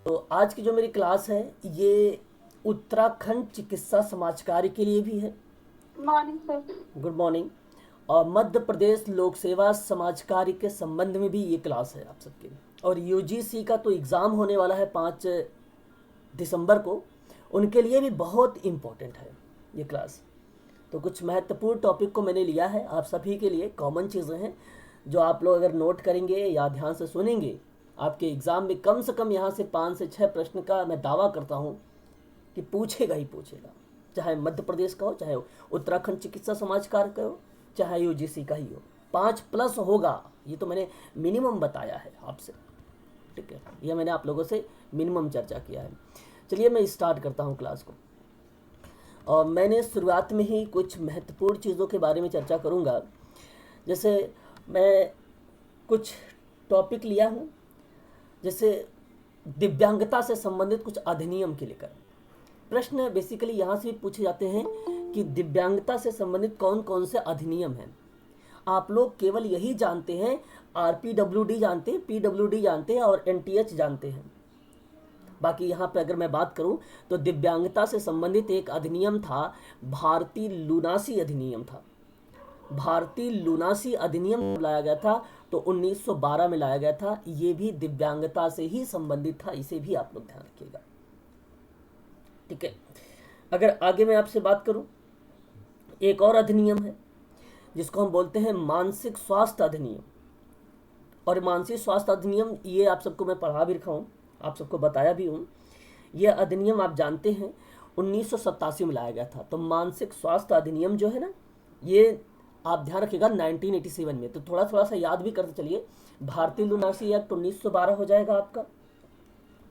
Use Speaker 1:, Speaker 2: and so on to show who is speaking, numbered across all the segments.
Speaker 1: तो आज की जो मेरी क्लास है ये उत्तराखंड चिकित्सा समाज कार्य के लिए भी है।
Speaker 2: Morning sir.
Speaker 1: Good morning. और मध्य प्रदेश लोक सेवा समाज कार्य के संबंध में भी ये क्लास है आप सबके। और यूजीसी का तो एग्ज़ाम होने वाला है 5 दिसंबर को, उनके लिए भी बहुत इम्पोर्टेंट है ये क्लास। तो कुछ महत्वपूर्ण टॉपिक को मैंने लिया है आप सभी के लिए, कॉमन चीज़ें हैं जो आप लोग अगर नोट करेंगे या ध्यान से सुनेंगे, आपके एग्ज़ाम में कम से कम यहाँ से 5 से 6 प्रश्न का मैं दावा करता हूँ कि पूछेगा ही पूछेगा। चाहे मध्य प्रदेश का हो, चाहे उत्तराखंड चिकित्सा समाज कार्य का हो, चाहे यूजीसी का ही हो, 5+ होगा। ये तो मैंने मिनिमम बताया है आपसे, ठीक है। यह मैंने आप लोगों से मिनिमम चर्चा किया है। चलिए मैं स्टार्ट करता हूँ क्लास को। और मैंने शुरुआत में ही कुछ महत्वपूर्ण चीज़ों के बारे में चर्चा करूँगा। जैसे मैं कुछ टॉपिक लिया हूँ, जैसे दिव्यांगता से संबंधित कुछ अधिनियम के लेकर प्रश्न बेसिकली यहाँ से भी पूछे जाते हैं कि दिव्यांगता से संबंधित कौन कौन से अधिनियम हैं। आप लोग केवल यही जानते हैं, आरपीडब्ल्यूडी जानते हैं, पीडब्ल्यूडी जानते हैं और एनटीएच जानते हैं। बाकी यहाँ पे अगर मैं बात करूँ तो दिव्यांगता से संबंधित एक अधिनियम था, भारतीय लूनासी अधिनियम था। भारतीय लूनासी अधिनियम लाया गया था तो 1912 में लाया गया था। ये भी दिव्यांगता से ही संबंधित था, इसे भी आप लोग ध्यान रखिएगा, ठीक है। अगर आगे मैं आपसे बात करूं, एक और अधिनियम है जिसको हम बोलते हैं मानसिक स्वास्थ्य अधिनियम। और मानसिक स्वास्थ्य अधिनियम ये आप सबको मैं पढ़ा भी रखा हूँ, आप सबको बताया भी हूँ। ये अधिनियम आप जानते हैं 1987 में लाया गया था। तो मानसिक स्वास्थ्य अधिनियम जो है ना, ये आप ध्यान रखिएगा 1987 में। तो थोड़ा थोड़ा सा याद भी करते चलिए। भारतीय लूनासी एक्ट 1912 हो जाएगा आपका।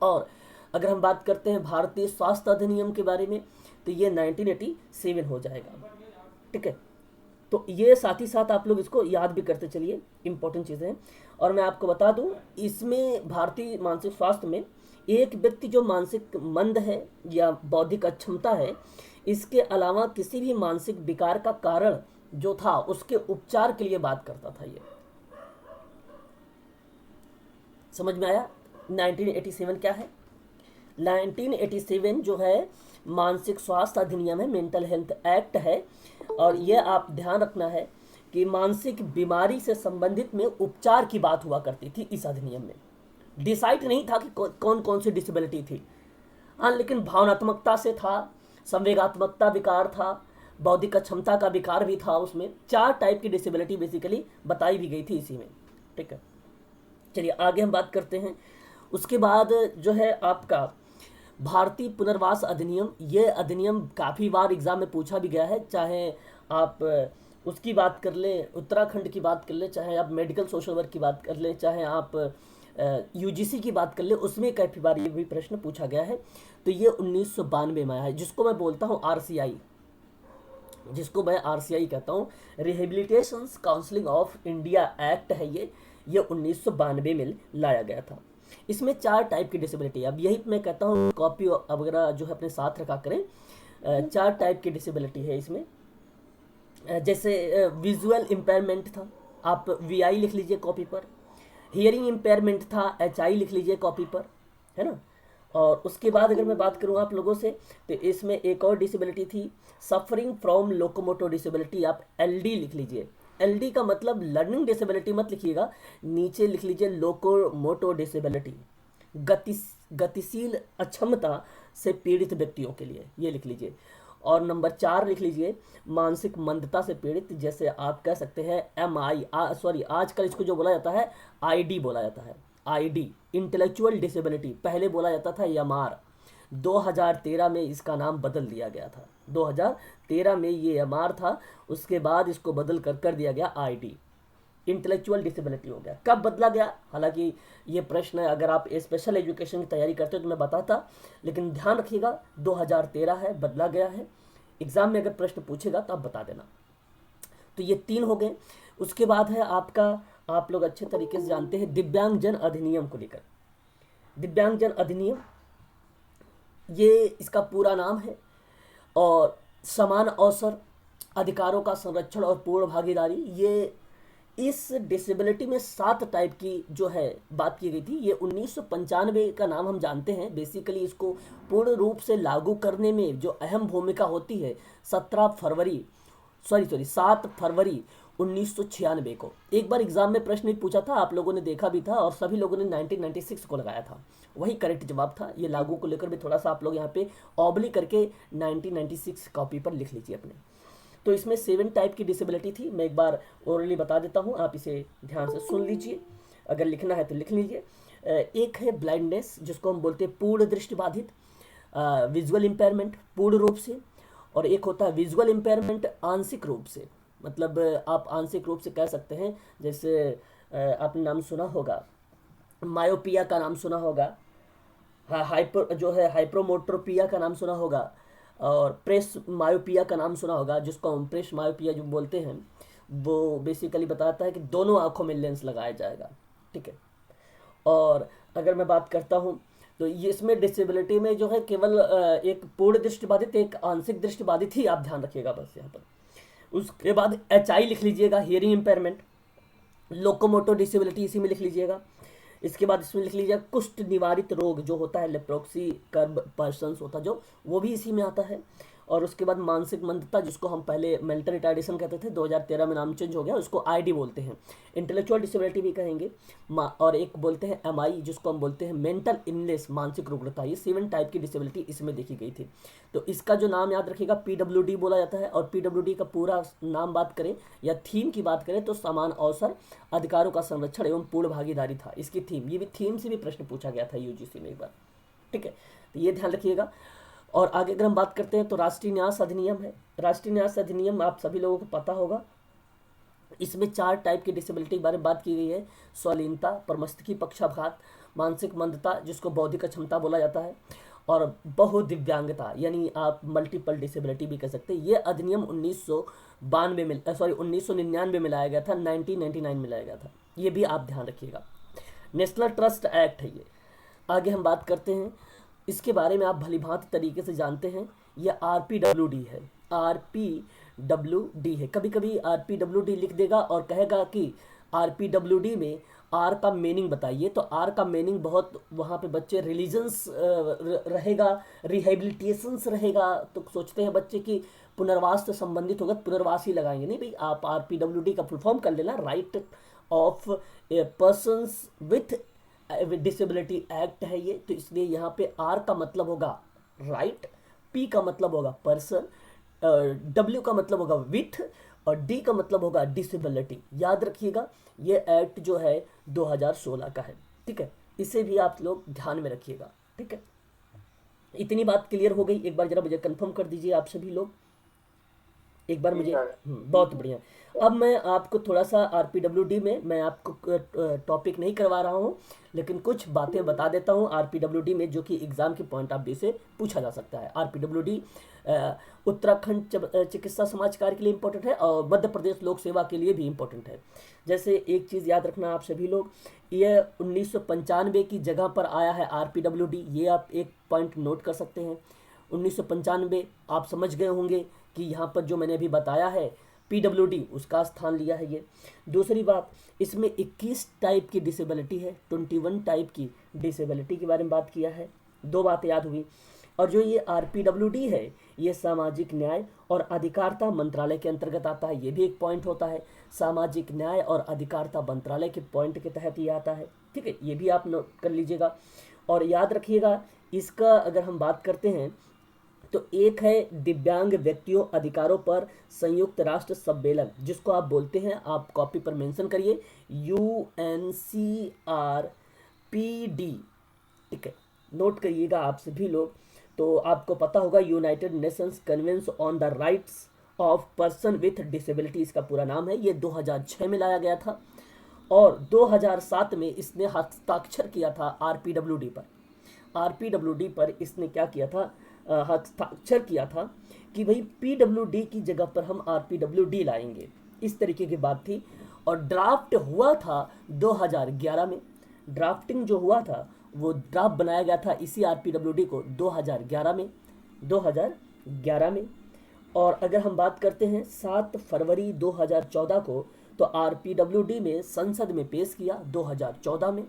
Speaker 1: और अगर हम बात करते हैं भारतीय स्वास्थ्य अधिनियम के बारे में तो ये 1987 हो जाएगा, ठीक है। तो ये साथ ही साथ आप लोग इसको याद भी करते चलिए, इंपॉर्टेंट चीज़ें हैं। और मैं आपको बता दूं, इसमें भारतीय मानसिक स्वास्थ्य में एक व्यक्ति जो मानसिक मंद है या बौद्धिक अक्षमता है, इसके अलावा किसी भी मानसिक विकार का कारण जो था उसके उपचार के लिए बात करता था। ये समझ में आया 1987 क्या है। 1987 जो है मानसिक स्वास्थ्य अधिनियम है, मेंटल हेल्थ एक्ट है। और ये आप ध्यान रखना है कि मानसिक बीमारी से संबंधित में उपचार की बात हुआ करती थी इस अधिनियम में। डिसाइड नहीं था कि कौन कौन सी डिसेबिलिटी थी, हाँ, लेकिन भावनात्मकता से था, संवेगात्मकता विकार था, बौद्धिक क्षमता का विकार भी था। उसमें 4 टाइप की डिसेबिलिटी बेसिकली बताई भी गई थी इसी में, ठीक है। चलिए आगे हम बात करते हैं। उसके बाद जो है आपका भारतीय पुनर्वास अधिनियम। ये अधिनियम काफ़ी बार एग्जाम में पूछा भी गया है, चाहे आप उसकी बात कर लें, उत्तराखंड की बात कर लें, चाहे आप मेडिकल सोशल वर्क की बात कर लें, चाहे आप यूजीसी की बात कर लें, उसमें काफ़ी बार ये भी प्रश्न पूछा गया है। तो ये 1992 में आया है, जिसको मैं बोलता हूँ आरसीआई, जिसको मैं आरसीआई कहता हूँ, rehabilitation counselling of India act है ये 1992 में लाया गया था। इसमें 4 टाइप की डिसेबिलिटी। अब यही मैं कहता हूँ कॉपी वगैरह जो है अपने साथ रखा करें। 4 टाइप की डिसेबिलिटी है इसमें। जैसे विजुअल इम्पेयरमेंट था, आप वीआई लिख लीजिए कॉपी पर। हियरिंग इम्पेयरमेंट था, एचआई लिख लीजिए कॉपी पर, है ना। और उसके बाद अगर मैं बात करूँ आप लोगों से, तो इसमें एक और डिसेबिलिटी थी, सफरिंग फ्रॉम लोकोमोटो डिसेबिलिटी, आप एलडी लिख लीजिए। एलडी का मतलब लर्निंग डिसेबिलिटी मत लिखिएगा, नीचे लिख लीजिए लोकोमोटो डिसेबिलिटी, गति गतिशील अक्षमता से पीड़ित व्यक्तियों के लिए, ये लिख लीजिए। और नंबर 4 लिख लीजिए, मानसिक मंदता से पीड़ित, जैसे आप कह सकते हैं एम आई सॉरी आजकल इसको जो बोला जाता है आईडी बोला जाता है। आईडी इंटेलेक्चुअल डिसेबिलिटी, पहले बोला जाता था यमार। 2013 में इसका नाम बदल दिया गया था। 2013 में ये यमार था, उसके बाद इसको बदल कर दिया गया आईडी, इंटेलेक्चुअल डिसेबिलिटी हो गया। कब बदला गया, हालांकि ये प्रश्न अगर आप स्पेशल एजुकेशन की तैयारी करते हो तो मैं बताता, लेकिन ध्यान रखिएगा 2013 है, बदला गया है। एग्जाम में अगर प्रश्न पूछेगा तो आप बता देना। तो ये 3 हो गए। उसके बाद है आपका, आप लोग अच्छे तरीके से जानते हैं दिव्यांगजन अधिनियम को लेकर। दिव्यांगजन अधिनियम ये इसका पूरा नाम है। और समान अवसर, अधिकारों का संरक्षण और पूर्ण भागीदारी, ये इस डिसेबिलिटी में 7 टाइप की जो है बात की गई थी। ये 1995 का नाम हम जानते हैं। बेसिकली इसको पूर्ण रूप से लागू करने में जो अहम भूमिका होती है 7 फरवरी 1996 को। एक बार एग्जाम में प्रश्न पूछा था, आप लोगों ने देखा भी था, और सभी लोगों ने 1996 को लगाया था, वही करेक्ट जवाब था। ये लागू को लेकर भी थोड़ा सा आप लोग यहाँ पे ऑबली करके 1996 कॉपी पर लिख लीजिए अपने। तो इसमें 7 टाइप की डिसेबिलिटी थी। मैं एक बार ओरली बता देता हूँ, आप इसे ध्यान से सुन लीजिए, अगर लिखना है तो लिख लीजिए। एक है ब्लाइंडनेस, जिसको हम बोलते हैं पूर्ण दृष्टि बाधित, विजुअल इम्पेयरमेंट पूर्ण रूप से, और एक होता है विजुअल इम्पेयरमेंट आंशिक रूप से। मतलब आप आंशिक रूप से कह सकते हैं, जैसे आपने नाम सुना होगा, मायोपिया का नाम सुना होगा, हाइपर जो है हाइप्रोमोट्रोपिया का नाम सुना होगा, और प्रेस मायोपिया का नाम सुना होगा, जिसको हम प्रेस मायोपिया जो बोलते हैं। वो बेसिकली बताता है कि दोनों आंखों में लेंस लगाया जाएगा, ठीक है। और अगर मैं बात करता हूँ तो ये इसमें डिसेबिलिटी में जो है केवल एक पूर्ण दृष्टि बाधित, एक आंशिक दृष्टि बाधित ही आप ध्यान रखिएगा बस यहाँ पर। उसके बाद HI लिख लीजिएगा, हियरिंग इम्पेयरमेंट। लोकोमोटो डिसेबिलिटी इसी में लिख लीजिएगा। इसके बाद इसमें लिख लीजिएगा कुष्ठ निवारित रोग जो होता है, लेप्रोक्सी कर्ब पर्सन्स होता जो, वो भी इसी में आता है। और उसके बाद मानसिक मंदता, जिसको हम पहले मेंटल रिटार्डेशन कहते थे, 2013 में नाम चेंज हो गया, उसको ID बोलते हैं। इंटेलेक्चुअल डिसेबिलिटी भी कहेंगे। और एक बोलते हैं MI, जिसको हम बोलते हैं मेंटल इलनेस, मानसिक रुग्णता। ये 7 टाइप की डिसेबिलिटी इसमें देखी गई थी। तो इसका जो नाम याद रखिएगा PWD बोला जाता है। और PWD का पूरा नाम बात करें या थीम की बात करें तो समान अवसर, अधिकारों का संरक्षण एवं पूर्ण भागीदारी था इसकी थीम। ये भी थीम से भी प्रश्न पूछा गया था UGC में एक बार, ठीक है। तो ये ध्यान रखिएगा। और आगे अगर हम बात करते हैं तो राष्ट्रीय न्यास अधिनियम है। राष्ट्रीय न्यास अधिनियम आप सभी लोगों को पता होगा। इसमें 4 टाइप की डिसेबिलिटी के बारे में बात की गई है। स्वलीनता, प्रमस्तिष्क पक्षाघात, मानसिक मंदता, जिसको बौद्धिक अक्षमता बोला जाता है, और बहुदिव्यांगता, यानी आप मल्टीपल डिसेबिलिटी भी कह सकते हैं। ये अधिनियम 1999 में लाया गया था, 1999 में लाया गया था। ये भी आप ध्यान रखिएगा। नेशनल ट्रस्ट एक्ट है ये। आगे हम बात करते हैं, इसके बारे में आप भलीभांति तरीके से जानते हैं। ये RPWD है, RPWD है। कभी कभी RPWD लिख देगा और कहेगा कि RPWD में R का मीनिंग बताइए, तो R का मीनिंग बहुत वहाँ पे बच्चे रिलीजन्स रहेगा, रिहेबिलिटेशंस रहेगा, तो सोचते हैं बच्चे कि पुनर्वास से संबंधित होगा, पुनर्वास ही लगाएंगे। नहीं भाई, आप RPWD का फुल फॉर्म कर लेना, right of persons with disability act है ये। तो इसलिए यहाँ पे R का मतलब होगा राइट, P का मतलब होगा पर्सन, W का मतलब होगा विथ, और D का मतलब होगा डिसेबिलिटी। याद रखिएगा, ये एक्ट जो है 2016 का है, ठीक है। इसे भी आप लोग ध्यान में रखिएगा, ठीक है। इतनी बात क्लियर हो गई? एक बार जरा मुझे कंफर्म कर दीजिए आप सभी लोग, एक बार मुझे। बहुत बढ़िया। अब मैं आपको थोड़ा सा RPWD में, मैं आपको टॉपिक नहीं करवा रहा हूँ, लेकिन कुछ बातें बता देता हूँ RPWD में, जो कि एग्जाम के पॉइंट ऑफ व्यू से पूछा जा सकता है। RPWD उत्तराखंड चिकित्सा समाज कार्य के लिए इम्पोर्टेंट है, और मध्य प्रदेश लोक सेवा के लिए भी इम्पोर्टेंट है। जैसे एक चीज़ याद रखना आप सभी लोग, ये 1995 की जगह पर आया है RPWD, ये आप एक पॉइंट नोट कर सकते हैं। 1995 आप समझ गए होंगे कि यहाँ पर जो मैंने अभी बताया है PWD उसका स्थान लिया है ये। दूसरी बात, इसमें 21 टाइप की डिसेबिलिटी है, 21 टाइप की डिसेबिलिटी के बारे में बात किया है। 2 बातें याद हुई। और जो ये RPWD है, ये सामाजिक न्याय और अधिकारिता मंत्रालय के अंतर्गत आता है, ये भी एक पॉइंट होता है। सामाजिक न्याय और अधिकारिता मंत्रालय के पॉइंट के तहत ये आता है, ठीक है। ये भी आप नोट कर लीजिएगा। और याद रखिएगा, इसका अगर हम बात करते हैं तो एक है दिव्यांग व्यक्तियों अधिकारों पर संयुक्त राष्ट्र सम्मेलन, जिसको आप बोलते हैं, आप कॉपी पर मेंशन करिए, UNCRPD, ठीक है। नोट करिएगा आप सभी लोग। तो आपको पता होगा United Nations convention on the rights of person with disability, इसका पूरा नाम है। ये 2006 में लाया गया था, और 2007 में इसने हस्ताक्षर किया था RPWD पर। RPWD पर इसने क्या किया था, हस्ताक्षर किया था कि भाई PWD की जगह पर हम RPWD लाएंगे, इस तरीके की बात थी। और ड्राफ्ट हुआ था 2011 में। ड्राफ्टिंग जो हुआ था, वो ड्राफ्ट बनाया गया था इसी RPWD को 2011 में। और अगर हम बात करते हैं 7 फरवरी 2014 को तो आरपीडब्ल्यूडी में संसद में पेश किया 2014 में,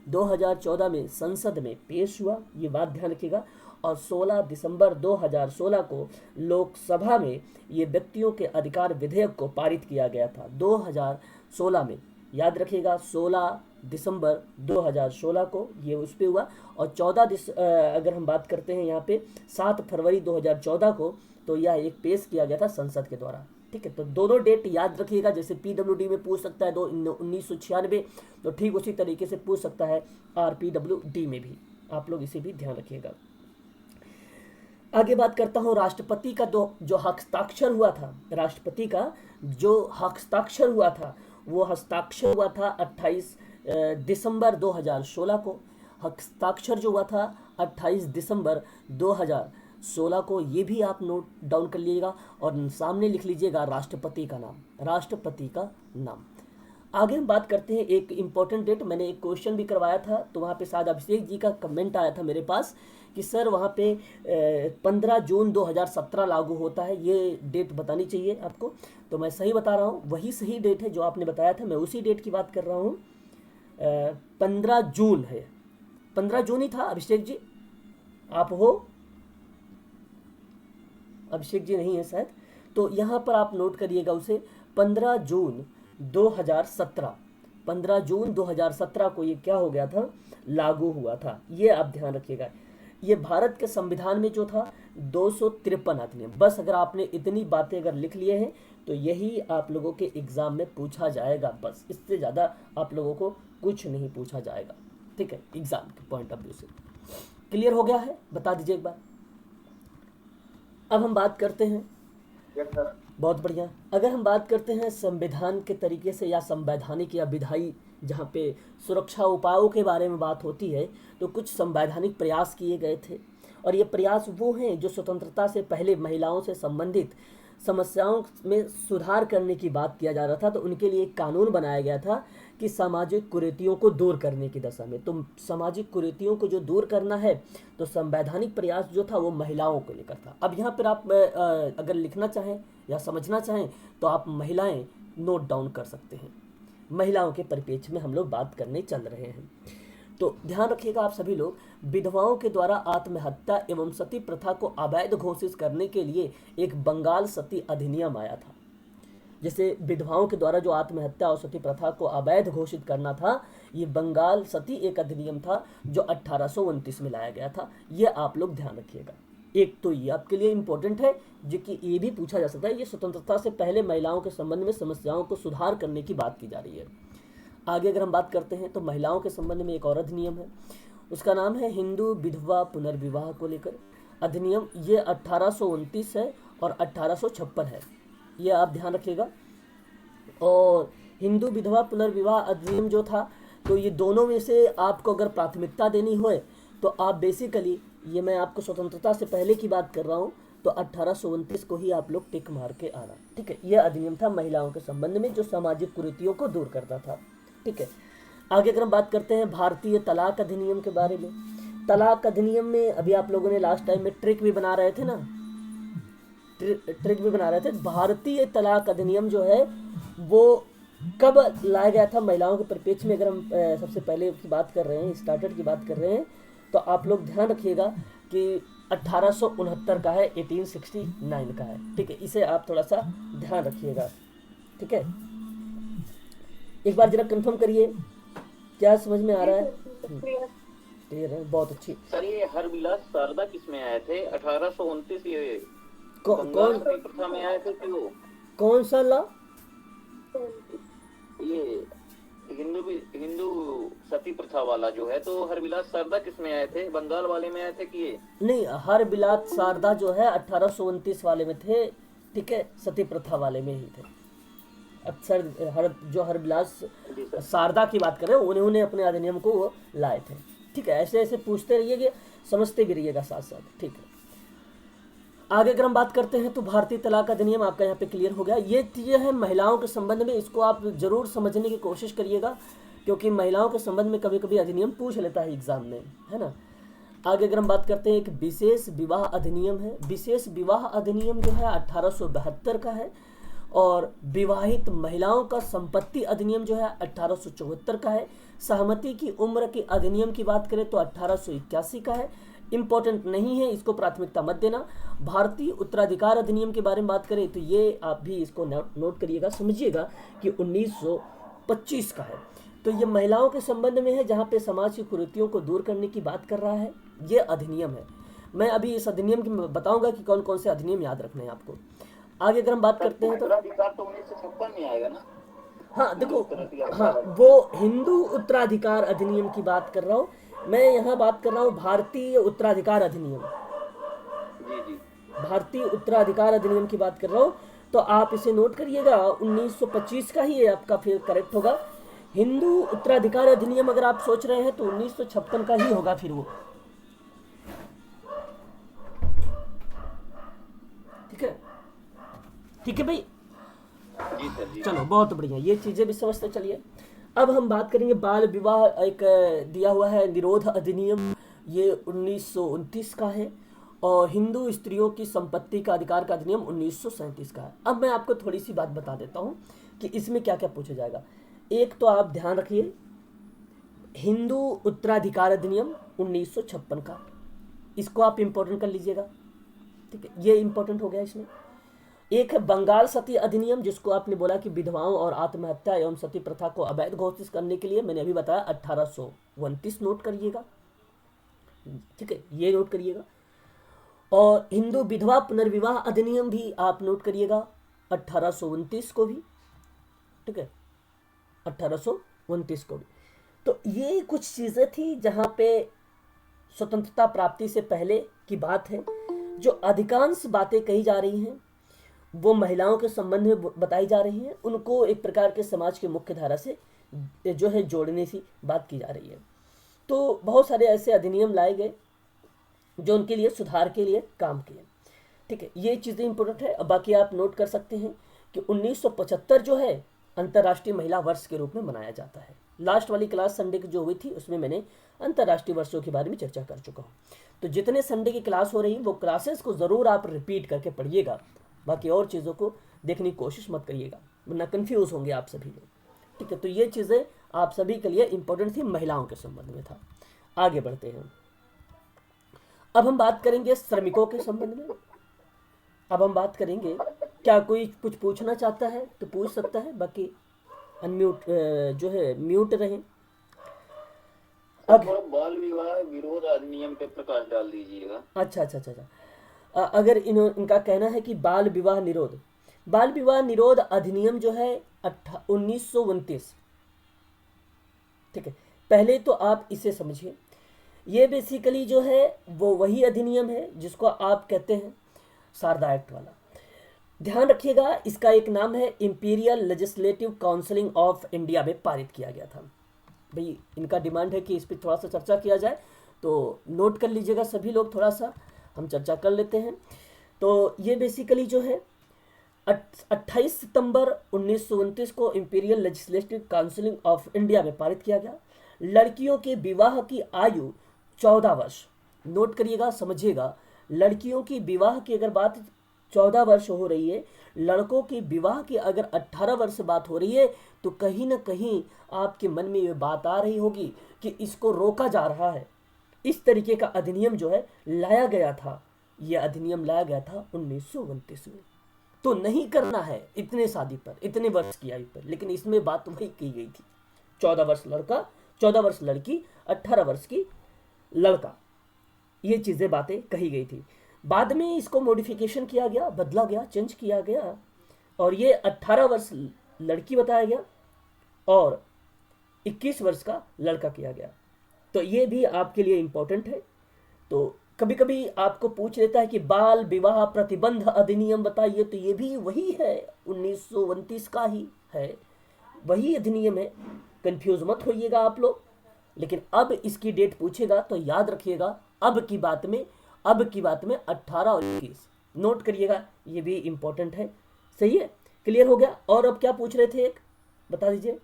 Speaker 1: 2014 में संसद में पेश हुआ, ये बात ध्यान रखिएगा। और 16 दिसंबर 2016 को लोकसभा में ये व्यक्तियों के अधिकार विधेयक को पारित किया गया था 2016 में, याद रखिएगा 16 दिसंबर 2016 को ये उस पे हुआ। और अगर हम बात करते हैं यहाँ पे 7 फरवरी 2014 को, तो यह एक पेश किया गया था संसद के द्वारा। ठीक है, तो दोनों डेट याद रखिएगा। जैसे पीडब्ल्यूडी में पूछ सकता है 1996, तो ठीक उसी तरीके से पूछ सकता है आरपीडब्ल्यूडी में भी, आप लोग इसे भी ध्यान रखिएगा। आगे बात करता हूँ राष्ट्रपति का जो हस्ताक्षर हुआ था, राष्ट्रपति का जो हस्ताक्षर हुआ था वो हस्ताक्षर हुआ था 28 दिसंबर 2016 को। हस्ताक्षर जो हुआ था 28 दिसंबर 2016 को, ये भी आप नोट डाउन कर लीजिएगा और सामने लिख लीजिएगा राष्ट्रपति का नाम, राष्ट्रपति का नाम। आगे हम बात करते हैं एक इम्पॉर्टेंट डेट, मैंने एक क्वेश्चन भी करवाया था, तो वहाँ पे शायद अभिषेक जी का कमेंट आया था मेरे पास कि सर वहाँ पे 15 जून 2017 लागू होता है, ये डेट बतानी चाहिए आपको। तो मैं सही बता रहा हूँ, वही सही डेट है जो आपने बताया था, मैं उसी डेट की बात कर रहा हूँ। 15 जून है, 15 जून ही था। अभिषेक जी आप हो? अभिषेक जी नहीं है शायद, तो यहाँ पर आप नोट करिएगा उसे 15 जून 2017, 15 जून 2017 को ये क्या हो गया था, लागू हुआ था, ये आप ध्यान रखिएगा। ये भारत के संविधान में जो था 253 अधिनियम, बस अगर आपने इतनी बातें अगर लिख लिए हैं तो यही आप लोगों के एग्जाम में पूछा जाएगा, बस इससे ज़्यादा आप लोगों को कुछ नहीं पूछा जाएगा। ठीक है, एग्जाम के पॉइंट ऑफ व्यू से क्लियर हो गया है, बता दीजिए एक बार। अब हम बात करते हैं, बहुत बढ़िया, अगर हम बात करते हैं संविधान के तरीके से या संवैधानिक या विधायी, जहाँ पे सुरक्षा उपायों के बारे में बात होती है, तो कुछ संवैधानिक प्रयास किए गए थे। और ये प्रयास वो हैं जो स्वतंत्रता से पहले महिलाओं से संबंधित समस्याओं में सुधार करने की बात किया जा रहा था, तो उनके लिए एक कानून बनाया गया था कि सामाजिक कुरीतियों को दूर करने की दशा में। तो सामाजिक कुरीतियों को जो दूर करना है, तो संवैधानिक प्रयास जो था वो महिलाओं को लेकर था। अब यहाँ पर आप अगर लिखना चाहें या समझना चाहें तो आप महिलाएं नोट डाउन कर सकते हैं, महिलाओं के परिप्रेक्ष्य में हम लोग बात करने चल रहे हैं। तो ध्यान रखिएगा आप सभी लोग, विधवाओं के द्वारा आत्महत्या एवं सती प्रथा को अवैध घोषित करने के लिए एक बंगाल सती अधिनियम आया था। जैसे विधवाओं के द्वारा जो आत्महत्या और सती प्रथा को अवैध घोषित करना था, ये बंगाल सती एक अधिनियम था जो 1829 में लाया गया था, ये आप लोग ध्यान रखिएगा। एक तो ये आपके लिए इम्पोर्टेंट है, जो कि ये भी पूछा जा सकता है, ये स्वतंत्रता से पहले महिलाओं के संबंध में समस्याओं को सुधार करने की बात की जा रही है। आगे अगर हम बात करते हैं तो महिलाओं के संबंध में एक और अधिनियम है, उसका नाम है हिंदू विधवा पुनर्विवाह को लेकर अधिनियम। ये 1829 है और 1856 है, ये आप ध्यान रखिएगा। और हिंदू विधवा पुनर्विवाह अधिनियम जो था, तो ये दोनों में से आपको अगर प्राथमिकता देनी हो तो आप बेसिकली, ये मैं आपको स्वतंत्रता से पहले की बात कर रहा हूँ, तो 1829 को ही आप लोग टिक मार के आना। ठीक है, यह अधिनियम था महिलाओं के संबंध में जो सामाजिक कुरीतियों को दूर करता था। ठीक है, आगे अगर हम बात करते हैं भारतीय तलाक अधिनियम के बारे में। तलाक अधिनियम में अभी आप लोगों ने लास्ट टाइम में ट्रिक भी बना रहे थे ना, ट्रिक भी बना रहे थे। भारतीय तलाक अधिनियम जो है वो कब लाया गया था महिलाओं के परिप्रेक्ष्य में, अगर हम सबसे पहले की बात कर रहे हैं, स्टार्टेड की बात कर रहे हैं, तो आप लोग ध्यान रखिएगा कि 1869 का है, 1869 का है। ठीक है, इसे आप थोड़ा सा ध्यान रखिएगा। ठीक है, एक बार जरा कंफर्म करिए, क्या समझ में आ रहा है? क्लियर है, बहुत अच्छी।
Speaker 2: सर ये हरविलास शारदा किसमें आए थे? 1829 ये
Speaker 1: कौन
Speaker 2: प्रथा में आए थे कि वो
Speaker 1: कौन सा लॉ?
Speaker 2: ये हिंदू सती प्रथा वाला जो है, तो हरविलास शारदा किसमें आए थे? बंगाल वाले में आए थे कि ये?
Speaker 1: नहीं, हरविलास शारदा जो है 1829 वाले में थे। ठीक है, सती प्रथा वाले में ही थे। अक्सर जो हरविलास शारदा की बात कर रहे हैं, उन्होंने अपने अधिनियम को वो लाए थे। ठीक है, ऐसे ऐसे पूछते रहिएगा, समझते भी रहिएगा साथ साथ। ठीक है, आगे अगर हम बात करते हैं तो भारतीय तलाक अधिनियम आपका यहाँ पे क्लियर हो गया। ये चीज़ें हैं महिलाओं के संबंध में, इसको आप जरूर समझने की कोशिश करिएगा, क्योंकि महिलाओं के संबंध में कभी कभी अधिनियम पूछ लेता है एग्जाम में, है ना। आगे अगर हम बात करते हैं, एक विशेष विवाह अधिनियम है। विशेष विवाह अधिनियम जो है 1872 का है, और विवाहित महिलाओं का संपत्ति अधिनियम जो है 1874 का है। सहमति की उम्र के अधिनियम की बात करें तो 1881 का है। इंपॉर्टेंट नहीं है, इसको प्राथमिकता मत देना। भारतीय उत्तराधिकार अधिनियम के बारे में बात करें तो ये आप भी इसको नोट करिएगा, समझिएगा कि 1925 का है। तो ये महिलाओं के संबंध में है, जहाँ पे समाज की कुरीतियों को दूर करने की बात कर रहा है, ये अधिनियम है। मैं अभी इस अधिनियम की बताऊंगा कि कौन कौन से अधिनियम याद रखने हैं आपको। आगे अगर हम बात करते हैं तो
Speaker 2: उत्तराधिकार तो 1956 में आएगा ना।
Speaker 1: हाँ देखो, हाँ वो हिंदू उत्तराधिकार अधिनियम की बात कर रहा हूँ, मैं यहाँ बात कर रहा हूँ भारतीय उत्तराधिकार अधिनियम।
Speaker 2: जी जी,
Speaker 1: भारतीय उत्तराधिकार अधिनियम की बात कर रहा हूँ, तो आप इसे नोट करिएगा, 1925 का ही है आपका, फिर करेक्ट होगा। हिंदू उत्तराधिकार अधिनियम अगर आप सोच रहे हैं तो 1956 का ही होगा फिर वो। ठीक है, ठीक है भाई।
Speaker 2: जी सर जी।
Speaker 1: चलो बहुत बढ़िया, ये चीजें भी समझते चलिए। अब हम बात करेंगे बाल विवाह, एक दिया हुआ है निरोध अधिनियम, ये 1929 का है। और हिंदू स्त्रियों की संपत्ति का अधिकार का अधिनियम 1937 का है। अब मैं आपको थोड़ी सी बात बता देता हूँ कि इसमें क्या क्या पूछा जाएगा। एक तो आप ध्यान रखिए, हिंदू उत्तराधिकार अधिनियम 1956 का, इसको आप इंपॉर्टेंट कर लीजिएगा। ठीक है, ये इंपॉर्टेंट हो गया इसमें। एक है बंगाल सती अधिनियम, जिसको आपने बोला कि विधवाओं और आत्महत्या एवं सती प्रथा को अवैध घोषित करने के लिए, मैंने अभी बताया 1829 नोट करिएगा। ठीक है, ये नोट करिएगा। और हिंदू विधवा पुनर्विवाह अधिनियम भी आप नोट करिएगा, 1829 को भी। ठीक है, 1829 को भी। तो ये कुछ चीजें थी जहां पे स्वतंत्रता प्राप्ति से पहले की बात है। जो अधिकांश बातें कही जा रही हैं वो महिलाओं के संबंध में बताई जा रही हैं, उनको एक प्रकार के समाज के मुख्य धारा से जो है जोड़ने की बात की जा रही है। तो बहुत सारे ऐसे अधिनियम लाए गए जो उनके लिए सुधार के लिए काम किए। ठीक है, ये चीज़ें इंपॉर्टेंट है। बाकी आप नोट कर सकते हैं कि 1975 जो है अंतर्राष्ट्रीय महिला वर्ष के रूप में मनाया जाता है। लास्ट वाली क्लास संडे की जो हुई थी उसमें मैंने अंतर्राष्ट्रीय वर्षों के बारे में चर्चा कर चुका हूँ। तो जितने संडे की क्लास हो रही है वो क्लासेस को ज़रूर आप रिपीट करके पढ़िएगा, बाकी और चीज़ों को देखने की कोशिश मत करिएगा, वरना कंफ्यूज होंगे आप सभी लोग। ठीक है, तो ये चीज़ें आप सभी के लिए इंपॉर्टेंट थी, महिलाओं के संबंध में था। आगे बढ़ते हैं, अब हम बात करेंगे श्रमिकों के संबंध में। अब हम बात करेंगे, क्या कोई कुछ पूछना चाहता है तो पूछ सकता है, बाकी अनम्यूट जो है म्यूट रहें।
Speaker 2: अब बाल विवाह विरोध अधिनियम पे प्रकाश डाल दीजिएगा।
Speaker 1: अच्छा अच्छा अच्छा अच्छा। अगर इनका कहना है कि बाल विवाह निरोध अधिनियम जो है 1929। ठीक है, पहले तो आप इसे समझिए, ये बेसिकली जो है वो वही अधिनियम है जिसको आप कहते हैं शारदा एक्ट वाला। ध्यान रखिएगा, इसका एक नाम है imperial legislative council of India में पारित किया गया था। भाई इनका डिमांड है कि इस पर थोड़ा सा चर्चा किया जाए, तो नोट कर लीजिएगा सभी लोग, थोड़ा सा हम चर्चा कर लेते हैं। तो ये बेसिकली जो है 28 सितंबर 1929 को imperial legislative council of India में पारित किया गया। लड़कियों के विवाह की आयु 14 वर्ष, नोट करिएगा, समझिएगा। लड़कियों की विवाह की अगर बात 14 वर्ष हो रही है, लड़कों की विवाह की अगर 18 वर्ष से बात हो रही है, तो कहीं ना कहीं आपके मन में ये बात आ रही होगी कि इसको रोका जा रहा है। इस तरीके का अधिनियम जो है लाया गया था, यह अधिनियम लाया गया था 1929 में। तो नहीं करना है इतने शादी पर, इतने वर्ष की आयु पर, लेकिन इसमें बात वही की गई थी, 14 वर्ष लड़का, 14 वर्ष लड़की, 18 वर्ष की लड़का, ये चीजें बातें कही गई थी। बाद में इसको मॉडिफिकेशन किया गया, बदला गया, चेंज किया गया, और ये 18 वर्ष लड़की बताया गया और 21 वर्ष का लड़का किया गया। तो ये भी आपके लिए इंपॉर्टेंट है। तो कभी कभी आपको पूछ लेता है कि बाल विवाह प्रतिबंध अधिनियम बताइए, तो ये भी वही है, 1929 का ही है, वही अधिनियम है, कंफ्यूज मत होइएगा आप लोग। लेकिन अब इसकी डेट पूछेगा तो याद रखिएगा, अब की बात में 18 और 21 नोट करिएगा, ये भी इंपॉर्टेंट है। सही है, क्लियर हो गया। और अब क्या पूछ रहे थे, एक बता दीजिए।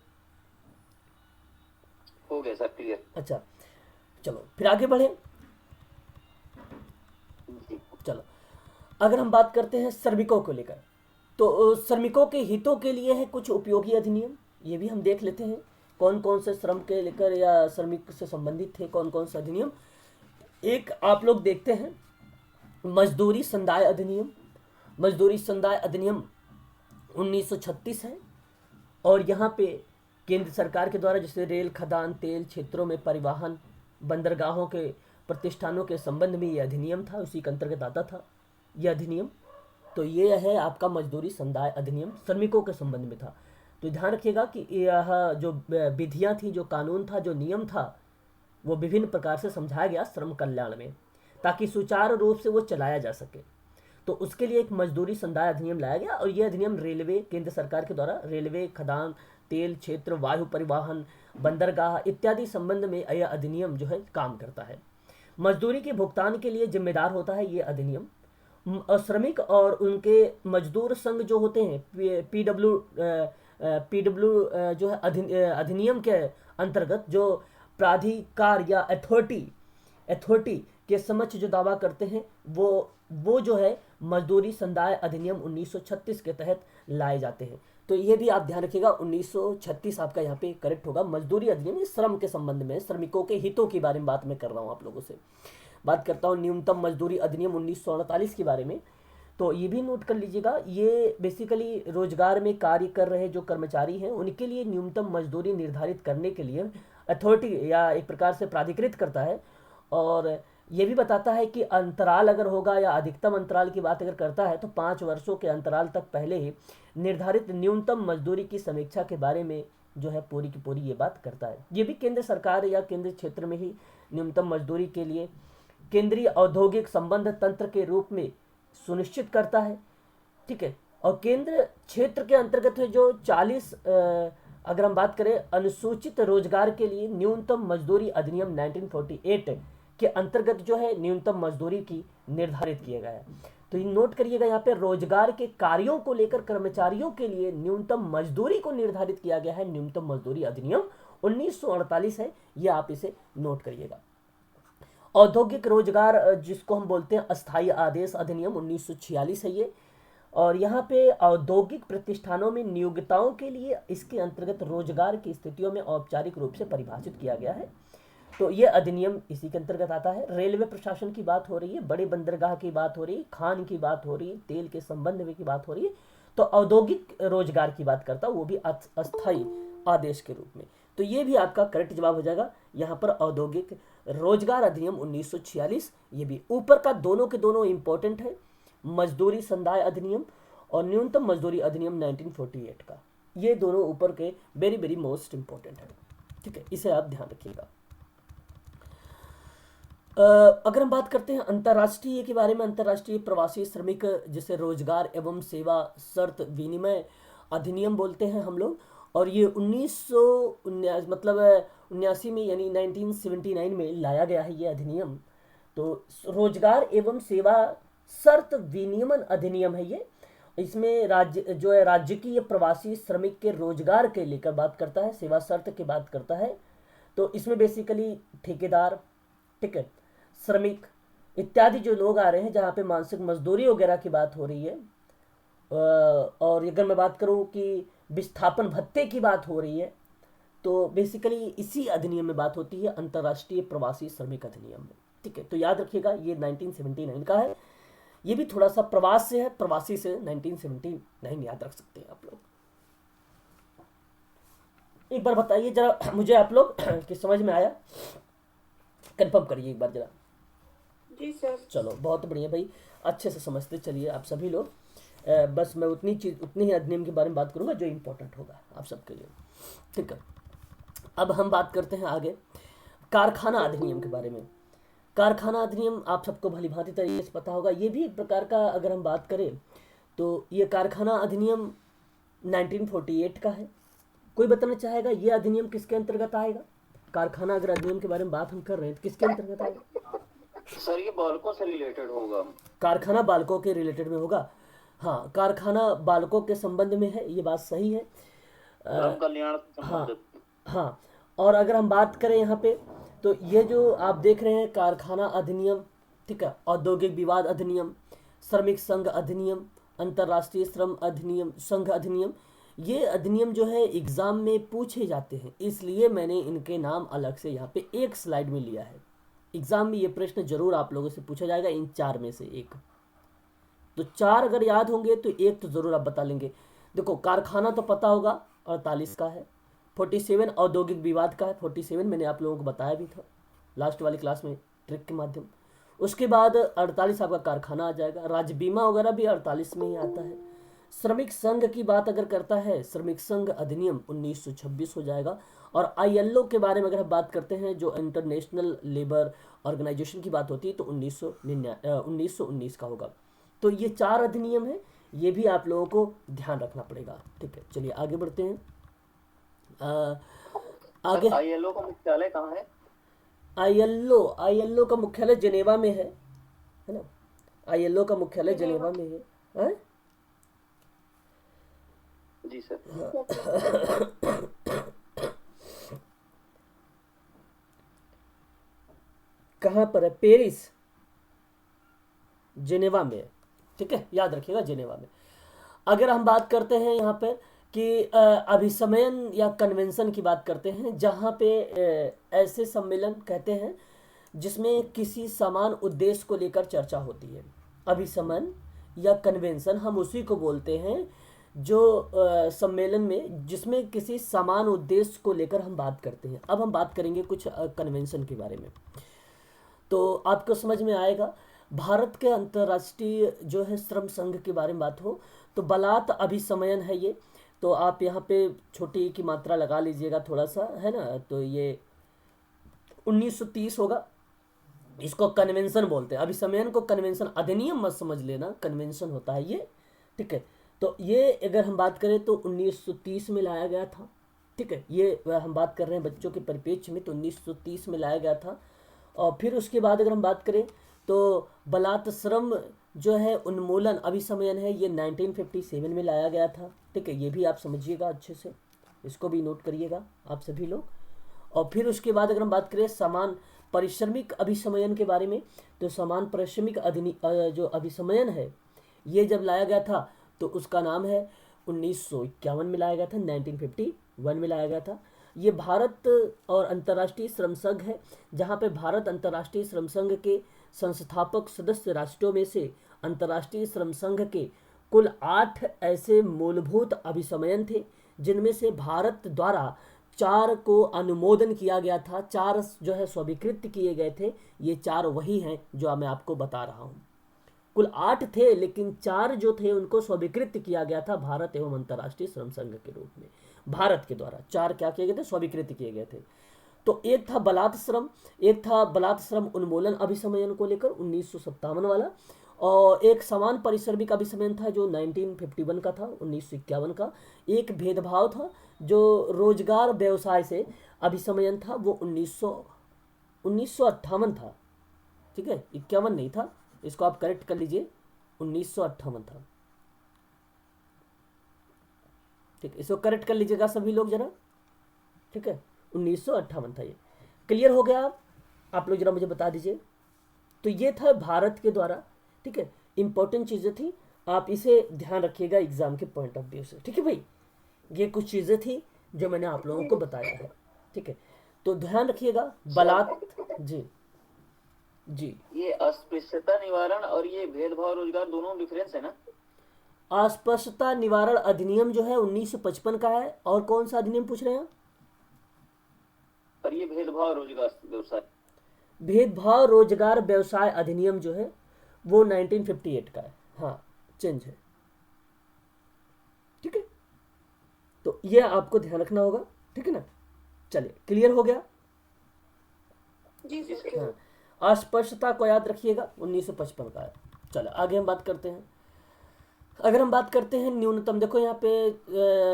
Speaker 2: हो गया सर, क्लियर।
Speaker 1: अच्छा चलो फिर आगे बढ़े। चलो अगर हम बात करते हैं श्रमिकों को लेकर, तो श्रमिकों के हितों के लिए है कुछ उपयोगी अधिनियम, ये भी हम देख लेते हैं कौन कौन से श्रम के लेकर या श्रमिक से संबंधित थे कौन कौन से अधिनियम। एक आप लोग देखते हैं मजदूरी संदाय अधिनियम। मजदूरी संदाय अधिनियम 1936 है, और यहाँ पे केंद्र सरकार के द्वारा जैसे रेल, खदान, तेल क्षेत्रों में परिवहन, बंदरगाहों के प्रतिष्ठानों के संबंध में ये अधिनियम था, उसी के अंतर्गत आता था यह अधिनियम। तो ये है आपका मजदूरी संदाय अधिनियम, श्रमिकों के संबंध में था। तो ध्यान रखिएगा कि यह जो विधियां थी, जो कानून था, जो नियम था, वो विभिन्न प्रकार से समझाया गया श्रम कल्याण में, ताकि सुचारू रूप से वो चलाया जा सके। तो उसके लिए एक मजदूरी संदाय अधिनियम लाया गया, और यह अधिनियम रेलवे, केंद्र सरकार के द्वारा रेलवे, खदान, तेल क्षेत्र, वायु परिवहन, बंदरगाह इत्यादि संबंध में यह अधिनियम जो है काम करता है। मजदूरी के भुगतान के लिए जिम्मेदार होता है ये अधिनियम। श्रमिक और उनके मजदूर संघ जो होते हैं पीडब्ल्यू जो है अधिनियम के अंतर्गत जो प्राधिकार या अथॉरिटी के समक्ष जो दावा करते हैं वो जो है मजदूरी संदाय अधिनियम 1936 के तहत लाए जाते हैं। तो ये भी आप ध्यान रखिएगा, 1936 आपका यहाँ पे करेक्ट होगा। मजदूरी अधिनियम ये श्रम के संबंध में, श्रमिकों के हितों के बारे में बात मैं कर रहा हूँ आप लोगों से। बात करता हूँ न्यूनतम मजदूरी अधिनियम 1948 के बारे में। तो ये भी नोट कर लीजिएगा, ये बेसिकली रोजगार में कार्य कर रहे जो कर्मचारी हैं उनके लिए न्यूनतम मजदूरी निर्धारित करने के लिए अथॉरिटी या एक प्रकार से प्राधिकृत करता है, और ये भी बताता है कि अंतराल अगर होगा या अधिकतम अंतराल की बात अगर करता है तो 5 वर्षों के अंतराल तक पहले ही निर्धारित न्यूनतम मजदूरी की समीक्षा के बारे में जो है पूरी की पूरी ये बात करता है। ये भी केंद्र सरकार या केंद्र क्षेत्र में ही न्यूनतम मजदूरी के लिए केंद्रीय औद्योगिक संबंध तंत्र के रूप में सुनिश्चित करता है, ठीक है। और केंद्र क्षेत्र के अंतर्गत है जो 40 अगर हम बात करें अनुसूचित रोजगार के लिए न्यूनतम मजदूरी अधिनियम 1948 के अंतर्गत जो है न्यूनतम मजदूरी की निर्धारित किया गया है। तो ये नोट करिएगा, यहाँ पे रोजगार के कार्यों को लेकर कर्मचारियों के लिए न्यूनतम मजदूरी को निर्धारित किया गया है। न्यूनतम मजदूरी अधिनियम 1948 है, ये आप इसे नोट करिएगा। औद्योगिक रोजगार जिसको हम बोलते हैं अस्थायी आदेश अधिनियम 1946 है ये, और यहाँ पे औद्योगिक प्रतिष्ठानों में नियोक्ताओं के लिए इसके अंतर्गत रोजगार की स्थितियों में औपचारिक रूप से परिभाषित किया गया है। तो ये अधिनियम इसी के अंतर्गत आता है। रेलवे प्रशासन की बात हो रही है, बड़े बंदरगाह की बात हो रही है, खान की बात हो रही है, तेल के संबंध में की बात हो रही है। तो औद्योगिक रोजगार की बात करता वो भी अस्थायी आदेश के रूप में। तो ये भी आपका करेक्ट जवाब हो जाएगा यहाँ पर, औद्योगिक रोजगार अधिनियम 1946। ये भी ऊपर का दोनों के दोनों इंपॉर्टेंट है, मजदूरी संदाय अधिनियम और न्यूनतम मजदूरी अधिनियम 1948 का, ये दोनों ऊपर के वेरी वेरी मोस्ट इंपॉर्टेंट है, ठीक है। इसे आप ध्यान रखिएगा। अगर हम बात करते हैं अंतर्राष्ट्रीय के बारे में, अंतर्राष्ट्रीय प्रवासी श्रमिक जिसे रोजगार एवं सेवा शर्त विनिमय अधिनियम बोलते हैं हम लोग, और ये 1979 मतलब 79 में यानी 1979 में लाया गया है ये अधिनियम। तो रोजगार एवं सेवा शर्त विनियमन अधिनियम है ये। इसमें राज्य जो है राज्य की ये प्रवासी श्रमिक के रोजगार के लेकर बात करता है, सेवा शर्त की बात करता है। तो इसमें बेसिकली ठेकेदार, ठीक है, श्रमिक इत्यादि जो लोग आ रहे हैं जहाँ पे मानसिक मजदूरी वगैरह की बात हो रही है, और अगर मैं बात करूँ कि विस्थापन भत्ते की बात हो रही है, तो बेसिकली इसी अधिनियम में बात होती है, अंतर्राष्ट्रीय प्रवासी श्रमिक अधिनियम में, ठीक है। तो याद रखिएगा ये 1979 का है। ये भी थोड़ा सा प्रवास से है, प्रवासी से 1979 याद रख सकते हैं आप लोग। एक बार बताइए जरा मुझे आप लोग कि समझ में आया, कंफर्म करिए एक बार जरा।
Speaker 3: जी सर।
Speaker 1: चलो बहुत बढ़िया भाई, अच्छे से समझते चलिए आप सभी लोग। बस मैं उतनी ही अधिनियम के बारे में बात करूंगा जो इम्पोर्टेंट होगा आप सबके लिए, ठीक है। अब हम बात करते हैं आगे कारखाना अधिनियम के बारे में। कारखाना अधिनियम आप सबको भली भांति तरीके से पता होगा। ये भी एक प्रकार का अगर हम बात करें तो ये कारखाना अधिनियम 1948 का है। कोई बताना चाहेगा ये अधिनियम किसके अंतर्गत आएगा? कारखाना अगर अधिनियम के बारे में बात हम कर रहे हैं तो किसके अंतर्गत आएगा?
Speaker 2: सर ये बालकों से रिलेटेड होगा।
Speaker 1: कारखाना बालकों के रिलेटेड में होगा। हाँ, कारखाना बालकों के संबंध में है, ये बात सही है।
Speaker 2: कल्याण
Speaker 1: हाँ, और अगर हम बात करें यहाँ पे तो ये जो आप देख रहे हैं कारखाना अधिनियम, ठीक है, औद्योगिक विवाद अधिनियम, श्रमिक संघ अधिनियम अंतर्राष्ट्रीय श्रम अधिनियम, संघ अधिनियम, ये अधिनियम जो है एग्जाम में पूछे जाते हैं, इसलिए मैंने इनके नाम अलग से यहाँ पे एक स्लाइड में लिया है। एग्जाम में ये प्रश्न जरूर आप लोगों से पूछा जाएगा, इन चार में से एक। तो चार अगर याद होंगे तो एक तो जरूर आप बता लेंगे। देखो, कारखाना तो पता होगा 48 का है, 47 औद्योगिक विवाद का है, 47 मैंने आप लोगों को बताया भी था लास्ट वाली क्लास में ट्रिक के माध्यम। उसके बाद 48 आपका कारखाना आ जाएगा, राज्य बीमा वगैरह भी 48 में ही आता है। श्रमिक संघ की बात अगर करता है, श्रमिक संघ अधिनियम 1926 हो जाएगा। और आईएलओ के बारे में अगर हम बात करते हैं, जो इंटरनेशनल लेबर ऑर्गेनाइजेशन की बात होती है, तो 1919 का होगा। तो ये चार अधिनियम है, ये भी आप लोगों को ध्यान रखना पड़ेगा। ठीक है, चलिए आगे बढ़ते हैं। आगे
Speaker 2: आईएलओ का मुख्यालय कहाँ है?
Speaker 1: आईएलओ का मुख्यालय जेनेवा में है ना? आईएलओ का मुख्यालय जेनेवा में है?
Speaker 2: जी सर।
Speaker 1: कहाँ पर है? पेरिस, जेनेवा में है। ठीक है, याद रखिएगा, जेनेवा में। अगर हम बात करते हैं यहाँ पे कि अभिसमयन या कन्वेंशन की बात करते हैं, जहाँ पे ऐसे सम्मेलन कहते हैं जिसमें किसी समान उद्देश्य को लेकर चर्चा होती है। अभिसमन या कन्वेंशन हम उसी को बोलते हैं जो सम्मेलन में जिसमें किसी समान उद्देश्य को लेकर हम बात करते हैं। अब हम बात करेंगे कुछ कन्वेंशन के बारे में, तो आपको समझ में आएगा। भारत के अंतर्राष्ट्रीय जो है श्रम संघ के बारे में बात हो तो बलात् अभिसमयन है ये। तो आप यहाँ पे छोटी की मात्रा लगा लीजिएगा थोड़ा सा, है ना? तो ये 1930 होगा। इसको कन्वेंशन बोलते हैं। अभिसमयन को कन्वेंशन, अधिनियम मत समझ लेना, कन्वेंशन होता है ये। ठीक है, तो ये अगर हम बात करें तो 1930 में लाया गया था। ठीक है, ये हम बात कर रहे हैं बच्चों के परिप्रेक्ष्य में, तो 1930 में लाया गया था। और फिर उसके बाद अगर हम बात करें तो बलात् श्रम जो है उन्मूलन अभिसमयन है, ये 1957 में लाया गया था। ठीक है, ये भी आप समझिएगा अच्छे से, इसको भी नोट करिएगा आप सभी लोग। और फिर उसके बाद अगर हम बात करें समान पारिश्रमिक अभिसमयन के बारे में, तो समान पारिश्रमिक जो अभिसमयन है ये जब लाया गया था तो उसका नाम है 1951 में लाया गया था, 1951 में लाया गया था। ये भारत और अंतर्राष्ट्रीय श्रम संघ है, जहाँ पे भारत अंतर्राष्ट्रीय श्रम संघ के संस्थापक सदस्य राष्ट्रों में से अंतर्राष्ट्रीय श्रम संघ के कुल 8 ऐसे मूलभूत अभिसमयन थे, जिनमें से भारत द्वारा 4 को अनुमोदन किया गया था, 4 जो है स्वीकृत किए गए थे। ये 4 वही हैं जो मैं आपको बता रहा हूँ। कुल 8 थे, लेकिन 4 जो थे उनको स्वीकृत किया गया था भारत एवं अंतर्राष्ट्रीय श्रम संघ के रूप में। भारत के द्वारा 4 क्या किए गए थे? स्वीकृत किए गए थे। तो एक था बलात् श्रम, एक था बलात् श्रम उन्मूलन अभिसमयन को लेकर 1957 वाला, और एक समान पारिश्रमिक अभिसमयन था जो 1951 का था, 1951 का। एक भेदभाव था जो रोजगार व्यवसाय से अभिसमयन था, वो 1958 था। ठीक है, 51 नहीं था, इसको आप करेक्ट कर लीजिए, 1958 था। ठीक, इसको करेक्ट कर लीजिएगा सभी लोग जरा। ठीक है, 1958 था ये। क्लियर हो गया? आप लोग जरा मुझे बता दीजिए। तो ये था भारत के द्वारा। ठीक है, इंपॉर्टेंट चीजें थी, आप इसे ध्यान रखिएगा एग्जाम के पॉइंट ऑफ व्यू से। ठीक है भाई, ये कुछ चीजें थी जो मैंने आप लोगों को बताया है। ठीक है, तो ध्यान रखिएगा। बलात्, जी जी,
Speaker 2: ये अस्पृश्यता निवारण और ये भेदभाव रोजगार दोनों डिफरेंस है ना?
Speaker 1: अस्पृश्यता निवारण अधिनियम जो है 1955 का है, और कौन सा अधिनियम पूछ रहे हैं?
Speaker 2: और ये भेदभाव रोजगार व्यवसाय,
Speaker 1: भेदभाव रोजगार व्यवसाय अधिनियम जो है वो 1958 का है। हाँ, चेंज है। ठीक है, तो ये आपको ध्यान रखना होगा। ठीक है ना? चलिए, क्लियर हो गया?
Speaker 3: जी सर।
Speaker 1: हाँ, अस्पष्टता को याद रखिएगा, 1955 का है। चलो आगे हम बात करते हैं। अगर हम बात करते हैं न्यूनतम, देखो यहाँ पे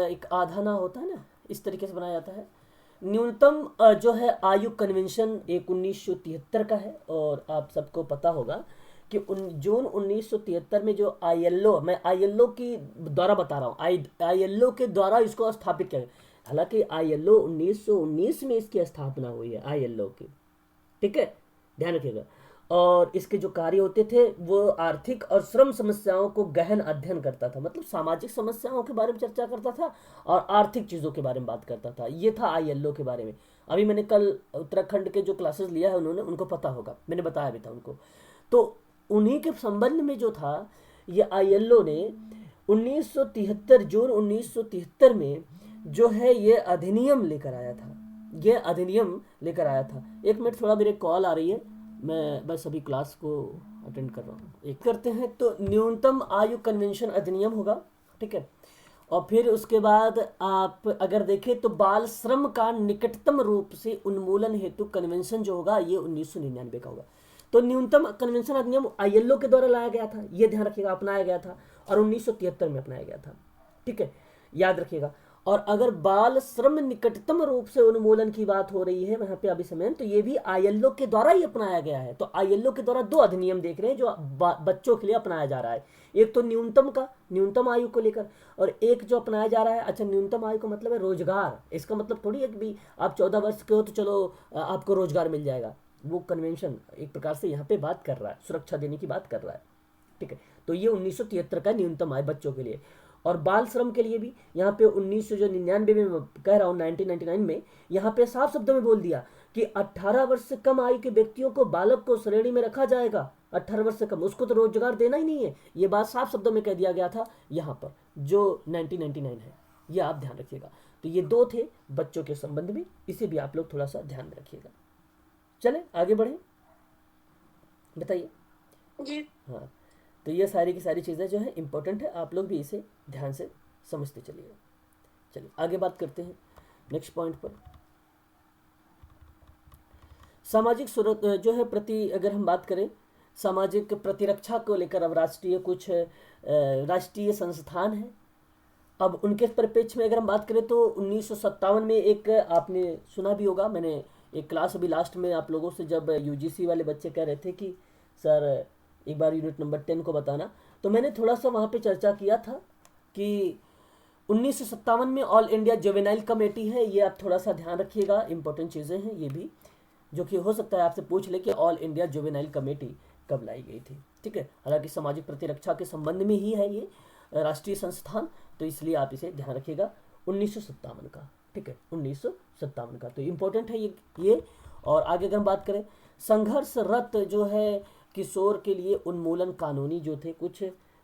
Speaker 1: एक आधा ना होता है ना, इस तरीके से बनाया जाता है। न्यूनतम जो है आयु कन्वेंशन एक 1973 का है, और आप सबको पता होगा कि जून 1973 में जो आईएलओ, मैं आईएलओ की द्वारा बता रहा हूँ, आईएलओ के द्वारा इसको स्थापित किया गया। हालांकि आईएलओ 1919 में इसकी स्थापना हुई है, आईएलओ की। ठीक है, ध्यान रखिएगा। और इसके जो कार्य होते थे वो आर्थिक और श्रम समस्याओं को गहन अध्ययन करता था, मतलब सामाजिक समस्याओं के बारे में चर्चा करता था और आर्थिक चीज़ों के बारे में बात करता था। ये था आईएलओ के बारे में। अभी मैंने कल उत्तराखंड के जो क्लासेस लिया है उन्होंने, उनको पता होगा, मैंने बताया भी था उनको। तो उन्हीं के संबंध में जो था ये आईएलओ ने 1973 जून 1973 में जो है ये अधिनियम लेकर आया था। ये अधिनियम लेकर आया था। एक मिनट, थोड़ा मेरे कॉल आ रही है, मैं बस अभी क्लास को अटेंड कर रहा हूँ। एक करते हैं तो न्यूनतम आयु कन्वेंशन अधिनियम होगा, ठीक है। और फिर उसके बाद आप अगर देखें तो बाल श्रम का निकटतम रूप से उन्मूलन हेतु कन्वेंशन जो होगा ये 1999 का होगा। तो न्यूनतम कन्वेंशन अधिनियम आईएलओ के द्वारा लाया गया था, ये ध्यान रखिएगा, अपनाया गया था, और 1973 में अपनाया गया था, ठीक है, याद रखिएगा। और अगर बाल श्रम निकटतम रूप से उन्मूलन की बात हो रही है वहां पे अभी समय, तो ये भी आईएलओ के द्वारा ही अपनाया गया है। तो आईएलओ के द्वारा दो अधिनियम देख रहे हैं जो बच्चों के लिए अपनाया जा रहा है। एक तो न्यूनतम आयु को लेकर, और एक जो अपनाया जा रहा है, अच्छा न्यूनतम आयु का मतलब है रोजगार। इसका मतलब थोड़ी है कि भी आप 14 वर्ष के हो तो चलो आपको रोजगार मिल जाएगा। वो कन्वेंशन एक प्रकार से यहाँ पे बात कर रहा है, सुरक्षा देने की बात कर रहा है, ठीक है। तो ये 1973 का न्यूनतम आय बच्चों के लिए। और बाल श्रम के लिए भी यहाँ पे 1999 में कह रहा हूँ, 1999 में यहाँ पे साफ शब्दों में बोल दिया कि 18 वर्ष से कम आयु के व्यक्तियों को बालक को श्रेणी में रखा जाएगा। 18 वर्ष से कम, उसको तो रोजगार देना ही नहीं है। ये बात साफ शब्दों में कह दिया गया था यहाँ पर, जो 1999 है, ये आप ध्यान रखिएगा। तो ये दो थे बच्चों के संबंध में, इसे भी आप लोग थोड़ा सा ध्यान में रखिएगा। चले आगे बढ़े, बताइए
Speaker 3: जी।
Speaker 1: हाँ। तो ये सारी की सारी चीज़ें जो है इंपॉर्टेंट है, आप लोग भी इसे ध्यान से समझते चलिएगा। चलिए आगे बात करते हैं नेक्स्ट पॉइंट पर। सामाजिक सुरक्षा जो है अगर हम बात करें सामाजिक प्रतिरक्षा को लेकर, अब कुछ राष्ट्रीय संस्थान है। अब उनके परिप्रेक्ष्य में अगर हम बात करें तो 1957 में एक, आपने सुना भी होगा, मैंने एक क्लास अभी लास्ट में आप लोगों से, जब यूजीसी वाले बच्चे कह रहे थे कि सर एक बार यूनिट नंबर 10 को बताना, तो मैंने थोड़ा सा वहाँ पे चर्चा किया था कि 1957 में ऑल इंडिया जुवेनाइल कमेटी है। ये आप थोड़ा सा ध्यान रखिएगा, इंपॉर्टेंट चीज़ें हैं ये भी, जो कि हो सकता है आपसे पूछ ले कि ऑल इंडिया जुवेनाइल कमेटी कब लाई गई थी, ठीक है। हालांकि सामाजिक प्रतिरक्षा के संबंध में ही है ये राष्ट्रीय संस्थान, तो इसलिए आप इसे ध्यान रखिएगा, 1957 का, ठीक है, 1957 का। तो इम्पोर्टेंट है ये। और आगे अगर हम बात करें, संघर्षरत जो है किशोर के लिए उन्मूलन कानूनी जो थे, कुछ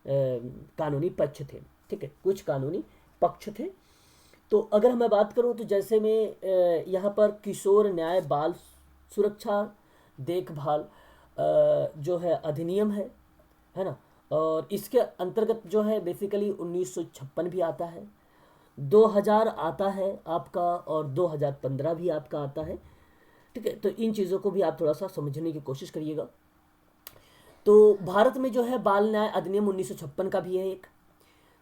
Speaker 1: कानूनी पक्ष थे, ठीक है, कुछ कानूनी पक्ष थे। तो अगर मैं बात करूं तो जैसे में यहाँ पर किशोर न्याय बाल सुरक्षा देखभाल जो है अधिनियम है ना, और इसके अंतर्गत जो है बेसिकली 1956 भी आता है, 2000 आता है आपका, और 2015 भी आपका आता है, ठीक है। तो इन चीज़ों को भी आप थोड़ा सा समझने की कोशिश करिएगा। तो भारत में जो है बाल न्याय अधिनियम 1956 का भी है, एक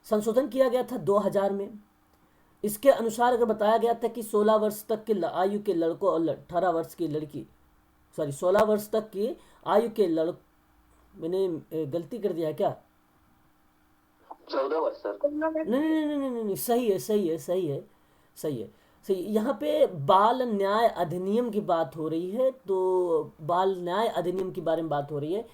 Speaker 1: संशोधन किया गया था 2000 में। इसके अनुसार अगर बताया गया था कि 16 वर्ष तक के आयु के लड़कों और 18 वर्ष की लड़की, 16 वर्ष तक की आयु के मैंने गलती कर दिया है क्या?
Speaker 2: 14 वर्ष सर।
Speaker 1: नहीं, सही है। यहाँ पे बाल न्याय अधिनियम की बात हो रही है, तो बाल न्याय अधिनियम के बारे में बात हो रही है।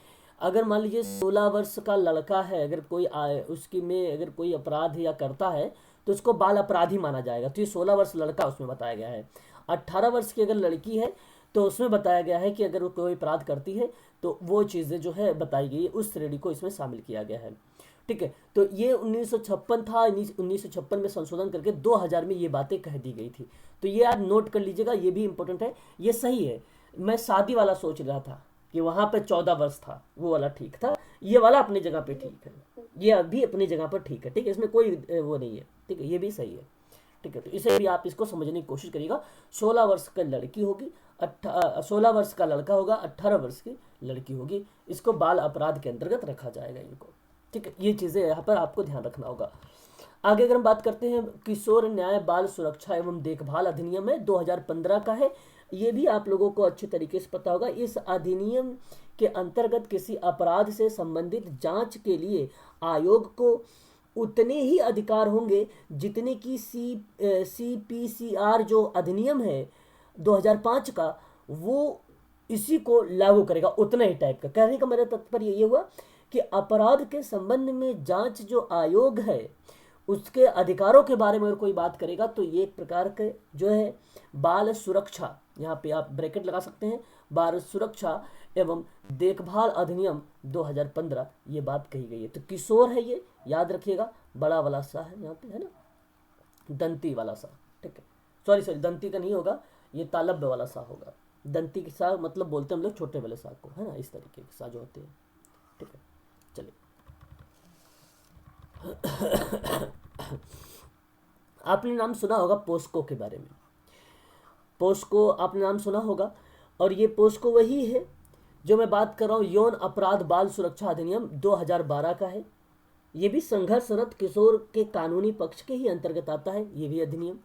Speaker 1: अगर मान लीजिए 16 वर्ष का लड़का है, अगर कोई उसकी में अगर कोई अपराध या करता है तो उसको बाल अपराधी माना जाएगा। तो ये 16 वर्ष लड़का उसमें बताया गया है। 18 वर्ष की अगर लड़की है तो उसमें बताया गया है कि अगर वो कोई अपराध करती है तो वो चीज़ें जो है बताई गई है, उस श्रेणी को इसमें शामिल किया गया है, ठीक है। तो ये 1956 था, 1956 में संशोधन करके 2000 में ये बातें कह दी गई थी। तो ये आप नोट कर लीजिएगा, ये भी इंपॉर्टेंट है, ये सही है। मैं शादी वाला सोच रहा था कि वहाँ पे 14 वर्ष था, वो वाला ठीक था, ये वाला अपनी जगह पे ठीक है, ये अभी अपनी जगह पर ठीक है, ठीक है, इसमें कोई वो नहीं है, ठीक है, ये भी सही है, ठीक है। तो इसे भी आप इसको समझने की कोशिश करिएगा। 16 वर्ष का लड़की होगी, 16 वर्ष का लड़का होगा, 18 वर्ष की लड़की होगी, इसको बाल अपराध के अंतर्गत रखा जाएगा इनको, ठीक है। ये चीज़ें यहाँ पर आपको ध्यान रखना होगा। आगे अगर हम बात करते हैं, किशोर न्याय बाल सुरक्षा एवं देखभाल अधिनियम है, 2015 का है। ये भी आप लोगों को अच्छे तरीके से पता होगा। इस अधिनियम के अंतर्गत किसी अपराध से संबंधित जांच के लिए आयोग को उतने ही अधिकार होंगे जितने की CPCR जो अधिनियम है 2005 का, वो इसी को लागू करेगा, उतना ही टाइप का। कहने का मेरा तात्पर्य ये हुआ कि अपराध के संबंध में जांच जो आयोग है उसके अधिकारों के बारे में अगर कोई बात करेगा तो ये एक प्रकार के जो है बाल सुरक्षा, यहाँ पे आप ब्रैकेट लगा सकते हैं, बाल सुरक्षा एवं देखभाल अधिनियम 2015 ये बात कही गई है। तो किशोर है ये, याद रखिएगा, बड़ा वाला सा है यहाँ पे, है ना, दंती वाला सा, ठीक है, सॉरी दंती का नहीं होगा, ये तालब्य वाला सा होगा। दंती के सा मतलब बोलते हैं हम लोग छोटे वाले सा को, है ना, इस तरीके के सा जो होते हैं, ठीक है। चलिए आपने नाम सुना होगा पोस्को के बारे में, पोस्को आपने नाम सुना होगा, और ये पोस्को वही है जो मैं बात कर रहा हूँ, यौन अपराध बाल सुरक्षा अधिनियम 2012 का है। ये भी संघर्षरत किशोर के कानूनी पक्ष के ही अंतर्गत आता है ये भी अधिनियम।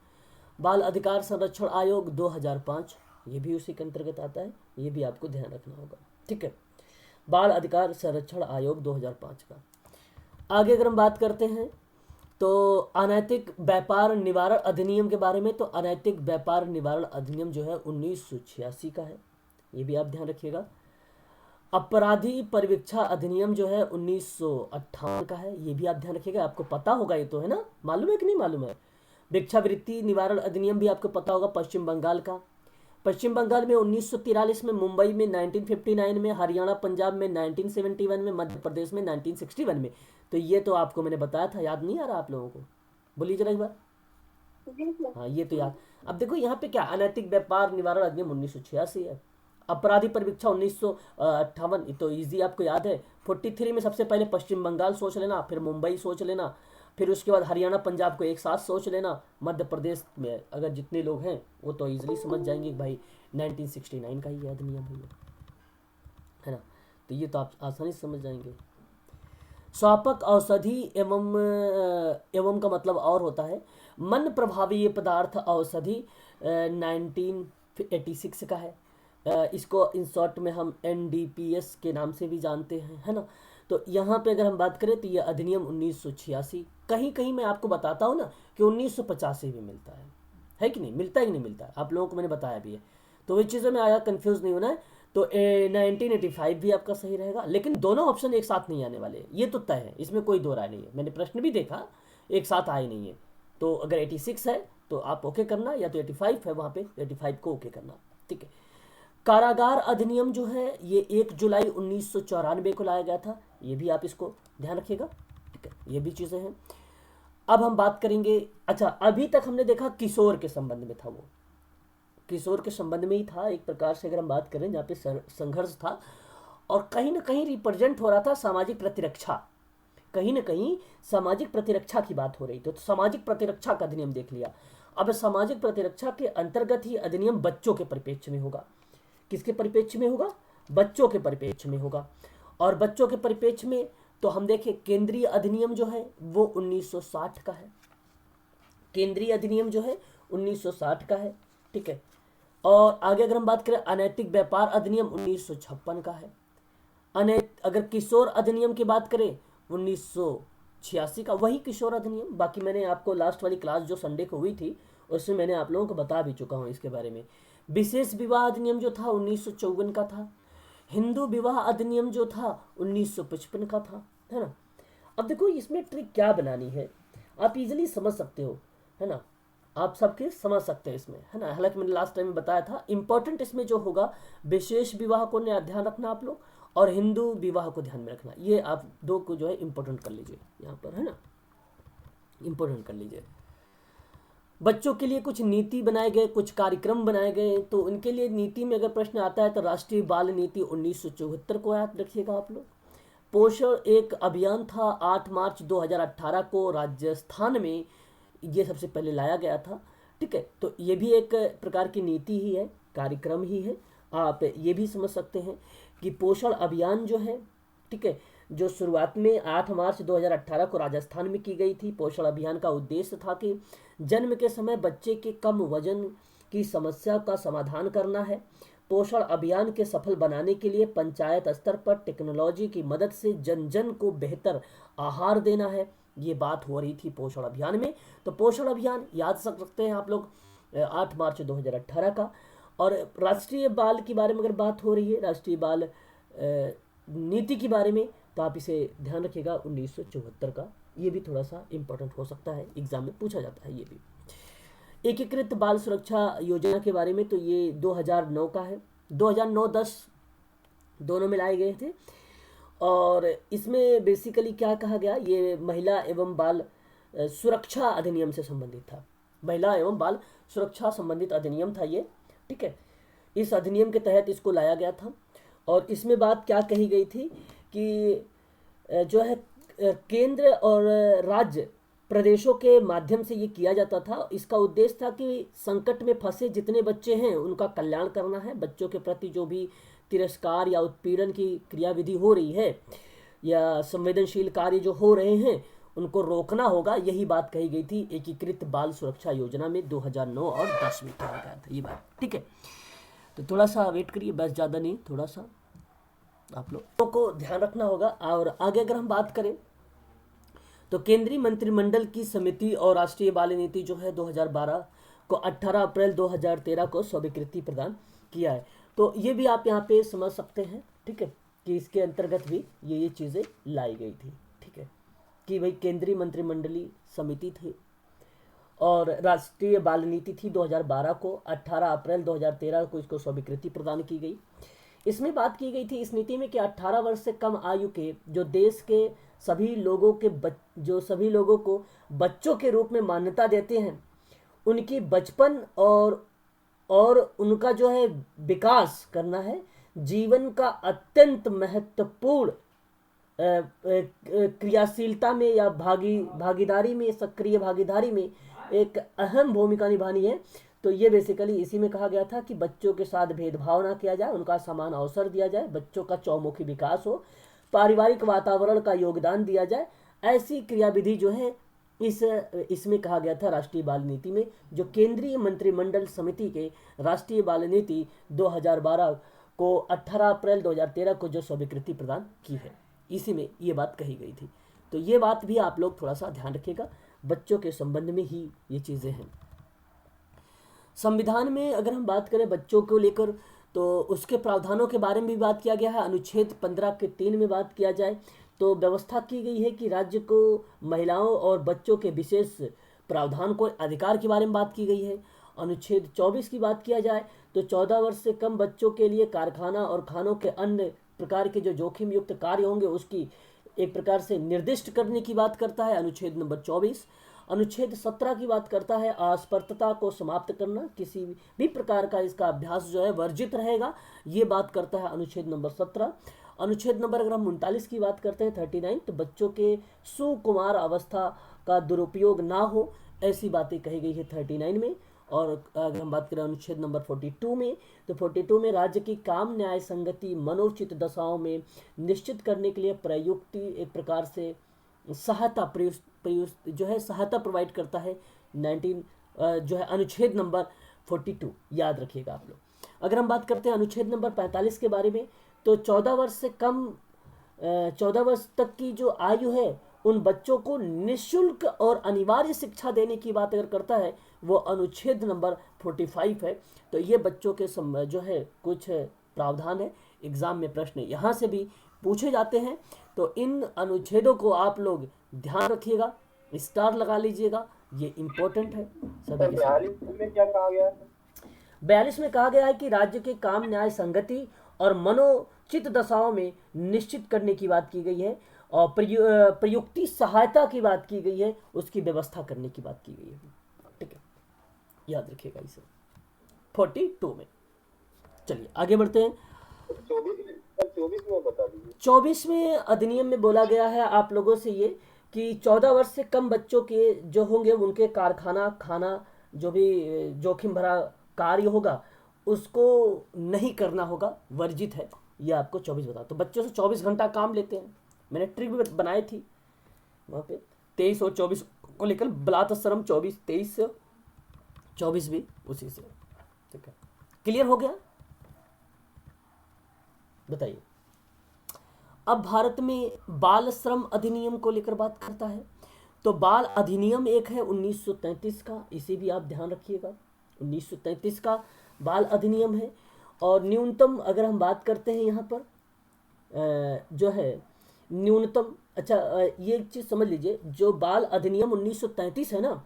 Speaker 1: बाल अधिकार संरक्षण आयोग 2005 ये भी उसी के अंतर्गत आता है, ये भी आपको ध्यान रखना होगा, ठीक है। बाल अधिकार संरक्षण आयोग 2005 का। आगे अगर हम बात करते हैं तो अनैतिक व्यापार निवारण अधिनियम के बारे में, तो अनैतिक व्यापार निवारण अधिनियम जो है 1986 का है, ये भी आप ध्यान रखिएगा। अपराधी परिवीक्षा अधिनियम जो है 1958 का है, ये भी आप ध्यान रखिएगा, आपको पता होगा ये तो, है ना, मालूम है कि नहीं मालूम है। भिक्षावृत्ति निवारण अधिनियम भी आपको पता होगा, पश्चिम बंगाल का। पश्चिम बंगाल में 1943 में, मुंबई में 1959 में, हरियाणा पंजाब में 1971 में, मध्य प्रदेश में 1961 में। तो ये तो आपको मैंने बताया था, याद नहीं आ रहा आप लोगों को? बोलिए जरा एक बार। हाँ ये तो याद। अब देखो यहाँ पे क्या, अनैतिक व्यापार निवारण अधिनियम 1986 है, अपराधी परिवीक्षा 1958, तो इजी आपको याद है। 43 में सबसे पहले पश्चिम बंगाल सोच लेना, फिर मुंबई सोच लेना, फिर उसके बाद हरियाणा पंजाब को एक साथ सोच लेना, मध्य प्रदेश में अगर जितने लोग हैं वो तो इजीली समझ जाएंगे कि भाई 1969 का ही अधिनियम है ना, तो ये तो आप आसानी से समझ जाएंगे। स्वापक औषधि एवं का मतलब और होता है मन प्रभावी पदार्थ औषधि 1986 का है। इसको इन शॉर्ट में हम NDPS के नाम से भी जानते हैं, है ना। तो यहाँ पे अगर हम बात करें तो ये अधिनियम 1986, कहीं कहीं मैं आपको बताता हूँ ना कि 1985 भी मिलता है कि नहीं, मिलता है कि नहीं मिलता है, आप लोगों को मैंने बताया भी है, तो वही चीज़ों में आया कंफ्यूज नहीं होना है। तो 1985 भी आपका सही रहेगा, लेकिन दोनों ऑप्शन एक साथ नहीं आने वाले, ये तो तय है, इसमें कोई दो राय नहीं है। मैंने प्रश्न भी देखा, एक साथ आए नहीं है, तो अगर 86 है तो आप ओके करना, या तो 85 है वहाँ पे 85 को ओके करना, ठीक है। कारागार अधिनियम जो है ये 1 जुलाई 1994 को लाया गया था, ये भी आप इसको ध्यान रखिएगा, ठीक है, ये भी चीज़ें हैं। अब हम बात करेंगे, अच्छा अभी तक हमने देखा किशोर के संबंध में था, वो किशोर के संबंध में ही था एक प्रकार से अगर हम बात करें, जहाँ पे संघर्ष था और कहीं ना कहीं रिप्रेजेंट हो रहा था सामाजिक प्रतिरक्षा, कहीं ना कहीं सामाजिक प्रतिरक्षा की बात हो रही थी, तो सामाजिक प्रतिरक्षा का अधिनियम देख लिया। अब सामाजिक प्रतिरक्षा के अंतर्गत ही अधिनियम बच्चों के परिप्रेक्ष्य में होगा। किसके परिप्रेक्ष्य में होगा? बच्चों के परिप्रेक्ष्य में होगा। और बच्चों के परिप्रेक्ष्य में तो हम देखें केंद्रीय अधिनियम जो है वो 1960 का है, केंद्रीय अधिनियम जो है 1960 का है, ठीक है। और आगे अगर हम बात करें अनैतिक व्यापार अधिनियम 1956 का है। अगर किशोर अधिनियम की बात करें 1986 का, वही किशोर अधिनियम। बाकी मैंने आपको लास्ट वाली क्लास जो संडे को हुई थी उसमें मैंने आप लोगों को बता भी चुका हूँ इसके बारे में। विशेष विवाह अधिनियम जो था 1954 का था। हिंदू विवाह अधिनियम जो था 1955 का था, है ना। अब देखो इसमें ट्रिक क्या बनानी है, आप इजीली समझ सकते हो, है ना, आप सबके समझ सकते हैं इसमें, है ना। हालांकि मैंने लास्ट टाइम में बताया था, इंपॉर्टेंट इसमें जो होगा विशेष विवाह को ध्यान रखना आप लोग, और हिंदू विवाह को ध्यान में रखना। ये आप दो को जो है इंपॉर्टेंट कर लीजिए यहाँ पर, है ना, इंपॉर्टेंट कर लीजिए। बच्चों के लिए कुछ नीति बनाए गए, कुछ कार्यक्रम बनाए गए, तो उनके लिए नीति में अगर प्रश्न आता है तो राष्ट्रीय बाल नीति 1974 को याद रखिएगा आप लोग। पोषण एक अभियान था, 8 मार्च 2018 को राजस्थान में ये सबसे पहले लाया गया था, ठीक है। तो ये भी एक प्रकार की नीति ही है, कार्यक्रम ही है। आप ये भी समझ सकते हैं कि पोषण अभियान जो है, ठीक है, जो शुरुआत में 8 मार्च 2018 को राजस्थान में की गई थी। पोषण अभियान का उद्देश्य था कि जन्म के समय बच्चे के कम वजन की समस्या का समाधान करना है। पोषण अभियान के सफल बनाने के लिए पंचायत स्तर पर टेक्नोलॉजी की मदद से जन जन को बेहतर आहार देना है, ये बात हो रही थी पोषण अभियान में। तो पोषण अभियान याद रख सकते हैं आप लोग 8 मार्च 2018 का। और राष्ट्रीय बाल के बारे में अगर बात हो रही है, राष्ट्रीय बाल नीति के बारे में, तो आप इसे ध्यान रखिएगा 1974 का, ये भी थोड़ा सा इम्पोर्टेंट हो सकता है, एग्जाम में पूछा जाता है ये भी। एकीकृत बाल सुरक्षा योजना के बारे में, तो ये 2009 का है, 2009-10 दोनों में लाए गए थे। और इसमें बेसिकली क्या कहा गया, ये महिला एवं बाल सुरक्षा अधिनियम से संबंधित था, महिला एवं बाल सुरक्षा संबंधित अधिनियम था ये, ठीक है। इस अधिनियम के तहत इसको लाया गया था। और इसमें बात क्या कही गई थी कि जो है केंद्र और राज्य प्रदेशों के माध्यम से ये किया जाता था। इसका उद्देश्य था कि संकट में फंसे जितने बच्चे हैं उनका कल्याण करना है, बच्चों के प्रति जो भी तिरस्कार या उत्पीड़न की क्रियाविधि हो रही है या संवेदनशील कार्य जो हो रहे हैं उनको रोकना होगा, यही बात कही गई थी एकीकृत बाल सुरक्षा योजना में 2009 और 10 में कहा गया था ये बात, ठीक है। तो थोड़ा सा वेट करिए, बस ज़्यादा नहीं, थोड़ा सा आप लोगों को ध्यान रखना होगा। और आगे अगर हम बात करें तो केंद्रीय मंत्रिमंडल की समिति और राष्ट्रीय बाल नीति जो है 2012 को 18 अप्रैल 2013 को स्वीकृति प्रदान किया है। तो ये भी आप यहाँ पे समझ सकते हैं, ठीक है, कि इसके अंतर्गत भी ये चीज़ें लाई गई थी, ठीक है, कि भाई केंद्रीय मंत्रिमंडलीय समिति थी और राष्ट्रीय बाल नीति थी 2012 को, 18 अप्रैल 2013 को इसको स्वीकृति प्रदान की गई। इसमें बात की गई थी इस नीति में कि 18 वर्ष से कम आयु के जो देश के सभी लोगों को बच्चों के रूप में मान्यता देते हैं, उनकी बचपन और उनका जो है विकास करना है, जीवन का अत्यंत महत्वपूर्ण क्रियाशीलता में या भागीदारी में, सक्रिय भागीदारी में एक अहम भूमिका निभानी है। तो ये बेसिकली इसी में कहा गया था कि बच्चों के साथ भेदभाव ना किया जाए, उनका समान अवसर दिया जाए, बच्चों का चौमुखी विकास हो, पारिवारिक वातावरण का योगदान दिया जाए। ऐसी क्रियाविधि जो है इसमें कहा गया था राष्ट्रीय बाल नीति में, जो केंद्रीय मंत्रिमंडल समिति के राष्ट्रीय बाल नीति 2012 को 18 अप्रैल 2013 को जो स्वीकृति प्रदान की है, इसी में ये बात कही गई थी। तो ये बात भी आप लोग थोड़ा सा ध्यान रखिएगा, बच्चों के संबंध में ही ये चीज़ें हैं। संविधान में अगर हम बात करें बच्चों को लेकर, तो उसके प्रावधानों के बारे में भी बात किया गया है। अनुच्छेद 15 के 3 में बात किया जाए तो व्यवस्था की गई है कि राज्य को महिलाओं और बच्चों के विशेष प्रावधान को अधिकार के बारे में बात की गई है। अनुच्छेद 24 की बात किया जाए तो 14 वर्ष से कम बच्चों के लिए कारखाना और खानों के अन्य प्रकार के जो जोखिम युक्त कार्य होंगे उसकी एक प्रकार से निर्दिष्ट करने की बात करता है अनुच्छेद नंबर 24। अनुच्छेद 17 की बात करता है अस्पृश्यता को समाप्त करना, किसी भी प्रकार का इसका अभ्यास जो है वर्जित रहेगा, ये बात करता है अनुच्छेद नंबर 17। अनुच्छेद नंबर अगर हम 39 की बात करते हैं 39, तो बच्चों के सुकुमार अवस्था का दुरुपयोग ना हो, ऐसी बातें कही गई है 39 में। और अगर हम बात करें अनुच्छेद नंबर 42 में, तो 42 में राज्य की काम न्याय संगति मनोचित दशाओं में निश्चित करने के लिए प्रयुक्ति एक प्रकार से सहायता जो है सहायता प्रोवाइड करता है 19 जो है अनुच्छेद नंबर 42, याद रखिएगा आप लोग। अगर हम बात करते हैं अनुच्छेद नंबर 45 के बारे में, तो 14 वर्ष से कम 14 वर्ष तक की जो आयु है उन बच्चों को निःशुल्क और अनिवार्य शिक्षा देने की बात अगर करता है वो अनुच्छेद नंबर 45 है। तो ये बच्चों के जो है कुछ प्रावधान है, एग्जाम में प्रश्न यहाँ से भी पूछे जाते हैं। तो इन अनुच्छेदों को आप लोग ध्यान रखिएगा, स्टार लगा लीजिएगा, ये इम्पोर्टेंट है सभी के साथ।
Speaker 4: 42 में क्या कहा गया है?
Speaker 1: 42 में कहा गया है कि राज्य के काम न्याय संगति और मनोचित दशाओं में निश्चित करने की बात की गई है और प्रयुक्ति सहायता की बात की गई है, उसकी व्यवस्था करने की बात की गई है, ठीक है, याद रखिएगा इसे 42 में। चलिए आगे बढ़ते हैं।
Speaker 4: 24 में बता दीजिए।
Speaker 1: 24वें अधिनियम में बोला गया है आप लोगों से ये कि 14 वर्ष से कम बच्चों के जो होंगे उनके कारखाना खाना जो भी जोखिम भरा कार्य होगा उसको नहीं करना होगा, वर्जित है, ये आपको 24 बता। तो बच्चों से 24 घंटा काम लेते हैं, मैंने ट्रिक भी बनाई थी वहाँ पे 23 और 24 को लेकर, बलात्सरम 24, 23 से 24 भी उसी से, ठीक है, क्लियर हो गया? बताइए। अब भारत में बाल श्रम अधिनियम को लेकर बात करता है। तो बाल अधिनियम एक है 1933 का, इसे भी आप ध्यान रखिएगा। 1933 का बाल अधिनियम है। और न्यूनतम अगर हम बात करते हैं यहाँ पर जो है न्यूनतम, अच्छा ये एक चीज़ समझ लीजिए, जो बाल अधिनियम 1933 है ना,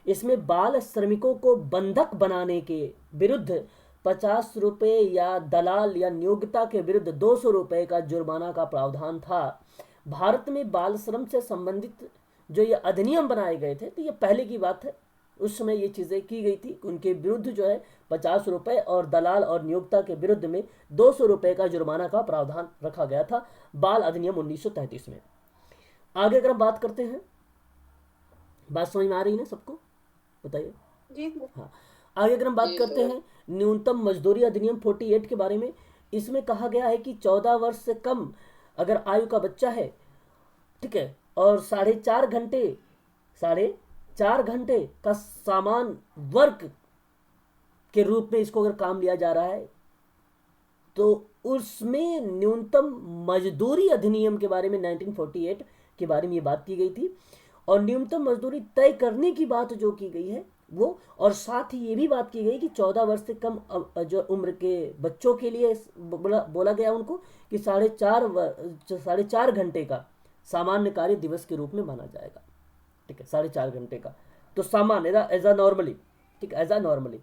Speaker 1: इसमें बाल श्रमिकों को बंधक बनाने के विरुद्ध 50 रुपये या दलाल या नियोक्ता के विरुद्ध 200 रुपये का जुर्माना का प्रावधान था। भारत में बाल श्रम से संबंधित जो ये अधिनियम बनाए गए थे, तो ये पहले की बात है, उस समय ये चीज़ें की गई थी। उनके विरुद्ध जो है 50 रुपये और दलाल और नियोक्ता के विरुद्ध में 200 रुपये का जुर्माना का प्रावधान रखा गया था बाल अधिनियम 1933 में। आगे अगर हम बात करते हैं, बात समझ में आ रही है ना सबको, बताइए।
Speaker 3: जी सर।
Speaker 1: हाँ, आगे अगर हम बात करते हैं न्यूनतम मजदूरी अधिनियम 48 के बारे में, इसमें कहा गया है कि 14 वर्ष से कम अगर आयु का बच्चा है, ठीक है, और 4.5 घंटे का सामान वर्क के रूप में इसको अगर काम लिया जा रहा है, तो उसमें न्यूनतम मजदूरी अधिनियम के बारे में 1948 के बारे में ये बात की गई थी। और न्यूनतम मजदूरी तय करने की बात जो की गई है वो, और साथ ही ये भी बात की गई कि 14 वर्ष से कम जो उम्र के बच्चों के लिए बोला गया उनको कि 4.5 घंटे का सामान्य कार्य दिवस के रूप में माना जाएगा, ठीक है, 4.5 घंटे का, तो सामान्य एज अ नॉर्मली, ठीक, एज अ नॉर्मली।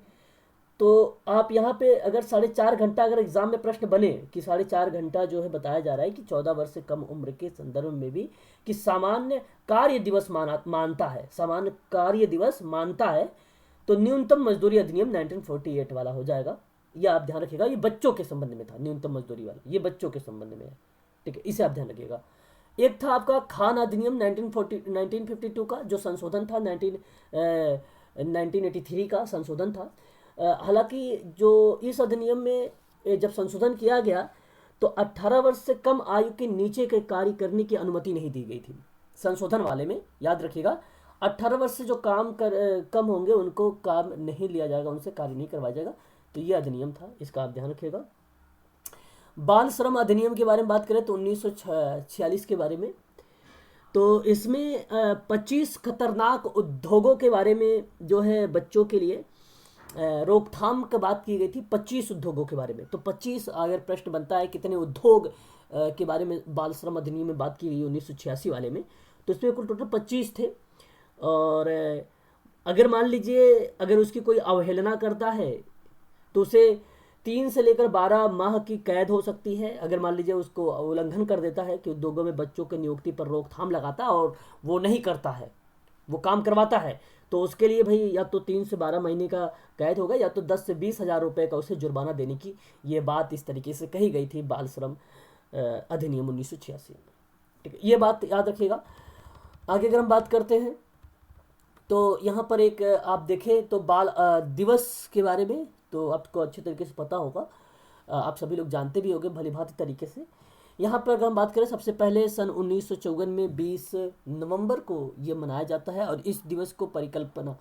Speaker 1: तो आप यहाँ पे अगर 4.5 घंटा अगर एग्जाम में प्रश्न बने कि 4.5 घंटा जो है बताया जा रहा है कि 14 वर्ष से कम उम्र के संदर्भ में भी कि सामान्य कार्य दिवस मानता है, सामान्य कार्य दिवस मानता है, तो न्यूनतम मजदूरी अधिनियम 1948 वाला हो जाएगा। यह आप ध्यान रखिएगा, ये बच्चों के संबंध में था, न्यूनतम मजदूरी वाला ये बच्चों के संबंध में है, ठीक है, इसे आप ध्यान रखिएगा। एक था आपका खान अधिनियम 1952 का जो संशोधन था, 1983 का संशोधन था। हालांकि जो इस अधिनियम में जब संशोधन किया गया तो 18 वर्ष से कम आयु के नीचे के कार्य करने की अनुमति नहीं दी गई थी संशोधन वाले में, याद रखिएगा। 18 वर्ष से जो कम होंगे उनको काम नहीं लिया जाएगा, उनसे कार्य नहीं करवाया जाएगा, तो ये अधिनियम था, इसका आप ध्यान रखिएगा। बाल श्रम अधिनियम के बारे में बात करें तो 1946 के बारे में, तो इसमें 25 खतरनाक उद्योगों के बारे में जो है बच्चों के लिए रोकथाम की बात की गई थी, 25 उद्योगों के बारे में। तो 25 अगर प्रश्न बनता है कितने उद्योग के बारे में बाल श्रम अधिनियम में बात की गई 1986 वाले में, तो इसमें कुल टोटल 25 थे। और अगर मान लीजिए अगर उसकी कोई अवहेलना करता है तो उसे 3 से लेकर 12 माह की कैद हो सकती है। अगर मान लीजिए उसको उल्लंघन कर देता है कि उद्योगों में बच्चों की नियुक्ति पर रोकथाम लगाता है और वो नहीं करता है, वो काम करवाता है, तो उसके लिए भाई या तो 3 से 12 महीने का कैद होगा या तो 10 से 20 हज़ार रुपये का उसे जुर्माना देने की ये बात इस तरीके से कही गई थी बाल श्रम अधिनियम 1986 में, ठीक है, ये बात याद रखिएगा। आगे अगर हम बात करते हैं तो यहाँ पर एक आप देखें तो बाल दिवस के बारे में तो आपको अच्छे तरीके से पता होगा, आप सभी लोग जानते भी होंगे भली भांति तरीके से। यहाँ पर अगर हम बात करें सबसे पहले सन 1954 में 20 नवंबर को ये मनाया जाता है, और इस दिवस को परिकल्पना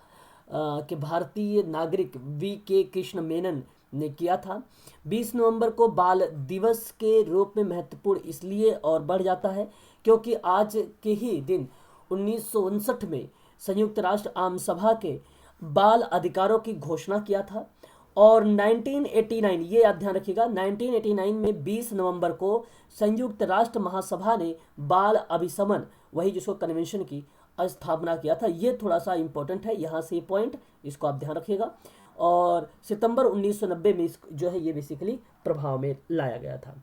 Speaker 1: के भारतीय नागरिक V.K. कृष्ण मेनन ने किया था। 20 नवंबर को बाल दिवस के रूप में महत्वपूर्ण इसलिए और बढ़ जाता है क्योंकि आज के ही दिन 1959 में संयुक्त राष्ट्र आम सभा के बाल अधिकारों की घोषणा किया था, और 1989 ये याद ध्यान रखिएगा 1989 में 20 नवंबर को संयुक्त राष्ट्र महासभा ने बाल अभिसमन, वही जिसको कन्वेंशन की स्थापना किया था। ये थोड़ा सा इंपॉर्टेंट है, यहाँ से पॉइंट इसको आप ध्यान रखिएगा। और सितंबर 1990 में जो है ये बेसिकली प्रभाव में लाया गया था।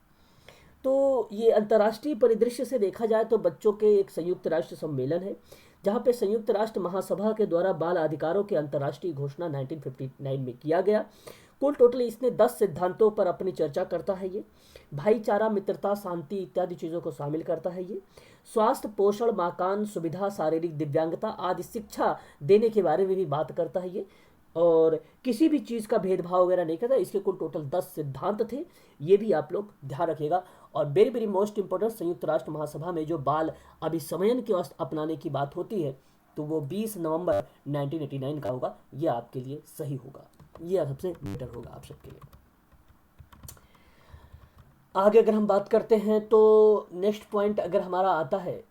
Speaker 1: तो ये अंतर्राष्ट्रीय परिदृश्य से देखा जाए तो बच्चों के एक संयुक्त राष्ट्र सम्मेलन है जहाँ पे संयुक्त राष्ट्र महासभा के द्वारा बाल अधिकारों के अंतर्राष्ट्रीय घोषणा 1959 में किया गया। कुल टोटल इसने 10 सिद्धांतों पर अपनी चर्चा करता है। ये भाईचारा, मित्रता, शांति इत्यादि चीज़ों को शामिल करता है। ये स्वास्थ्य, पोषण, मकान सुविधा, शारीरिक दिव्यांगता आदि शिक्षा देने के बारे में भी बात करता है ये, और किसी भी चीज़ का भेदभाव वगैरह नहीं करता। इसके कुल टोटल 10 सिद्धांत थे, ये भी आप लोग ध्यान रखिएगा। और वेरी वेरी मोस्ट इंपॉर्टेंट, संयुक्त राष्ट्र महासभा में जो बाल अभिसमयन की अपनाने की बात होती है तो वो 20 नवंबर 1989 का होगा। ये आपके लिए सही होगा, ये सबसे बेटर होगा आप सबके लिए। आगे अगर हम बात करते हैं तो नेक्स्ट पॉइंट अगर हमारा आता है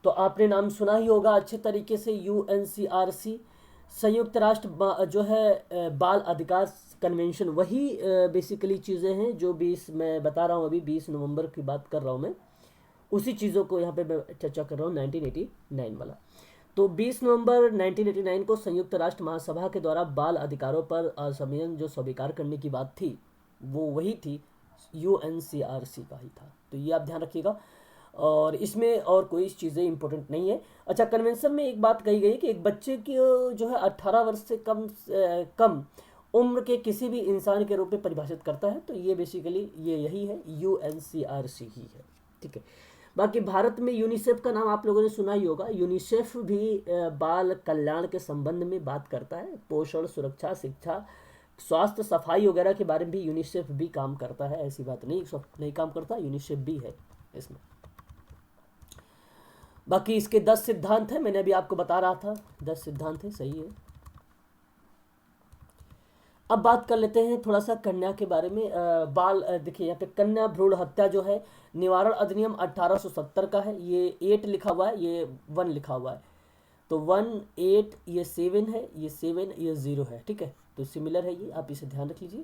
Speaker 1: तो आपने नाम सुना ही होगा अच्छे तरीके से, UNCRC संयुक्त राष्ट्र जो है बाल अधिकार कन्वेंशन वही बेसिकली चीज़ें हैं जो 20 मैं बता रहा हूँ, अभी 20 नवंबर की बात कर रहा हूँ मैं, उसी चीज़ों को यहाँ पे मैं चर्चा कर रहा हूँ 1989 वाला। तो 20 नवंबर 1989 को संयुक्त राष्ट्र महासभा के द्वारा बाल अधिकारों पर असंविधान जो स्वीकार करने की बात थी वो वही थी, UNCRC का ही था। तो ये आप ध्यान रखिएगा, और इसमें और कोई चीज़ें इंपॉर्टेंट नहीं है। अच्छा, कन्वेंशन में एक बात कही गई कि एक बच्चे की जो है 18 वर्ष से कम उम्र के किसी भी इंसान के रूप में परिभाषित करता है। तो ये बेसिकली ये यही है, UNCRC ही है, ठीक है। बाकी भारत में यूनिसेफ का नाम आप लोगों ने सुना ही होगा। यूनिसेफ भी बाल कल्याण के संबंध में बात करता है, पोषण, सुरक्षा, शिक्षा, स्वास्थ्य, सफाई वगैरह के बारे में भी यूनिसेफ भी काम करता है। ऐसी बात नहीं सब नहीं काम करता, यूनिसेफ भी है इसमें। बाकी इसके 10 सिद्धांत हैं, मैंने अभी आपको बता रहा था 10 सिद्धांत है, सही है। अब बात कर लेते हैं थोड़ा सा कन्या के बारे में। देखिए यहाँ पे कन्या भ्रूण हत्या जो है, निवारण अधिनियम 1870 का है। ये 8 लिखा हुआ है, ये 1 लिखा हुआ है। तो 1 8 ये 7 है, ये 7 ये 0 है, ठीक है। तो सिमिलर है ये, आप इसे ध्यान रख लीजिए।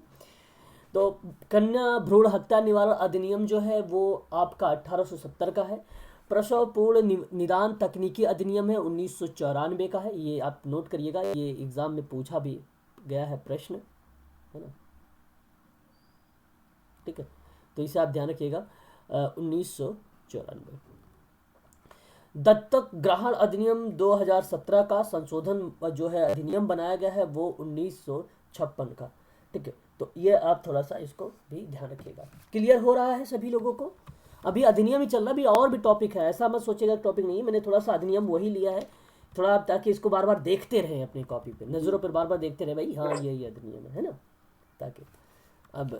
Speaker 1: तो कन्या भ्रूण हत्या निवारण अधिनियम जो है वो आपका 1870 का है। प्रसव पूर्ण निदान तकनीकी अधिनियम है, 1994 का है। ये आप नोट करिएगा, ये एग्जाम में पूछा भी गया है प्रश्न, है ना, ठीक है। तो इसे आप ध्यान रखिएगा, 1994। दत्तक ग्रहण अधिनियम 2017 का संशोधन जो है अधिनियम बनाया गया है वो 1956 का, ठीक है। तो ये आप थोड़ा सा इसको भी ध्यान रखिएगा। क्लियर हो रहा है सभी लोगों को? अभी अधिनियम ही चल रहा है, अभी और भी टॉपिक है, ऐसा मत सोचेगा टॉपिक नहीं है। मैंने थोड़ा सा अधिनियम वही लिया है थोड़ा, ताकि इसको बार बार देखते रहें अपनी कॉपी पे, नज़रों पर बार बार देखते रहे भाई, हाँ ये अधिनियम है ना। ताकि अब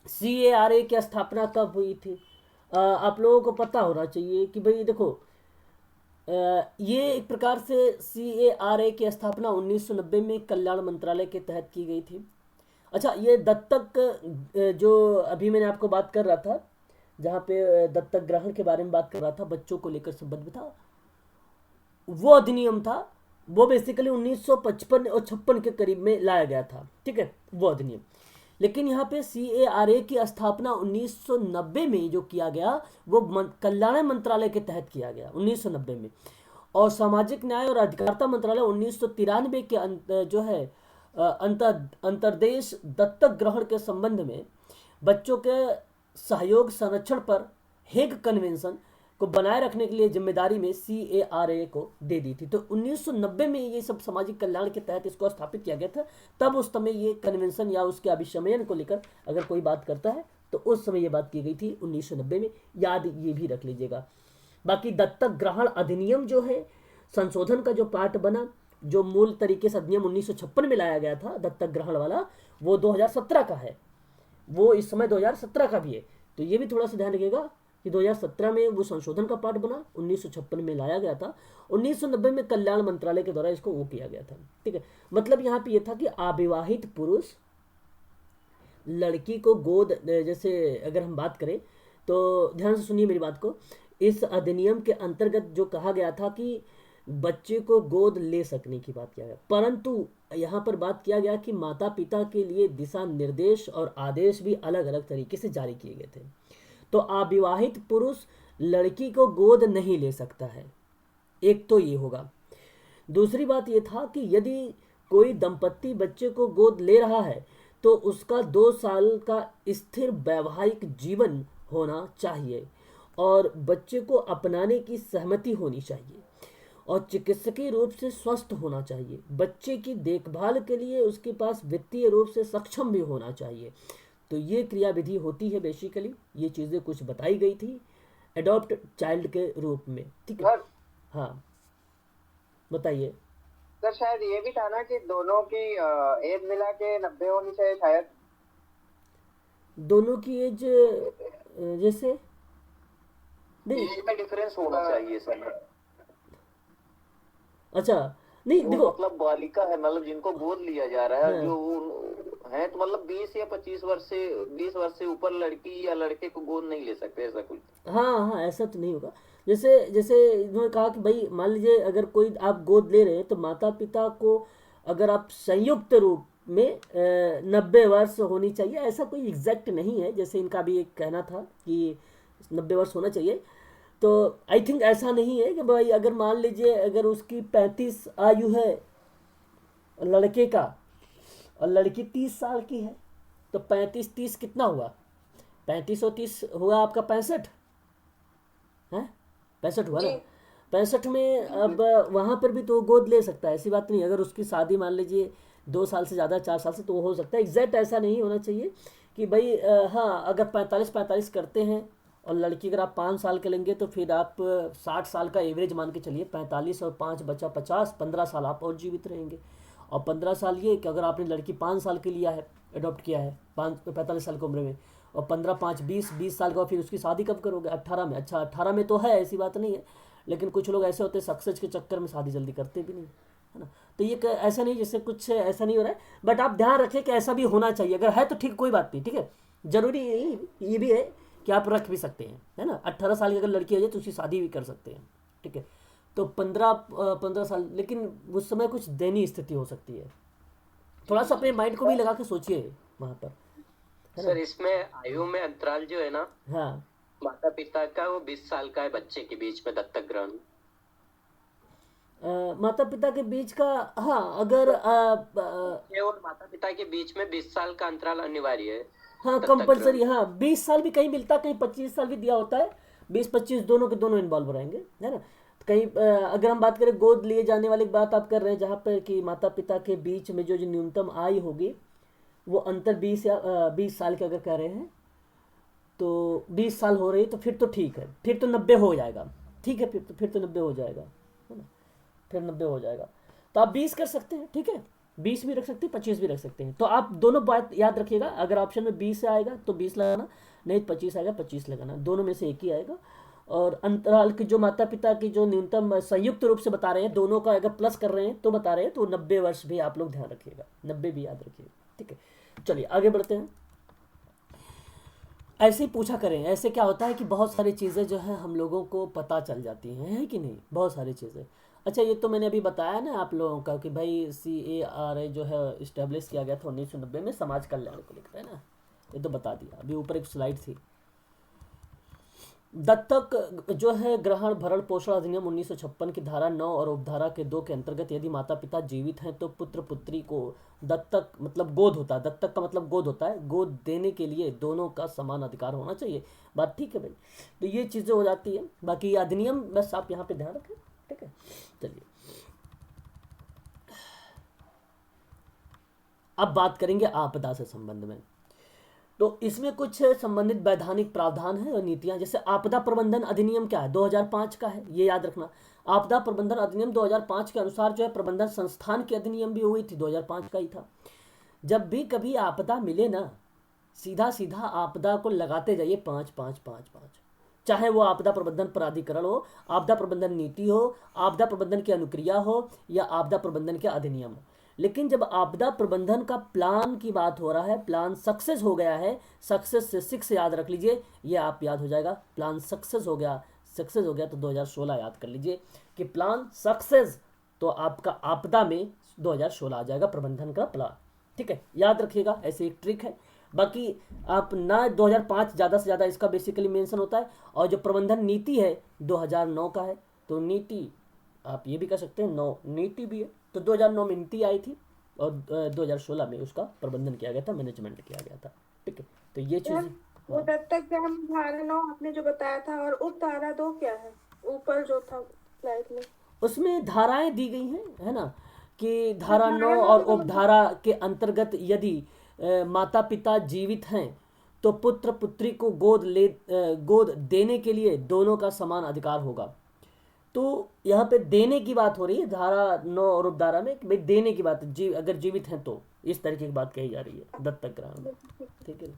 Speaker 1: CARA की स्थापना कब हुई थी? आप लोगों को पता होना चाहिए कि भाई देखो, ये एक प्रकार से CARA की स्थापना 1990 में कल्याण मंत्रालय के तहत की गई थी। अच्छा, ये दत्तक जो अभी मैंने आपको बात कर रहा था, जहाँ पे दत्तक ग्रहण के बारे में बात कर रहा था, बच्चों को लेकर संबंध था, वो अधिनियम था, वो बेसिकली 1955 और 56 के करीब में लाया गया था, ठीक है, वो अधिनियम। लेकिन यहाँ पे CARA की स्थापना 1990 में जो किया गया वो कल्याण मंत्रालय के तहत किया गया 1990 में, और सामाजिक न्याय और अधिकारिता मंत्रालय 1993 के जो है अंतरदेश दत्तक ग्रहण के संबंध में बच्चों के सहयोग संरक्षण पर हेग कन्वेंशन को बनाए रखने के लिए जिम्मेदारी में CARA को दे दी थी। तो 1990 में ये सब सामाजिक कल्याण के तहत इसको स्थापित किया गया था। तब उस समय ये कन्वेंशन या उसके अभिशमन को लेकर अगर कोई बात करता है तो उस समय ये बात की गई थी 1990 में, याद ये भी रख लीजिएगा। बाकी दत्तक ग्रहण अधिनियम जो है संशोधन का जो पार्ट बना, जो मूल तरीके से अधिनियम 1956 में लाया गया था दत्तक ग्रहण वाला, वो 2017 का है, वो इस समय 2017 का भी है। तो ये भी थोड़ा सा ध्यान रखिएगा कि 2017 में वो संशोधन का पार्ट बना, 1956 में लाया गया था, 1990 में कल्याण मंत्रालय के द्वारा इसको वो किया गया था, ठीक है। मतलब यहाँ पे ये था कि अविवाहित पुरुष लड़की को गोद, जैसे अगर हम बात करें तो ध्यान से सुनिए मेरी बात को, इस अधिनियम के अंतर्गत जो कहा गया था कि बच्चे को गोद ले सकने की बात किया गया, परंतु यहाँ पर बात किया गया कि माता पिता के लिए दिशा निर्देश और आदेश भी अलग अलग तरीके से जारी किए गए थे। तो अविवाहित पुरुष लड़की को गोद नहीं ले सकता है, एक तो ये होगा। दूसरी बात ये था कि यदि कोई दंपत्ति बच्चे को गोद ले रहा है तो उसका 2 साल का स्थिर वैवाहिक जीवन होना चाहिए और बच्चे को अपनाने की सहमति होनी चाहिए और चिकित्सकीय रूप से स्वस्थ होना चाहिए। बच्चे की देखभाल के लिए उसके पास वित्तीय रूप से सक्षम भी होना चाहिए। तो ये क्रियाविधि होती है, बेसिकली ये चीज़ें कुछ बताई गई थी एडॉप्ट चाइल्ड के रूप में, ठीक है। हाँ बताइए
Speaker 4: सर। शायद ये भी था ना कि दोनों की एज मिला के 90 होनी चाहिए शायद।
Speaker 1: दोनों की एज जैसे नहीं,
Speaker 2: एज में डिफरेंस होना चाहिए सर।
Speaker 1: अच्छा नहीं देखो,
Speaker 2: मतलब बालिका है, मतलब जिनको गोद लिया जा रहा है,
Speaker 1: हाँ।
Speaker 2: जो है तो मतलब 20 या 20 वर्ष से ऊपर लड़की या लड़के को गोद नहीं ले सकते, ऐसा कुछ।
Speaker 1: हाँ हाँ ऐसा तो नहीं होगा। जैसे जैसे इन्होंने कहा कि भाई मान लीजिए अगर कोई आप गोद ले रहे हैं तो माता पिता को अगर आप संयुक्त रूप में 90 वर्ष होनी चाहिए। ऐसा कोई एग्जैक्ट नहीं है, जैसे इनका भी एक कहना था कि 90 वर्ष होना चाहिए। तो आई थिंक ऐसा नहीं है कि भाई अगर मान लीजिए अगर उसकी 35 आयु है लड़के का और लड़की 30 साल की है, तो 35 30 कितना हुआ? 35 और 30 हुआ आपका 65 है, 65 हुआ ना।
Speaker 3: जी
Speaker 1: 65 में अब वहाँ पर भी तो गोद ले सकता है, ऐसी बात नहीं। अगर उसकी शादी मान लीजिए 2 साल से ज़्यादा 4 साल से, तो वो हो सकता है। एग्जैक्ट ऐसा नहीं होना चाहिए कि भाई हाँ अगर 45 करते हैं और लड़की अगर आप 5 साल के लेंगे तो फिर आप 60 साल का एवरेज मान के चलिए। 45 और 5 बचा 50, 15 साल आप और जीवित रहेंगे। और 15 साल ये कि अगर आपने लड़की 5 साल के लिया है, अडॉप्ट किया है 45 साल की उम्र में, और 15 5 20 साल का, फिर उसकी शादी कब करोगे? 18 में। अच्छा 18 में तो है, ऐसी बात नहीं है, लेकिन कुछ लोग ऐसे होते हैं सक्सेस के चक्कर में शादी जल्दी करते भी नहीं, है ना। तो ये ऐसा नहीं, जैसे कुछ ऐसा नहीं हो रहा है, बट आप ध्यान रखें कि ऐसा भी होना चाहिए। अगर है तो ठीक, कोई बात नहीं, ठीक है। जरूरी ये भी है कि आप रख भी सकते हैं, है ना। 18 साल की अगर लड़की हो जाए तो उसकी शादी भी कर सकते हैं, ठीक है। तो 15 साल, लेकिन उस समय कुछ दयनीय स्थिति हो सकती है। थोड़ा सा अपने माइंड को भी लगा के सोचिए वहाँ पर, है
Speaker 5: सर
Speaker 1: ना।
Speaker 5: इसमें आयु में अंतराल जो है ना,
Speaker 1: हाँ
Speaker 5: माता पिता का वो 20 साल का है बच्चे के बीच में दत्तक ग्रहण।
Speaker 1: माता पिता के बीच का, हाँ अगर
Speaker 5: ये और माता पिता के बीच में 20 साल का अंतराल अनिवार्य है
Speaker 1: हाँ
Speaker 5: दत्तक
Speaker 1: कंपलसरी,
Speaker 5: ग्रहण।
Speaker 1: हाँ 20 साल भी कहीं मिलता, कहीं 25 साल भी दिया होता है। 20 25 दोनों के दोनों इन्वॉल्व रहेंगे, है ना। तो कहीं अगर हम बात करें गोद लिए जाने वाली बात आप कर रहे हैं, जहाँ पर कि माता पिता के बीच में जो न्यूनतम आयु होगी वो अंतर 20 या 20 साल के अगर कह रहे हैं, तो 20 साल हो रही, तो फिर तो ठीक है, फिर तो 90 हो जाएगा, ठीक है। फिर तो 90 हो जाएगा, है ना। फिर 90 हो जाएगा, तो आप 20 कर सकते हैं, ठीक है। 20 भी रख सकते हैं, 25 भी रख सकते हैं। तो आप दोनों बात याद रखिएगा, अगर ऑप्शन में 20 से आएगा तो 20 लगाना, नहीं 25 आएगा 25 लगाना, दोनों में से एक ही आएगा। और अंतराल की जो माता पिता की जो न्यूनतम संयुक्त रूप से बता रहे हैं, दोनों का अगर प्लस कर रहे हैं तो बता रहे हैं, तो 90 वर्ष भी आप लोग ध्यान रखिएगा, 90 भी याद रखिएगा, ठीक है। चलिए आगे बढ़ते हैं। ऐसे ही पूछा करें, ऐसे क्या होता है कि बहुत सारी चीज़ें जो है हम लोगों को पता चल जाती हैं, है कि नहीं, बहुत सारी चीज़ें। अच्छा ये तो मैंने अभी बताया ना आप लोगों का कि भाई CARA जो है इस्टेब्लिश किया गया था 1990 में समाज कल्याण को लेकर, है ना। ये तो बता दिया, अभी ऊपर एक स्लाइड थी। दत्तक जो है ग्रहण भरण पोषण अधिनियम 1956 की धारा 9 और उपधारा के 2 के अंतर्गत यदि माता पिता जीवित हैं तो पुत्र पुत्री को दत्तक मतलब गोद होता है, दत्तक का मतलब गोद होता है, गोद देने के लिए दोनों का समान अधिकार होना चाहिए। बात ठीक है भाई, तो ये चीज़ें हो जाती है। बाकी ये अधिनियम बस आप यहाँ पे ध्यान रखें, ठीक है। चलिए अब बात करेंगे आपदा से संबंध में। तो इसमें कुछ संबंधित वैधानिक प्रावधान है और नीतियां, जैसे आपदा प्रबंधन अधिनियम क्या है, 2005 का है, ये याद रखना। आपदा प्रबंधन अधिनियम 2005 के अनुसार जो है प्रबंधन संस्थान की अधिनियम भी हुई थी, 2005 का ही था। जब भी कभी आपदा मिले ना, सीधा सीधा आपदा को लगाते जाइए 5 5 5 5, चाहे वो आपदा प्रबंधन प्राधिकरण हो, आपदा प्रबंधन नीति हो, आपदा प्रबंधन की अनुक्रिया हो, या आपदा प्रबंधन के अधिनियम हो। लेकिन जब आपदा प्रबंधन का प्लान की बात हो रहा है, प्लान सक्सेस हो गया है, सक्सेस से 6 याद रख लीजिए, ये आप याद हो जाएगा। प्लान सक्सेस हो गया, सक्सेस हो गया तो 2016 याद कर लीजिए कि प्लान सक्सेस, तो आपका आपदा में 2016 आ जाएगा प्रबंधन का प्लान, ठीक है। याद रखिएगा, ऐसे एक ट्रिक है। बाकी आप ना 2005 ज़्यादा से ज़्यादा इसका बेसिकली मेंशन होता है, और जो प्रबंधन नीति है 2009 का है, तो नीति आप ये भी कर सकते हैं, 9 नीति भी है। तो 2009 में नीति आई थी और 2016 में उसका प्रबंधन किया गया था, मैनेजमेंट किया गया था, ठीक है। तो ये
Speaker 3: यार
Speaker 1: चीज़,
Speaker 3: वो दत्तक ग्रहण धारा 9 आपने जो बताया था, और उपधारा 2 क्या है ऊपर जो था स्लाइड में?
Speaker 1: उसमें धाराएं दी गई हैं, है ना, कि धारा 9
Speaker 3: धारा 9
Speaker 1: और
Speaker 3: तो
Speaker 1: उपधारा के अंतर्गत यदि माता पिता जीवित हैं तो पुत्र पुत्री को गोद देने के लिए दोनों का समान अधिकार होगा। तो यहाँ पे देने की बात हो रही है धारा 9 और उपधारा में, कि भाई देने की बात, अगर जीवित हैं तो इस तरीके की बात कही जा रही है दत्तक ग्रहण में, ठीक है ना।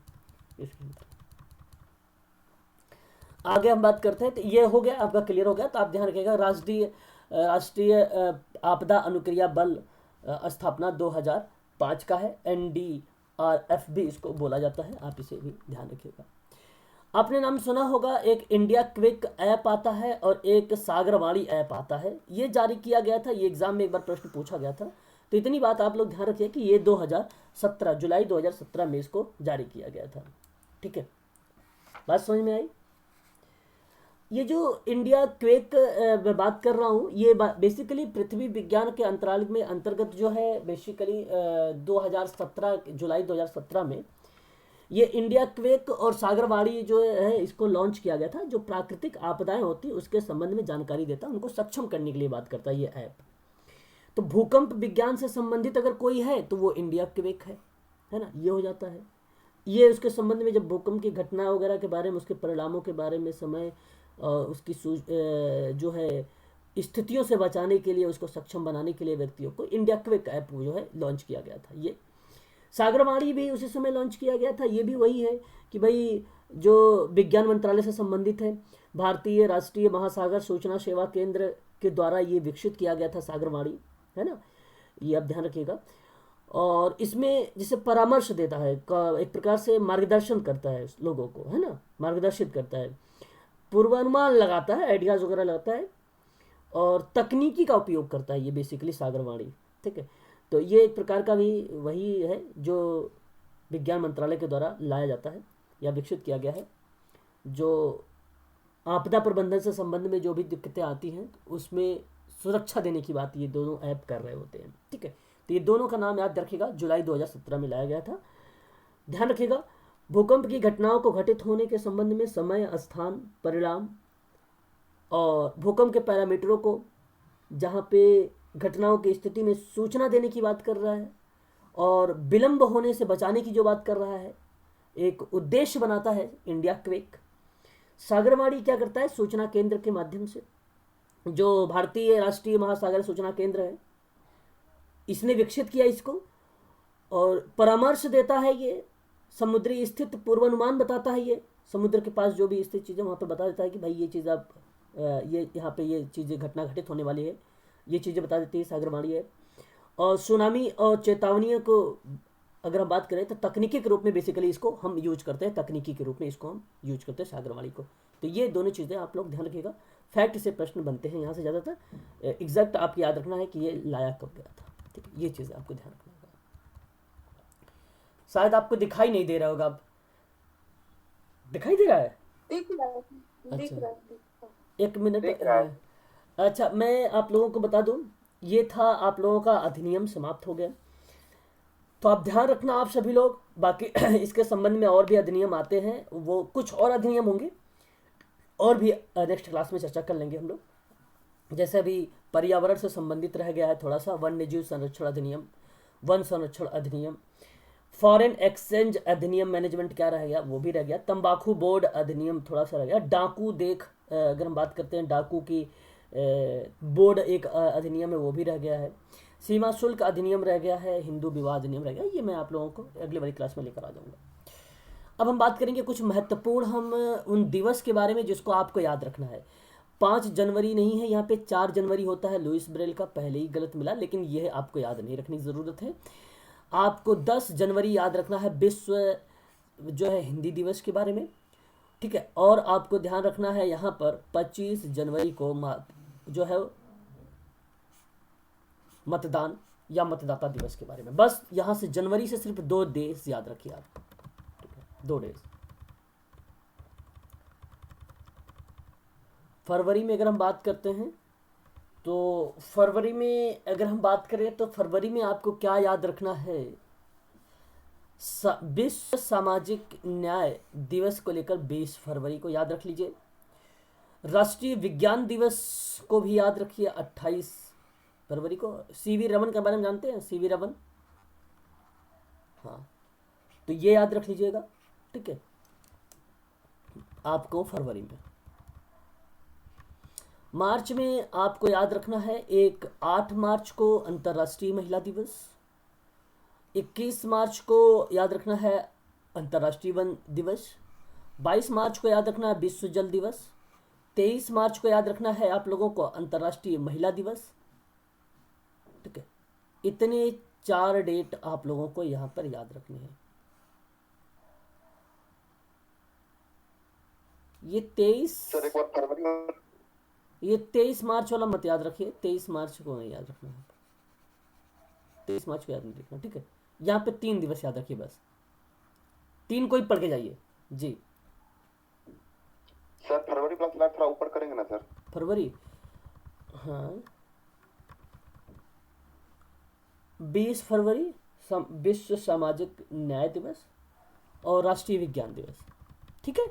Speaker 1: इसकी आगे हम बात करते हैं, तो ये हो गया आपका, क्लियर हो गया। तो आप ध्यान रखिएगा, राष्ट्रीय आपदा अनुक्रिया बल स्थापना 2005 का है, NDRF भी इसको बोला जाता है, आप इसे भी ध्यान रखिएगा। आपने नाम सुना होगा, एक इंडिया क्विक ऐप आता है और एक सागरवाणी ऐप आता है। ये जारी किया गया था, ये एग्जाम में एक बार प्रश्न पूछा गया था तो इतनी बात आप लोग ध्यान रखिए कि ये 2017 जुलाई 2017 में इसको जारी किया गया था। ठीक है, बात समझ में आई। ये जो इंडिया क्वेक मैं बात कर रहा हूँ, ये बेसिकली पृथ्वी विज्ञान के अंतराल में अंतर्गत जो है, बेसिकली 2017 जुलाई 2017 में ये इंडिया क्वेक और सागरवाड़ी जो है इसको लॉन्च किया गया था। जो प्राकृतिक आपदाएं होती है उसके संबंध में जानकारी देता है, उनको सक्षम करने के लिए बात करता है ये ऐप। तो भूकंप विज्ञान से संबंधित अगर कोई है तो वो इंडिया क्वेक है ना, ये हो जाता है। ये उसके संबंध में जब भूकंप की घटना वगैरह के बारे में, उसके परिणामों के बारे में, समय उसकी जो है स्थितियों से बचाने के लिए, उसको सक्षम बनाने के लिए व्यक्तियों को इंडिया क्वेक ऐप जो है लॉन्च किया गया था। ये सागरवाड़ी भी उसी समय लॉन्च किया गया था। ये भी वही है कि भाई जो विज्ञान मंत्रालय से संबंधित है, भारतीय राष्ट्रीय महासागर सूचना सेवा केंद्र के द्वारा ये विकसित किया गया था सागरवाड़ी, है ना, ये आप ध्यान रखिएगा। और इसमें जैसे परामर्श देता है, एक प्रकार से मार्गदर्शन करता है लोगों को, है ना, मार्गदर्शित करता है, पूर्वानुमान लगाता है, आइडियाज वगैरह लगाता है और तकनीकी का उपयोग करता है ये बेसिकली सागरवाड़ी। ठीक है, तो ये एक प्रकार का भी वही है जो विज्ञान मंत्रालय के द्वारा लाया जाता है या विकसित किया गया है, जो आपदा प्रबंधन से संबंध में जो भी दिक्कतें आती हैं उसमें सुरक्षा देने की बात ये दोनों ऐप कर रहे होते हैं। ठीक है, तो ये दोनों का नाम याद रखिएगा, जुलाई 2017 में लाया गया था। ध्यान रखिएगा, भूकंप की घटनाओं को घटित होने के संबंध में समय, स्थान, परिणाम और भूकंप के पैरामीटरों को, जहाँ पे घटनाओं की स्थिति में सूचना देने की बात कर रहा है और विलंब होने से बचाने की जो बात कर रहा है, एक उद्देश्य बनाता है इंडिया क्वेक। सागरवाड़ी क्या करता है, सूचना केंद्र के माध्यम से, जो भारतीय राष्ट्रीय महासागर सूचना केंद्र है इसने विकसित किया इसको और परामर्श देता है। ये समुद्री स्थित पूर्वानुमान बताता है, ये समुद्र के पास जो भी स्थित चीज़ें वहाँ पर बता देता है कि भाई ये चीज़ आप ये यहाँ पे ये चीज़ें घटना घटित होने वाली है, ये चीज़ें बता देती है सागरवाड़ी है। और सुनामी और चेतावनियों को अगर हम बात करें तो तकनीकी के रूप में बेसिकली इसको हम यूज करते हैं, तकनीकी के रूप में इसको हम यूज करते हैं सागरवाड़ी को। तो ये दोनों चीज़ें आप लोग ध्यान रखिएगा, फैक्ट से प्रश्न बनते हैं यहाँ से ज़्यादातर, एग्जैक्ट आपको याद रखना है कि ये लाया कब गया था। ठीक है, ये चीज़ें आपको ध्यान रखना होगा। शायद आपको दिखाई नहीं दे रहा होगा, अब दिखाई दे रहा है?
Speaker 3: दिख रहा है, दिख
Speaker 1: अच्छा,
Speaker 3: रहा है, दिख रहा
Speaker 1: एक मिनट।
Speaker 4: दिख रहा है।
Speaker 1: अच्छा, मैं आप लोगों को बता दूं, ये था आप लोगों का अधिनियम समाप्त हो गया। तो आप ध्यान रखना आप सभी लोग, बाकी इसके संबंध में और भी अधिनियम आते हैं, वो कुछ और अधिनियम होंगे और भी नेक्स्ट क्लास में चर्चा कर लेंगे हम लोग। जैसे अभी पर्यावरण से संबंधित रह गया है थोड़ा सा, वन्य जीव संरक्षण अधिनियम, वन संरक्षण अधिनियम, फॉरेन एक्सचेंज अधिनियम, मैनेजमेंट क्या रह गया वो भी रह गया, तंबाकू बोर्ड अधिनियम थोड़ा सा रह गया, डाकू देख अगर हम बात करते हैं डाकू की बोर्ड एक अधिनियम है वो भी रह गया है, सीमा शुल्क अधिनियम रह गया है, हिंदू विवाह अधिनियम रह गया। ये मैं आप लोगों को अगली वाली क्लास में लेकर आ जाऊंगा। अब हम बात करेंगे कुछ महत्वपूर्ण हम उन दिवस के बारे में जिसको आपको याद रखना है। 5 जनवरी नहीं है, यहाँ पे 4 जनवरी होता है, लुइस ब्रेल का पहले ही गलत मिला, लेकिन यह आपको याद नहीं रखने की ज़रूरत है। आपको 10 जनवरी याद रखना है, विश्व जो है हिंदी दिवस के बारे में। ठीक है, और आपको ध्यान रखना है यहाँ पर 25 जनवरी को जो है मतदान या मतदाता दिवस के बारे में। बस यहाँ से जनवरी से सिर्फ 2 डेज याद रखिए आप, 2 डेज। फरवरी में अगर हम बात करते हैं तो फरवरी में अगर हम बात करें तो फरवरी में आपको क्या याद रखना है, विश्व सामाजिक न्याय दिवस को लेकर 20 फरवरी को याद रख लीजिए। राष्ट्रीय विज्ञान दिवस को भी याद रखिए 28 फरवरी को। सीवी रमन के बारे में जानते हैं, सीवी रमन, हाँ, तो ये याद रख लीजिएगा। ठीक है, आपको फरवरी में। मार्च में आपको याद रखना है 8 मार्च को अंतर्राष्ट्रीय महिला दिवस, 21 मार्च को याद रखना है अंतर्राष्ट्रीय वन दिवस, 22 मार्च को याद रखना है विश्व जल दिवस, 23 मार्च को याद रखना है आप लोगों को अंतर्राष्ट्रीय महिला दिवस। ठीक है, इतने 4 डेट आप लोगों को यहाँ पर याद रखनी है। ये 23 मार्च वाला मत याद रखिए, 23 मार्च को नहीं याद रखना है। 23 मार्च को याद नहीं लिखना, ठीक है। यहाँ पे 3 दिवस याद रखिए बस, 3 को ही पढ़ के जाइए जी।
Speaker 6: सर फरवरी प्लस लाइफ थोड़ा ऊपर करेंगे ना सर?
Speaker 1: फरवरी, हाँ 20 फरवरी विश्व सामाजिक न्याय दिवस और राष्ट्रीय विज्ञान दिवस, ठीक है।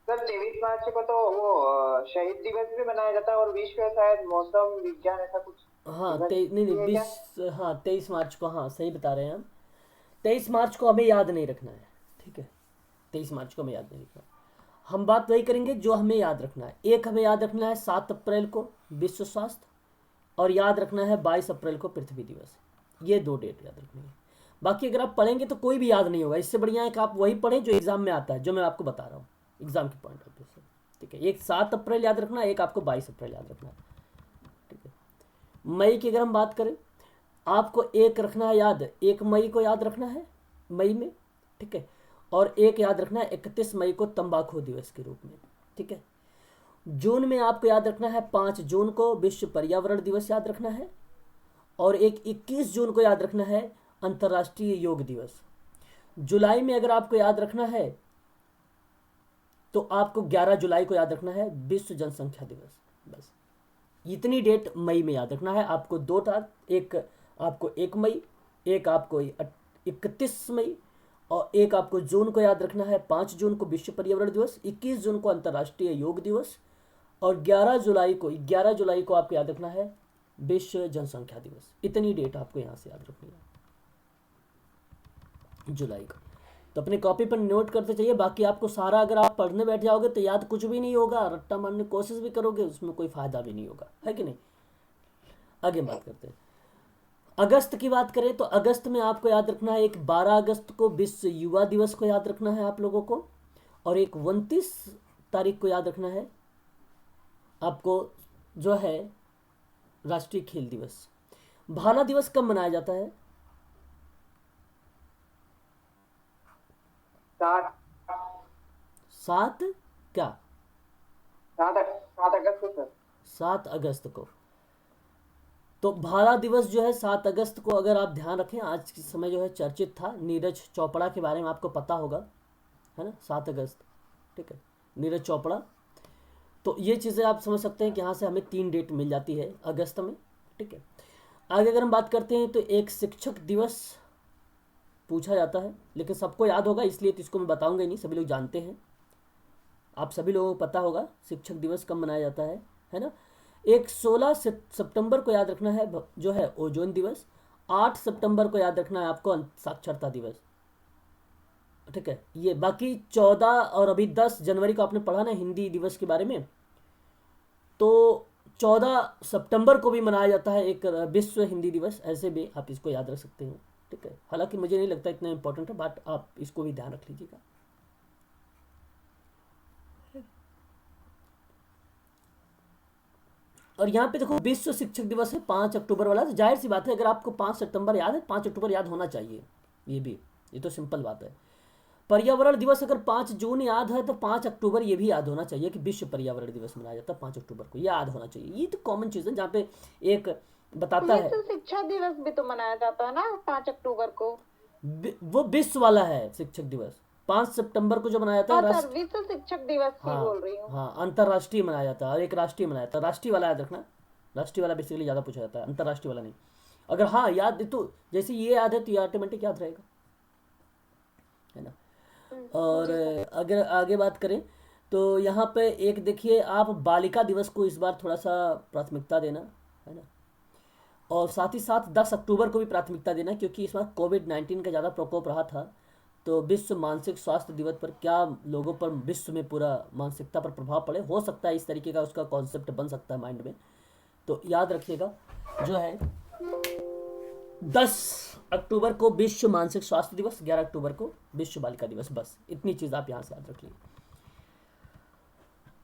Speaker 4: सर 23 मार्च को तो वो शहीद दिवस भी मनाया जाता है और विश्व शायद मौसम विज्ञान ऐसा कुछ।
Speaker 1: हाँ
Speaker 4: दिवस
Speaker 1: नहीं
Speaker 4: भी है क्या?
Speaker 1: 23 मार्च को, हाँ सही बता रहे हैं हम। 23 मार्च को हमें याद नहीं रखना है, ठीक है। 23 मार्च को हमें याद नहीं रखना है। हम बात वही करेंगे जो हमें याद रखना है। एक हमें याद रखना है 7 अप्रैल को विश्व स्वास्थ्य, और याद रखना है 22 अप्रैल को पृथ्वी दिवस। ये 2 डेट याद रखनी है। बाकी अगर आप पढ़ेंगे तो कोई भी याद नहीं होगा। इससे बढ़िया है कि आप वही पढ़ें जो एग्जाम में आता है, जो मैं आपको बता रहा हूँ एग्जाम के पॉइंट ऑफ व्यू से, ठीक है। एक 7 अप्रैल याद रखना है, एक आपको 22 अप्रैल याद रखना है, ठीक है। मई की अगर हम बात करें, आपको एक रखना है याद, 1 मई को याद रखना है मई में, ठीक है। और एक याद रखना है 31 मई को तंबाकू दिवस के रूप में, ठीक है। जून में आपको याद रखना है 5 जून को विश्व पर्यावरण दिवस याद रखना है, और एक 21 जून को याद रखना है अंतर्राष्ट्रीय योग दिवस। जुलाई में अगर आपको याद रखना है तो आपको 11 जुलाई को याद रखना है विश्व जनसंख्या दिवस। बस इतनी डेट मई में याद रखना है आपको। 2 था, एक आपको 1 मई, एक आपको 31 मई, और एक आपको जून को याद रखना है 5 जून को विश्व पर्यावरण दिवस, 21 जून को अंतर्राष्ट्रीय योग दिवस, और 11 जुलाई को आपको याद रखना है विश्व जनसंख्या दिवस। इतनी डेट आपको यहाँ से याद रखनी है जुलाई का। तो अपनी कॉपी पर नोट करते चाहिए। बाकी आपको सारा अगर आप पढ़ने बैठ जाओगे तो याद कुछ भी नहीं होगा, रट्टा मारने की कोशिश भी करोगे उसमें कोई फायदा भी नहीं होगा, है कि नहीं। आगे बात करते हैं। अगस्त की बात करें तो अगस्त में आपको याद रखना है, एक 12 अगस्त को विश्व युवा दिवस को याद रखना है आप लोगों को, और एक 29 तारीख को याद रखना है आपको जो है राष्ट्रीय खेल दिवस। भाला दिवस कब मनाया जाता है? 7 क्या
Speaker 4: 7 अगस्त को सर।
Speaker 1: 7 अगस्त को। तो भाला दिवस जो है 7 अगस्त को, अगर आप ध्यान रखें आज के समय जो है चर्चित था, नीरज चोपड़ा के बारे में आपको पता होगा, है ना। 7 अगस्त, ठीक है, नीरज चोपड़ा। तो ये चीज़ें आप समझ सकते हैं कि यहाँ से हमें 3 डेट मिल जाती है अगस्त में, ठीक है। आगे अगर हम बात करते हैं तो एक शिक्षक दिवस पूछा जाता है, लेकिन सबको याद होगा इसलिए तो इसको मैं बताऊंगा ही नहीं, सभी लोग जानते हैं, आप सभी लोगों को पता होगा शिक्षक दिवस कब मनाया जाता है ना। एक 16 सितंबर को याद रखना है जो है ओजोन दिवस। 8 सितंबर को याद रखना है आपको साक्षरता दिवस, ठीक है। ये बाकी 14 और अभी 10 जनवरी को आपने पढ़ा ना हिंदी दिवस के बारे में, तो 14 सितंबर को भी मनाया जाता है एक विश्व हिंदी दिवस। ऐसे भी आप इसको याद रख सकते हैं, ठीक है। हालांकि मुझे नहीं लगता इतना इंपॉर्टेंट है, बट आप इसको भी ध्यान रख लीजिएगा। और यहाँ पे देखो विश्व शिक्षक दिवस है 5 अक्टूबर वाला, तो जाहिर सी बात है अगर आपको 5 सितंबर याद है, 5 अक्टूबर याद होना चाहिए, ये तो सिंपल बात है। पर्यावरण दिवस अगर 5 जून याद है तो 5 अक्टूबर ये भी याद होना चाहिए कि विश्व पर्यावरण दिवस मनाया जाता है 5 अक्टूबर को, याद होना चाहिए। ये तो कॉमन चीज़ है जहाँ पे एक बताता है।
Speaker 3: विश्व शिक्षा दिवस भी तो मनाया जाता है ना 5 अक्टूबर को।
Speaker 1: वो विश्व वाला है शिक्षक दिवस, 5 सितंबर को जो मनाया जाता है
Speaker 3: सर विश्व शिक्षक दिवस की बोल रही हूँ।
Speaker 1: हाँ अंतर्राष्ट्रीय मनाया जाता है, और एक राष्ट्रीय मनाया जाता है। राष्ट्रीय वाला याद रखना, राष्ट्रीय वाला बेसिकली ज़्यादा पूछा जाता है, अंतर्राष्ट्रीय वाला नहीं। अगर हाँ याद तो जैसे ये याद है तो ये ऑटोमेटिक याद रहेगा, है ना। और अगर आगे बात करें तो यहाँ पे एक देखिए, आप बालिका दिवस को इस बार थोड़ा सा प्राथमिकता देना, है ना। और साथ ही साथ 10 अक्टूबर को भी प्राथमिकता देना, क्योंकि इस बार कोविड-19 का ज़्यादा प्रकोप रहा था। तो विश्व मानसिक स्वास्थ्य दिवस पर क्या लोगों पर, विश्व में पूरा मानसिकता पर प्रभाव पड़े, हो सकता है इस तरीके का उसका कॉन्सेप्ट बन सकता है माइंड में। तो याद रखिएगा जो है 10 अक्टूबर को विश्व मानसिक स्वास्थ्य दिवस, 11 अक्टूबर को विश्व बालिका दिवस। बस इतनी चीज़ आप यहाँ से याद रख लीजिए।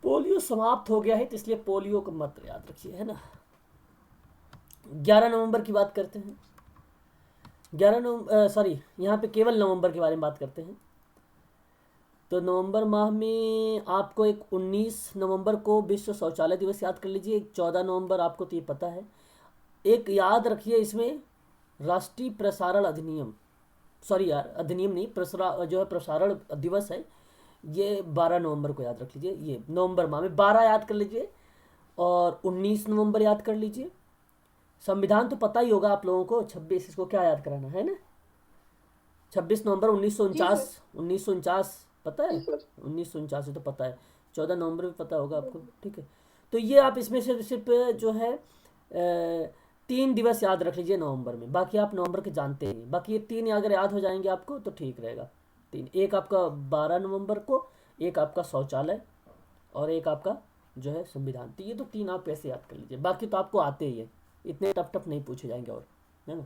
Speaker 1: पोलियो समाप्त हो गया है तो इसलिए पोलियो को मत याद रखिए, है ना। 11 नवंबर की बात करते हैं। 11 नवंबर सॉरी, यहाँ पे केवल नवंबर के बारे में बात करते हैं। तो नवंबर माह में आपको एक 19 नवंबर को विश्व शौचालय दिवस याद कर लीजिए। 14 नवंबर आपको तो ये पता है, एक याद रखिए इसमें, राष्ट्रीय प्रसारण अधिनियम, सॉरी यार अधिनियम नहीं, जो है प्रसारण दिवस है, ये 12 नवंबर को याद रख लीजिए। ये नवंबर माह में 12 याद कर लीजिए और 19 नवंबर याद कर लीजिए। संविधान तो पता ही होगा आप लोगों को, 26, इसको क्या याद कराना है ना, 26 नवंबर 1949 पता है, 1949 तो पता है, 14 नवंबर भी पता होगा आपको, ठीक है। तो ये आप इसमें से सिर्फ जो है 3 दिवस याद रख लीजिए नवंबर में, बाकी आप नवंबर के जानते हैं, बाकी ये 3 अगर याद हो जाएंगे आपको तो ठीक रहेगा। 3, एक आपका 12 नवंबर को, एक आपका शौचालय और एक आपका जो है संविधान। तो ये तो 3 आप ऐसे याद कर लीजिए, बाकी तो आपको आते ही है, इतने टफ नहीं पूछे जाएंगे और, है ना।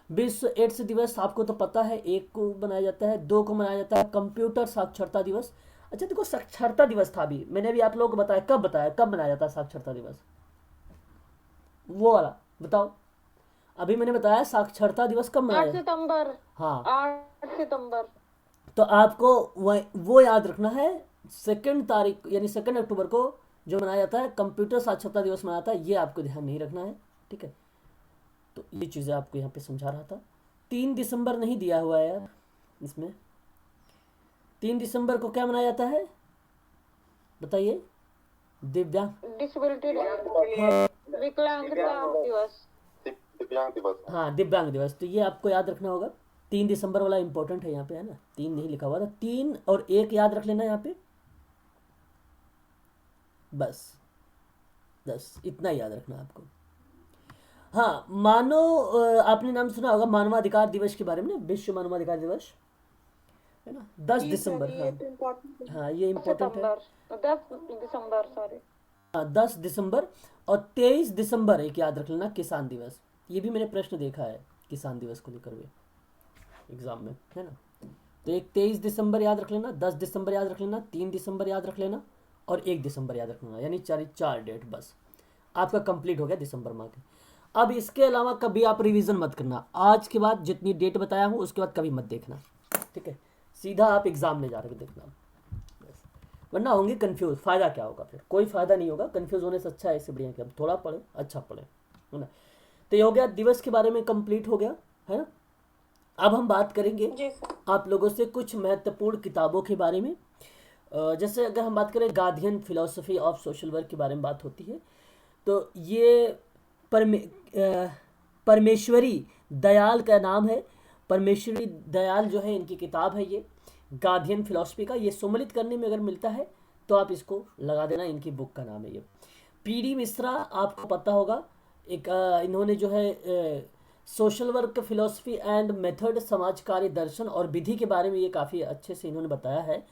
Speaker 1: विश्व एड्स दिवस आपको तो पता है, 1 को मनाया जाता है, 2 को मनाया जाता है कंप्यूटर साक्षरता दिवस। अच्छा देखो, साक्षरता दिवस था अभी, मैंने भी आप लोगों को बताया, कब मनाया जाता है साक्षरता दिवस, वो वाला बताओ। अभी मैंने बताया साक्षरता दिवस कब मनाया,
Speaker 3: 8 सितंबर।
Speaker 1: हाँ
Speaker 3: 8 सितंबर।
Speaker 1: तो आपको वो याद रखना है, 2 तारीख यानी 2 अक्टूबर को जो मनाया जाता है कंप्यूटर साक्षरता दिवस मनाया जाता है, ये आपको ध्यान नहीं रखना है, ठीक है। तो ये चीज़ें आपको यहाँ पे समझा रहा था। 3 दिसंबर नहीं दिया हुआ है यार इसमें, 3 दिसंबर को क्या मनाया जाता है बताइए, दिव्यांग,
Speaker 3: डिसेबिलिटी,
Speaker 1: हाँ
Speaker 3: विकलांगता दिवस।
Speaker 6: दिव्यांग दिवस।
Speaker 1: हाँ दिव्यांग दिवस, तो ये आपको याद रखना होगा। 3 दिसंबर वाला इंपॉर्टेंट है यहाँ पे, है ना, 3 नहीं लिखा हुआ था, 3 और 1 याद रख लेना यहाँ पे, बस इतना याद रखना आपको। हाँ आपने नाम सुना होगा मानवाधिकार दिवस के बारे में, विश्व मानवाधिकार दिवस, है ना, 10 दिसंबर। हाँ ये इम्पोर्टेंट है,
Speaker 3: 10 दिसंबर, सॉरी,
Speaker 1: हाँ 10 दिसंबर। और 23 दिसंबर एक याद रख लेना किसान दिवस, ये भी मैंने प्रश्न देखा है किसान दिवस को लेकर हुए एग्जाम में, है ना। तो एक 23 दिसंबर याद रख लेना, 10 दिसंबर याद रख लेना, 3 दिसंबर याद रख लेना और 1 दिसंबर याद रख लेना, यानी 4 डेट, बस आपका कंप्लीट हो गया दिसंबर माह के। अब इसके अलावा कभी आप रिवीजन मत करना, आज के बाद जितनी डेट बताया हूँ उसके बाद कभी मत देखना, ठीक है, सीधा आप एग्जाम में जा रहे देखना, वरना होंगे कंफ्यूज, फायदा क्या होगा, फिर कोई फायदा नहीं होगा, कंफ्यूज होने से अच्छा है, इससे बढ़िया कि हम थोड़ा पढ़े, अच्छा पढ़े, है ना। तो ये हो गया दिवस के बारे में, कंप्लीट हो गया, है ना। अब हम बात करेंगे आप लोगों से कुछ महत्वपूर्ण किताबों के बारे में। जैसे अगर हम बात करें guardian philosophy of social work के बारे में बात होती है, तो ये परमेश्वरी दयाल का नाम है, परमेश्वरी दयाल जो है इनकी किताब है ये गार्डियन फिलोसफी का, ये सम्मिलित करने में अगर मिलता है तो आप इसको लगा देना, इनकी बुक का नाम है ये। पीडी मिश्रा आपको पता होगा, एक इन्होंने जो है social work philosophy and method, समाज कार्य दर्शन और विधि के बारे में ये काफ़ी अच्छे से इन्होंने बताया है,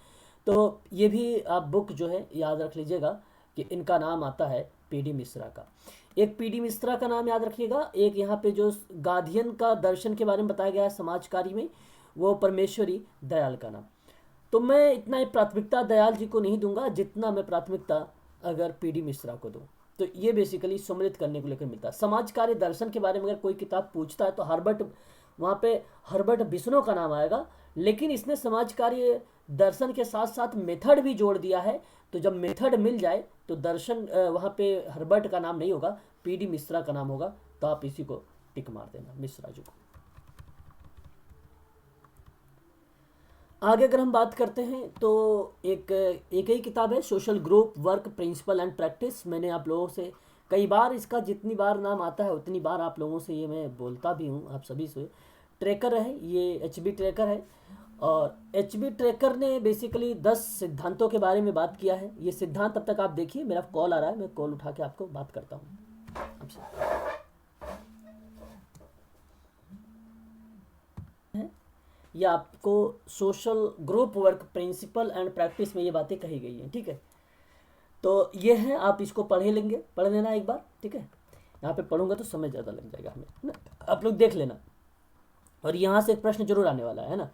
Speaker 1: तो ये भी आप बुक जो है याद रख लीजिएगा कि इनका नाम आता है पीडी मिश्रा का। एक पीडी मिश्रा का नाम याद रखिएगा, एक यहाँ पे जो गार्डियन का दर्शन के बारे में बताया गया है समाज कार्य में, वो परमेश्वरी दयाल का नाम। तो मैं इतना ही प्राथमिकता दयाल जी को नहीं दूंगा जितना मैं प्राथमिकता अगर पीडी मिश्रा को दूं। तो ये बेसिकली सम्मिलित करने को लेकर मिलता है। समाज कार्य दर्शन के बारे में अगर कोई किताब पूछता है तो वहाँ पे हर्बर्ट बिस्नो का नाम आएगा, लेकिन इसने समाज कार्य दर्शन के साथ साथ मेथड भी जोड़ दिया है, तो जब मेथड मिल जाए तो दर्शन वहाँ पे हर्बर्ट का नाम नहीं होगा, पीडी मिश्रा का नाम होगा, तो आप इसी को टिक मार देना, मिश्रा जी को। आगे अगर हम बात करते हैं तो एक ही किताब है social group work principal and practice. मैंने आप लोगों से कई बार इसका जितनी बार नाम आता है उतनी बार आप लोगों से ये मैं बोलता भी हूँ, आप सभी से। ट्रैकर है ये, HB ट्रैकर है, और HB ट्रैकर ने बेसिकली 10 सिद्धांतों के बारे में बात किया है। ये सिद्धांत तब तक आप देखिए, मेरा कॉल आ रहा है, मैं कॉल उठा के आपको बात करता हूँ आपसे। ये आपको social group work principal and practice में ये बातें कही गई हैं, ठीक है। तो ये है, आप इसको पढ़ लेना एक बार, ठीक है। यहाँ पे पढ़ूंगा तो समय ज़्यादा लग जाएगा हमें, है ना, आप लोग देख लेना। और यहाँ से एक प्रश्न जरूर आने वाला है ना।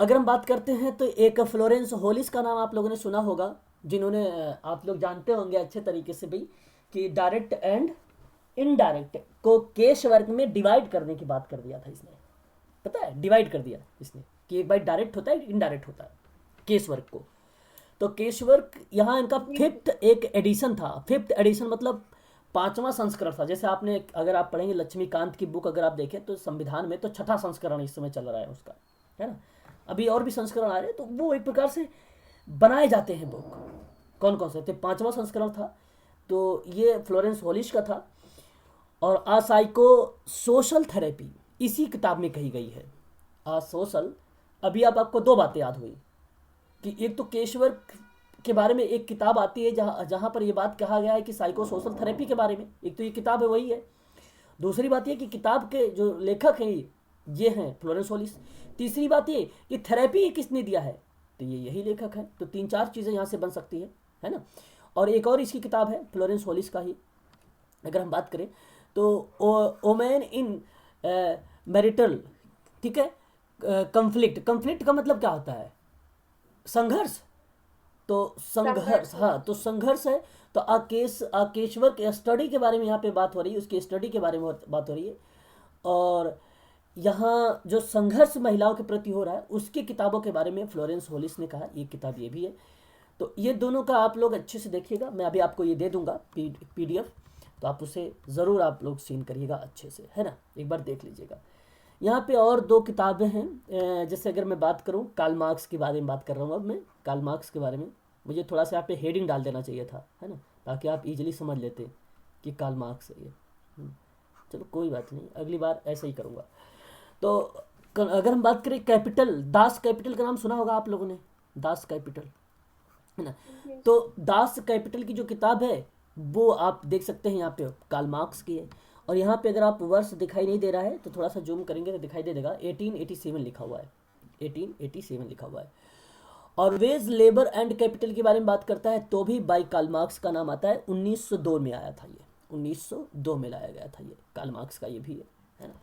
Speaker 1: अगर हम बात करते हैं तो एक फ्लोरेंस होलिस का नाम आप लोगों ने सुना होगा, जिन्होंने आप लोग जानते होंगे अच्छे तरीके से भाई कि डायरेक्ट एंड इनडायरेक्ट को केस वर्क में डिवाइड करने की बात कर दिया था इसने, पता है, डिवाइड कर दिया इसने कि एक बार डायरेक्ट होता है, इनडायरेक्ट होता है केस वर्क को। तो केस वर्क यहाँ इनका 5th एक एडिशन था। 5th एडिशन मतलब 5वां संस्करण था। जैसे आपने, अगर आप पढ़ेंगे लक्ष्मीकांत की बुक अगर आप देखें तो संविधान में तो 6ठा संस्करण इस समय चल रहा है उसका, है ना। अभी और भी संस्करण आ रहे हैं, तो वो एक प्रकार से बनाए जाते हैं बुक। कौन कौन से थे? 5वां संस्करण था, तो ये फ्लोरेंस होलिश का था। और आ साइको सोशल थेरेपी इसी किताब में कही गई है। आ सोशल, अभी आपको दो बातें याद हुई कि एक तो केशवर के बारे में एक किताब आती है जहाँ पर ये बात कहा गया है कि साइको सोशल थेरेपी के बारे में, एक तो ये किताब है वही है। दूसरी बात ये कि किताब के जो लेखक हैं ये हैं फ्लोरेंस होलिस। तीसरी बात ये कि थेरेपी किसने दिया है, तो ये यही लेखक है। तो 3-4 चीज़ें यहाँ से बन सकती है ना। और एक और इसकी किताब है फ्लोरेंस होलिस का ही, अगर हम बात करें तो ओमेन इन मैरिटल, ठीक है, कंफ्लिक्ट का मतलब क्या होता है? संघर्ष। तो संघर्ष, हाँ, तो संघर्ष है। तो आकेश्वर के स्टडी के बारे में यहाँ पे बात हो रही है, उसकी स्टडी के बारे में बात हो रही है। और यहाँ जो संघर्ष महिलाओं के प्रति हो रहा है उसकी किताबों के बारे में फ्लोरेंस होलिस ने कहा, ये किताब ये भी है। तो ये दोनों का आप लोग अच्छे से देखिएगा, मैं अभी आपको ये दे दूंगा PDF, तो आप उसे ज़रूर आप लोग सीन करिएगा अच्छे से, है ना, एक बार देख लीजिएगा। यहाँ पे और 2 किताबें हैं। जैसे अगर मैं बात करूँ कार्ल मार्क्स के बारे में बात कर रहा हूँ अब मैं, कार्ल मार्क्स के बारे में मुझे थोड़ा सा यहाँ पे हेडिंग डाल देना चाहिए था, है ना, ताकि आप इजीली समझ लेते कि कार्ल मार्क्स है ये। चलो कोई बात नहीं, अगली बार ऐसे ही करूँगा। तो अगर हम बात करें कैपिटल, दास कैपिटल का नाम सुना होगा आप लोगों ने, दास कैपिटल, है ना। तो दास कैपिटल की जो किताब है वो आप देख सकते हैं यहाँ पे कार्ल मार्क्स की है। और यहाँ पे अगर आप वर्ष दिखाई नहीं दे रहा है तो थोड़ा सा जूम करेंगे तो दिखाई दे देगा, 1887 लिखा हुआ है, 1887 लिखा हुआ है। और वेज लेबर एंड कैपिटल के बारे में बात करता है तो भी बाई कार्ल मार्क्स का नाम आता है। 1902 में आया था ये, 1902 में लाया गया था ये, कार्ल मार्क्स का ये भी है ना।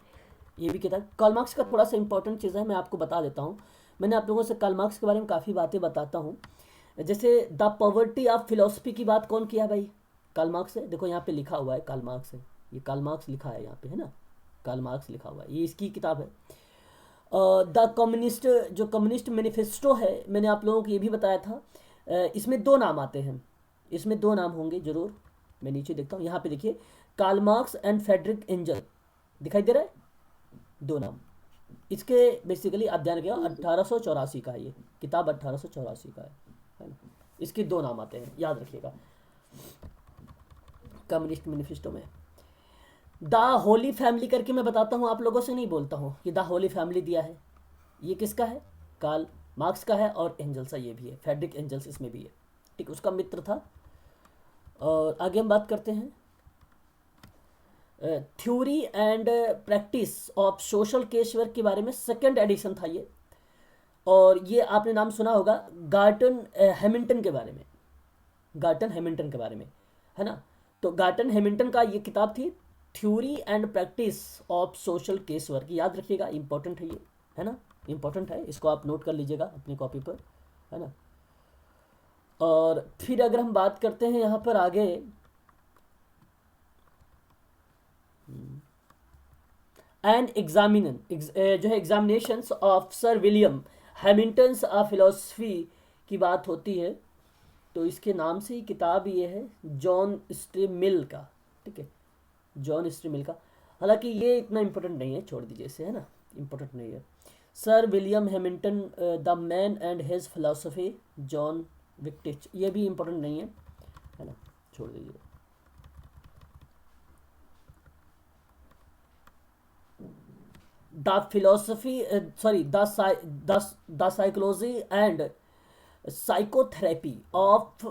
Speaker 1: ये भी किताब कार्ल मार्क्स का थोड़ा सा इंपॉर्टेंट चीज़ है, मैं आपको बता देता हूँ। मैंने आप लोगों से कार्ल मार्क्स के बारे में काफ़ी बातें बताता हूँ। जैसे द पॉवर्टी ऑफ फिलोसफी की बात कौन किया भाई? कार्ल मार्क्स है। देखो यहाँ पे लिखा हुआ है कार्ल मार्क्स है, ये कार्ल मार्क्स लिखा है यहाँ पे, है ना, कार्ल मार्क्स लिखा हुआ है, ये इसकी किताब है। द कम्युनिस्ट, जो कम्युनिस्ट मैनिफेस्टो है, मैंने आप लोगों को ये भी बताया था। इसमें 2 नाम आते हैं, इसमें 2 नाम होंगे जरूर। मैं नीचे देखता हूँ, यहाँ पे देखिए Karl Marx and Friedrich Engel दिखाई दे रहा है, 2 नाम। इसके बेसिकली आप ध्यान रखिएगा 1884 का है ये किताब, 1884 का है ना। इसके 2 नाम आते हैं, याद रखिएगा कम्युनिस्ट मैनिफेस्टो में। द होली फैमिली करके मैं बताता हूँ, आप लोगों से नहीं बोलता हूँ कि द होली फैमिली दिया है, ये किसका है? कार्ल मार्क्स का है। और एंजल्स ये भी है, फ्रेडरिक एंजल्स इसमें भी है, ठीक, उसका मित्र था। और आगे हम बात करते हैं theory and practice of social case work के बारे में, 2nd एडिशन था ये। और ये आपने नाम सुना होगा गार्टन हैमिल्टन के बारे में, गार्टन हैमिल्टन के बारे में, है ना। तो गार्टन हैमिल्टन का ये किताब थी theory and practice of social case work, याद रखिएगा, इंपॉर्टेंट है ये, है ना, इंपॉर्टेंट है, इसको आप नोट कर लीजिएगा अपनी कॉपी पर, है ना। और फिर अगर हम बात करते हैं यहाँ पर आगे, एंड एग्जामिनन जो है examinations of sir William Hamilton's of philosophy की बात होती है। तो इसके नाम से ही किताब ये है, जॉन स्ट्रीट मिल का, ठीक है, जॉन स्ट्रीट मिल का। हालांकि ये इतना इंपॉर्टेंट नहीं है, छोड़ दीजिए इसे, है ना, इंपॉर्टेंट नहीं है। Sir William Hamilton the man and his philosophy, John विक्टिच, ये भी इंपॉर्टेंट नहीं है ना, छोड़ दीजिए। The philosophy sorry the psychology and psychotherapy of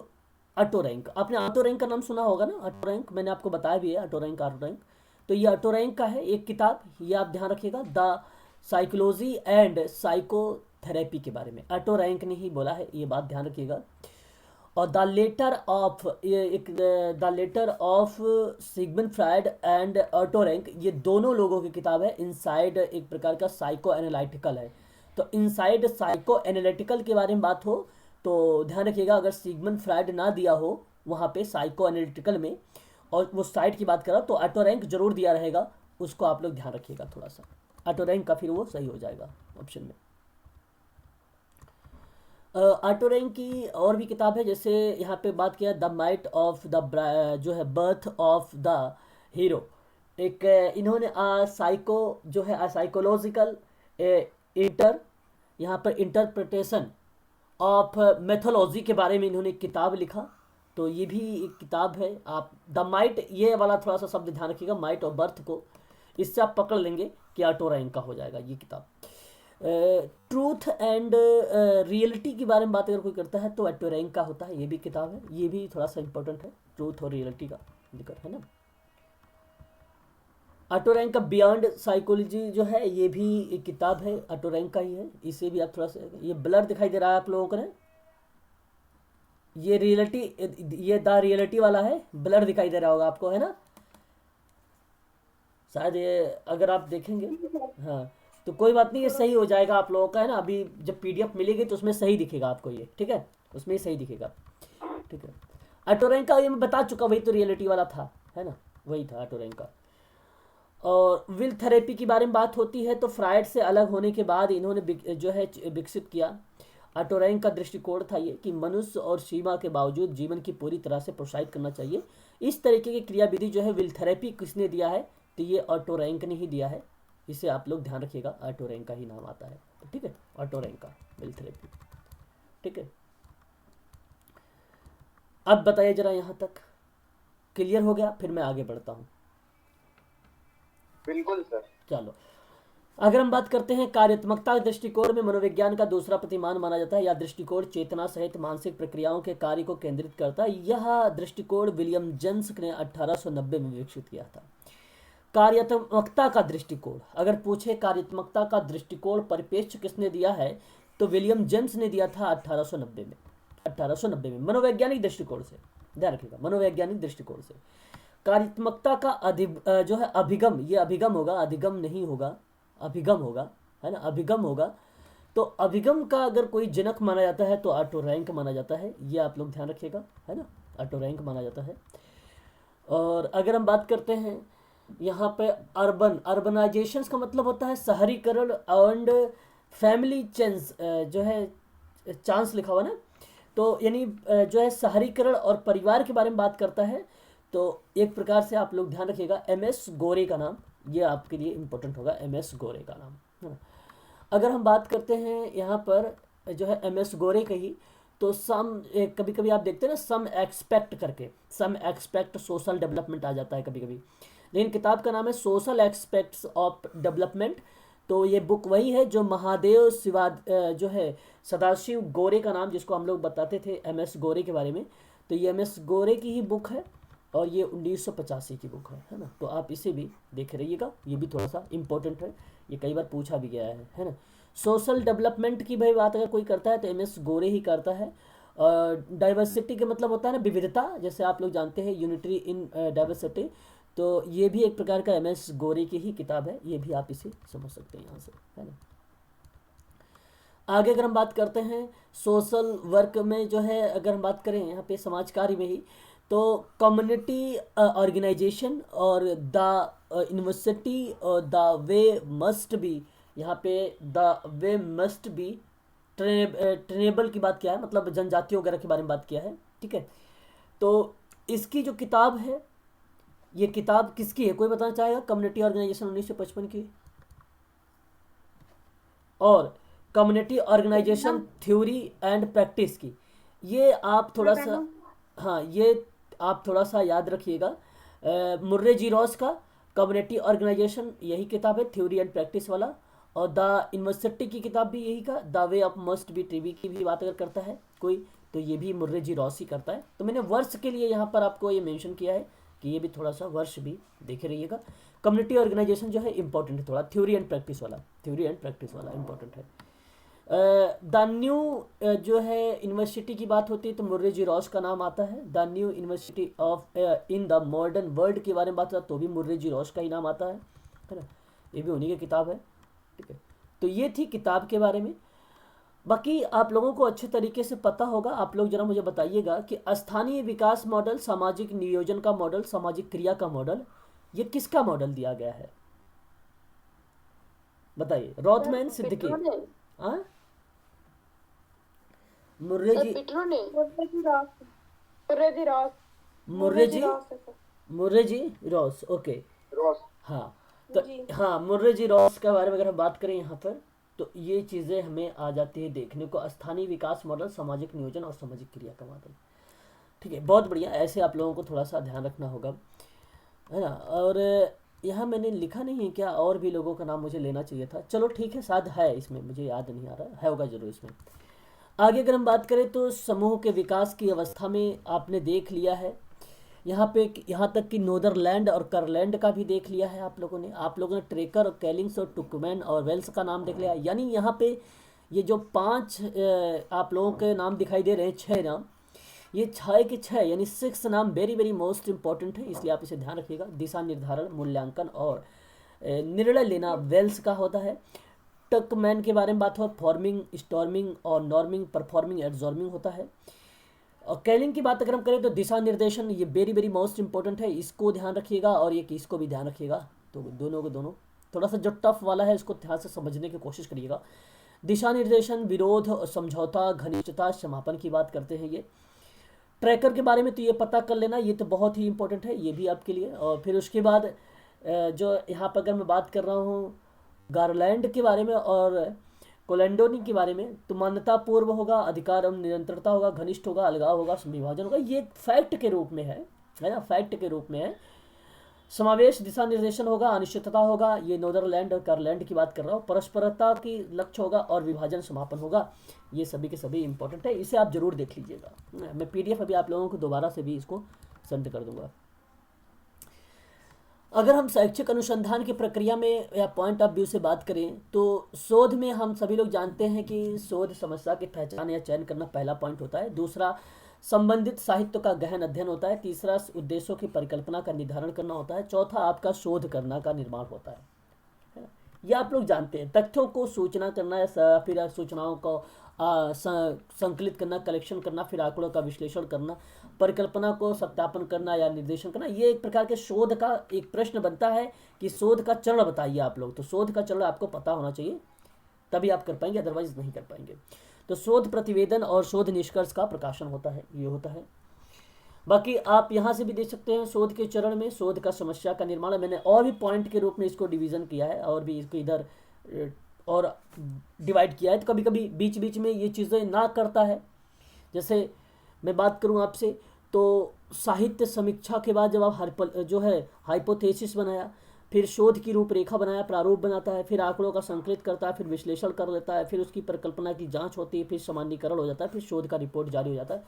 Speaker 1: Otto Rank, आपने ऑटो रैंक का नाम सुना होगा ना, ऑटो रैंक मैंने आपको बताया भी है, ऑटो रैंक। तो ये ऑटो रैंक का है एक किताब, ये आप ध्यान रखिएगा, द साइकोलॉजी एंड साइकोथेरेपी के बारे में, ऑटो रैंक ने ही बोला है, ये बात ध्यान रखिएगा। और the letter of Sigmund Freud and Otto Rank, ये दोनों लोगों की किताब है। इनसाइड एक प्रकार का साइको एनालिटिकल है, तो इनसाइड साइको एनालिटिकल के बारे में बात हो तो ध्यान रखिएगा, अगर सिगमंड फ्रायड ना दिया हो वहाँ पे साइको एनालिटिकल में, और वो साइट की बात करा तो ऑटो रैंक जरूर दिया रहेगा, उसको आप लोग ध्यान रखिएगा थोड़ा सा, ऑटो रैंक का फिर वो सही हो जाएगा ऑप्शन में। ऑटो रैंक की और भी किताब है, जैसे यहाँ पे बात किया द माइट ऑफ द जो है बर्थ ऑफ द हीरो। एक इन्होंने साइको जो है साइकोलॉजिकल इंटर यहाँ पर इंटरप्रिटेशन ऑफ मैथोलॉजी के बारे में इन्होंने एक किताब लिखा। तो ये भी एक किताब है। आप द माइट, ये वाला थोड़ा सा शब्द ध्यान रखिएगा, माइट ऑफ बर्थ को, इससे आप पकड़ लेंगे कि ऑटो रैंक का हो जाएगा ये किताब। ट्रूथ एंड रियलिटी के बारे में बात अगर कोई करता है तो ऑटो रैंक का होता है, ये भी किताब है, ये भी थोड़ा सा इंपॉर्टेंट है, ट्रूथ और रियलिटी का जिक्र है ना। ऑटो रैंक का बियॉन्ड साइकोलॉजी जो है ये भी एक किताब है, ऑटो रैंक का ही है। इसे भी आप थोड़ा सा, ये ब्लर दिखाई दे रहा है आप लोगों को ना, ये रियलिटी, ये द रियलिटी वाला है, ब्लर दिखाई दे रहा होगा आपको है ना शायद, ये अगर आप देखेंगे। हाँ तो कोई बात नहीं, ये सही हो जाएगा आप लोगों का है ना। अभी जब पीडीएफ मिलेगी तो उसमें सही दिखेगा आपको ये, ठीक है, उसमें ही सही दिखेगा, ठीक है। ऑटो रैंक का ये मैं बता चुका, वही तो रियलिटी वाला था है ना, वही था ऑटो रैंक का। और विल थेरेपी के बारे में बात होती है तो फ्रायड से अलग होने के बाद इन्होंने जो है विकसित किया। ऑटो रैंक का दृष्टिकोण था ये कि मनुष्य और सीमा के बावजूद जीवन की पूरी तरह से प्रोत्साहित करना चाहिए। इस तरीके की क्रियाविधि जो है विल थेरेपी किसने दिया है, तो ये ऑटो रैंक ने ही दिया है। इसे आप लोग ध्यान रखिएगा, ऑटो रैंक का ही नाम आता है, ठीक है, ऑटो रैंक का विल थेरेपी, ठीक है। अब बताइए जरा, यहाँ तक क्लियर हो गया? फिर मैं आगे बढ़ता हूँ।
Speaker 4: बिल्कुल सर।
Speaker 1: चलो, अगर हम बात करते हैं कार्यात्मकता दृष्टिकोण में मनोविज्ञान का दूसरा प्रतिमान माना जाता है। यह दृष्टिकोण चेतना सहित मानसिक प्रक्रियाओं के कार्य को केंद्रित करता है। यह दृष्टिकोण विलियम जेम्स ने 1890 में विकसित किया था। कार्यात्मकता का दृष्टिकोण, अगर पूछे कार्यात्मकता का दृष्टिकोण परिपेक्ष किसने दिया है, तो विलियम जेम्स ने दिया था 1890 में। 1890 में मनोवैज्ञानिक दृष्टिकोण से, ध्यान रखिएगा, मनोवैज्ञानिक दृष्टिकोण से कार्यात्मकता का जो है अभिगम, ये अभिगम होगा, अधिगम नहीं होगा, अभिगम होगा है ना, अभिगम होगा। तो अभिगम का अगर कोई जनक माना जाता है तो ऑटो रैंक माना जाता है, ये आप लोग ध्यान रखिएगा है ना, ऑटो रैंक माना जाता है। और अगर हम बात करते हैं यहाँ पे अर्बनाइजेशन का मतलब होता है शहरीकरण एंड फैमिली चेंज, जो है चांस लिखा हुआ ना, तो यानी जो है शहरीकरण और परिवार के बारे में बात करता है। तो एक प्रकार से आप लोग ध्यान रखिएगा, एमएस गोरे का नाम, ये आपके लिए इम्पोर्टेंट होगा, एमएस गोरे का नाम है ना। अगर हम बात करते हैं यहाँ पर जो है एमएस गोरे का ही, तो सम कभी कभी आप देखते हैं ना सम एक्सपेक्ट करके, सम एक्सपेक्ट सोशल डेवलपमेंट आ जाता है कभी कभी, लेकिन किताब का नाम है सोशल एक्सपेक्ट्स ऑफ डेवलपमेंट। तो ये बुक वही है जो महादेव जो है सदाशिव गोरे का नाम, जिसको हम लोग बताते थे एमएस गोरे के बारे में, तो ये एमएस गोरे की ही बुक है और ये 1985 की बुक है ना। तो आप इसे भी देख रहिएगा, ये भी थोड़ा सा इम्पोर्टेंट है, ये कई बार पूछा भी गया है ना। सोशल डेवलपमेंट की भाई बात अगर कोई करता है तो एमएस गोरे ही करता है। डाइवर्सिटी का मतलब होता है ना विविधता, जैसे आप लोग जानते हैं यूनिटरी इन डाइवर्सिटी, तो ये भी एक प्रकार का एमएस गोरे की ही किताब है, ये भी आप इसे समझ सकते हैं यहाँ से है ना। आगे अगर हम बात करते हैं सोशल वर्क में जो है, अगर हम बात करें यहाँ पे समाज कार्य में ही, तो कम्युनिटी ऑर्गेनाइजेशन और द यूनिवर्सिटी और द वे मस्ट बी, यहाँ पे the we must be trainable की बात किया है, मतलब जनजातियों वगैरह के बारे में बात किया है, ठीक है। तो इसकी जो किताब है, ये किताब किसकी है, कोई बताना चाहेगा? कम्युनिटी ऑर्गेनाइजेशन 1955 की, और community organisation theory and practice की। ये आप थोड़ा सा, हाँ ये आप थोड़ा सा याद रखिएगा, मुर्रे जी रॉस का कम्युनिटी ऑर्गेनाइजेशन यही किताब है, थ्योरी एंड प्रैक्टिस वाला। और द यूनिवर्सिटी की किताब भी यही का, the way of must be TV की भी बात अगर करता है कोई, तो ये भी मुर्रे जी रॉस ही करता है। तो मैंने वर्ष के लिए यहाँ पर आपको ये मेंशन किया है कि ये भी थोड़ा सा वर्ष भी देखे रहिएगा। कम्युनिटी ऑर्गेनाइजेशन जो है इंपॉर्टेंट है थोड़ा, थ्योरी एंड प्रैक्टिस वाला, थ्योरी एंड प्रैक्टिस वाला इंपॉर्टेंट है। द न्यू जो है यूनिवर्सिटी की बात होती है तो मुर्रे जी रॉस का नाम आता है। The new university of in the modern world के बारे में बात करता तो भी मुर्रे जी रॉस का ही नाम आता है ना, ये भी उन्हीं की किताब है, ठीक है। तो ये थी किताब के बारे में। बाकी आप लोगों को अच्छे तरीके से पता होगा। आप लोग जरा मुझे बताइएगा कि स्थानीय विकास मॉडल, सामाजिक नियोजन का मॉडल, सामाजिक क्रिया का मॉडल, ये किसका मॉडल दिया गया है? बताइए। रॉथमैन, सिद्दीकी, हाँ मुर्रेजी
Speaker 7: पिटरू ने
Speaker 3: मुर्रेजी रॉस मुर्रेजी रॉस
Speaker 1: मुर्रेजी
Speaker 3: रॉस है सर।
Speaker 1: मुर्रेजी रॉस, ओके।
Speaker 4: रॉस।
Speaker 1: हाँ तो
Speaker 3: जी।
Speaker 1: हाँ, मुर्रेजी रॉस के बारे में अगर हम बात करें यहाँ पर, तो ये चीज़ें हमें आ जाती है देखने को, स्थानीय विकास मॉडल, सामाजिक नियोजन और सामाजिक क्रिया का मॉडल। ठीक है, बहुत बढ़िया। ऐसे आप लोगों को थोड़ा सा ध्यान रखना होगा, है ना। और यहाँ मैंने लिखा नहीं है क्या, और भी लोगों का नाम मुझे लेना चाहिए था। चलो ठीक है, शायद है इसमें, मुझे याद नहीं आ रहा है, होगा जरूर इसमें। आगे अगर हम बात करें तो समूह के विकास की अवस्था में आपने देख लिया है यहाँ पे, यहाँ तक कि नोदरलैंड और करलैंड का भी देख लिया है आप लोगों ने ट्रेकर और कैलिंग्स और टुकमैन और वेल्स का नाम देख लिया। यानी यहाँ पे ये जो 5 आप लोगों के नाम दिखाई दे रहे हैं, 6 नाम, ये 6 के 6 यानी 6 नाम वेरी वेरी मोस्ट इंपॉर्टेंट है, इसलिए आप इसे ध्यान रखिएगा। दिशा निर्धारण, मूल्यांकन और निर्णय लेना वेल्स का होता है। टकमैन के बारे में बात हो, फॉर्मिंग, स्टॉर्मिंग और नॉर्मिंग, परफॉर्मिंग, एब्जॉर्मिंग होता है। और कैलिंग की बात अगर हम करें तो दिशा निर्देशन, ये वेरी वेरी मोस्ट इंपॉर्टेंट है, इसको ध्यान रखिएगा। और ये इसको भी ध्यान रखिएगा, तो दोनों को दोनों थोड़ा सा जो टफ वाला है इसको ध्यान से समझने की कोशिश करिएगा। दिशा निर्देशन, विरोध, समझौता, घनिष्ठता, समापन की बात करते हैं ये। ट्रैकर के बारे में तो ये पता कर लेना, ये तो बहुत ही इंपॉर्टेंट है ये भी आपके लिए। और फिर उसके बाद जो यहाँ पर अगर मैं बात कर रहा हूँ गारलैंड के बारे में और कोलेंडोनी के बारे में, तो मान्यता पूर्व होगा, अधिकार एवं निरंतरता होगा, घनिष्ठ होगा, अलगाव होगा, विभाजन होगा, ये फैक्ट के रूप में है ना, फैक्ट के रूप में है। समावेश, दिशा निर्देशन होगा, अनिश्चितता होगा, ये नोदरलैंड और करलैंड की बात कर रहा हूँ। परस्परता की लक्ष्य होगा और विभाजन समापन होगा, ये सभी के सभी इंपॉर्टेंट है, इसे आप जरूर देख लीजिएगा। मैं PDF अभी आप लोगों को दोबारा से भी इसको सेंड कर दूंगा। अगर हम शैक्षिक अनुसंधान की प्रक्रिया में या पॉइंट ऑफ व्यू से बात करें तो शोध में हम सभी लोग जानते हैं कि शोध समस्या की पहचान या चयन करना पहला पॉइंट होता है। दूसरा, संबंधित साहित्य का गहन अध्ययन होता है। तीसरा, उद्देश्यों की परिकल्पना का निर्धारण करना होता है। चौथा, आपका शोध करना का निर्माण होता है ना? ये आप लोग जानते हैं। तथ्यों को सूचना करना या फिर सूचनाओं को संकलित करना, कलेक्शन करना, फिर आंकड़ों का विश्लेषण करना, परिकल्पना को सत्यापन करना या निर्देशन करना, ये एक प्रकार के शोध का एक प्रश्न बनता है कि शोध का चरण बताइए आप लोग। तो शोध का चरण आपको पता होना चाहिए, तभी आप कर पाएंगे, अदरवाइज नहीं कर पाएंगे। तो शोध प्रतिवेदन और शोध निष्कर्ष का प्रकाशन होता है, ये होता है। बाकी आप यहाँ से भी देख सकते हैं शोध के चरण में शोध का समस्या का निर्माण है। मैंने और भी पॉइंट के रूप में इसको डिवीजन किया है और भी इसको इधर और डिवाइड किया है। तो कभी कभी बीच बीच में ये चीज़ें ना करता है। जैसे मैं बात करूं आपसे तो साहित्य समीक्षा के बाद जब आप जो है हाइपोथेसिस बनाया, फिर शोध की रूपरेखा बनाया, प्रारूप बनाता है, फिर आंकड़ों का संकलित करता है, फिर विश्लेषण कर लेता है, फिर उसकी परिकल्पना की जांच होती है, फिर सामान्यीकरण हो जाता है, फिर शोध का रिपोर्ट जारी हो जाता है।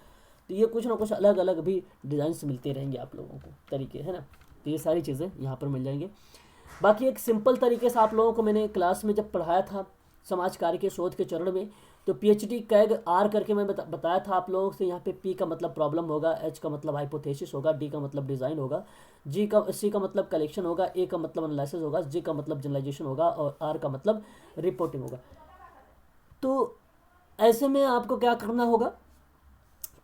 Speaker 1: तो ये कुछ ना कुछ अलग अलग भी डिज़ाइंस मिलते रहेंगे आप लोगों को, तरीके, है ना। तो ये सारी चीज़ें यहाँ पर मिल जाएंगे। बाकी एक सिंपल तरीके से आप लोगों को मैंने क्लास में जब पढ़ाया था समाज कार्य के शोध के चरण में, तो PhD कैग R करके मैं बताया था आप लोगों से। यहाँ पे P का मतलब प्रॉब्लम होगा, H का मतलब हाइपोथेसिस होगा, D का मतलब डिज़ाइन होगा, C का मतलब कलेक्शन होगा, A का मतलब एनालिसिस होगा, J का मतलब जनरलाइजेशन होगा और R का मतलब रिपोर्टिंग होगा। तो ऐसे में आपको क्या करना होगा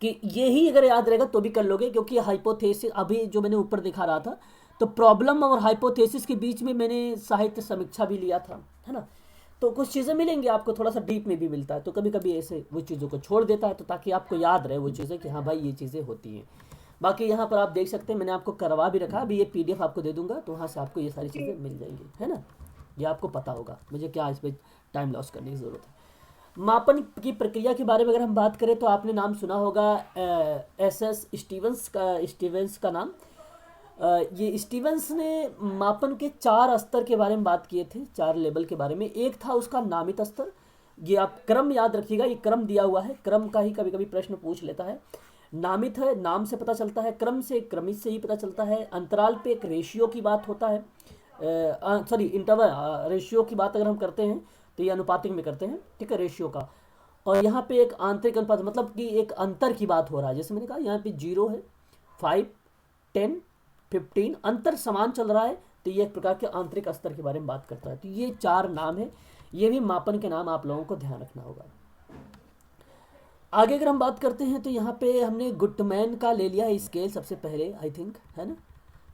Speaker 1: कि यही अगर याद रहेगा तो भी कर लोगे, क्योंकि हाइपोथेसिस अभी जो मैंने ऊपर दिखा रहा था, तो प्रॉब्लम और हाइपोथेसिस के बीच में मैंने साहित्य समीक्षा भी लिया था, है ना। तो कुछ चीज़ें मिलेंगी आपको, थोड़ा सा डीप में भी मिलता है, तो कभी कभी ऐसे वो चीज़ों को छोड़ देता है, तो ताकि आपको याद रहे वो चीज़ें कि हाँ भाई ये चीज़ें होती हैं। बाकी यहाँ पर आप देख सकते हैं मैंने आपको करवा भी रखा, अभी ये PDF आपको दे दूंगा, तो वहाँ से आपको ये सारी चीज़ें मिल जाएंगी, है ना। ये आपको पता होगा, मुझे क्या इस पर टाइम लॉस करने की ज़रूरत है। मापन की प्रक्रिया के बारे में अगर हम बात करें तो आपने नाम सुना होगा SS स्टीवेंस का नाम। ये स्टीवेंस ने मापन के 4 स्तर के बारे में बात किए थे, 4 लेवल के बारे में। एक था उसका नामित स्तर, ये आप क्रम याद रखिएगा, ये क्रम दिया हुआ है, क्रम का ही कभी कभी प्रश्न पूछ लेता है। नामित है, नाम से पता चलता है, क्रम से क्रमित से ही पता चलता है। अंतराल पे एक रेशियो की बात होता है, इंटरवल रेशियो की बात अगर हम करते हैं तो ये अनुपातिक में करते हैं, ठीक है, रेशियो का। और यहाँ पे एक आंतरिक अनुपात, मतलब कि एक अंतर की बात हो रहा है। जैसे मैंने कहा यहाँ पे 0 है, 5, 10, 15 अंतर समान चल रहा है, तो ये एक प्रकार के आंतरिक स्तर के बारे में बात करता है। तो ये 4 नाम है, ये भी मापन के नाम आप लोगों को ध्यान रखना होगा। आगे अगर हम बात करते हैं तो यहाँ पे हमने गुटमैन का ले लिया है स्केल सबसे पहले, आई थिंक, है ना।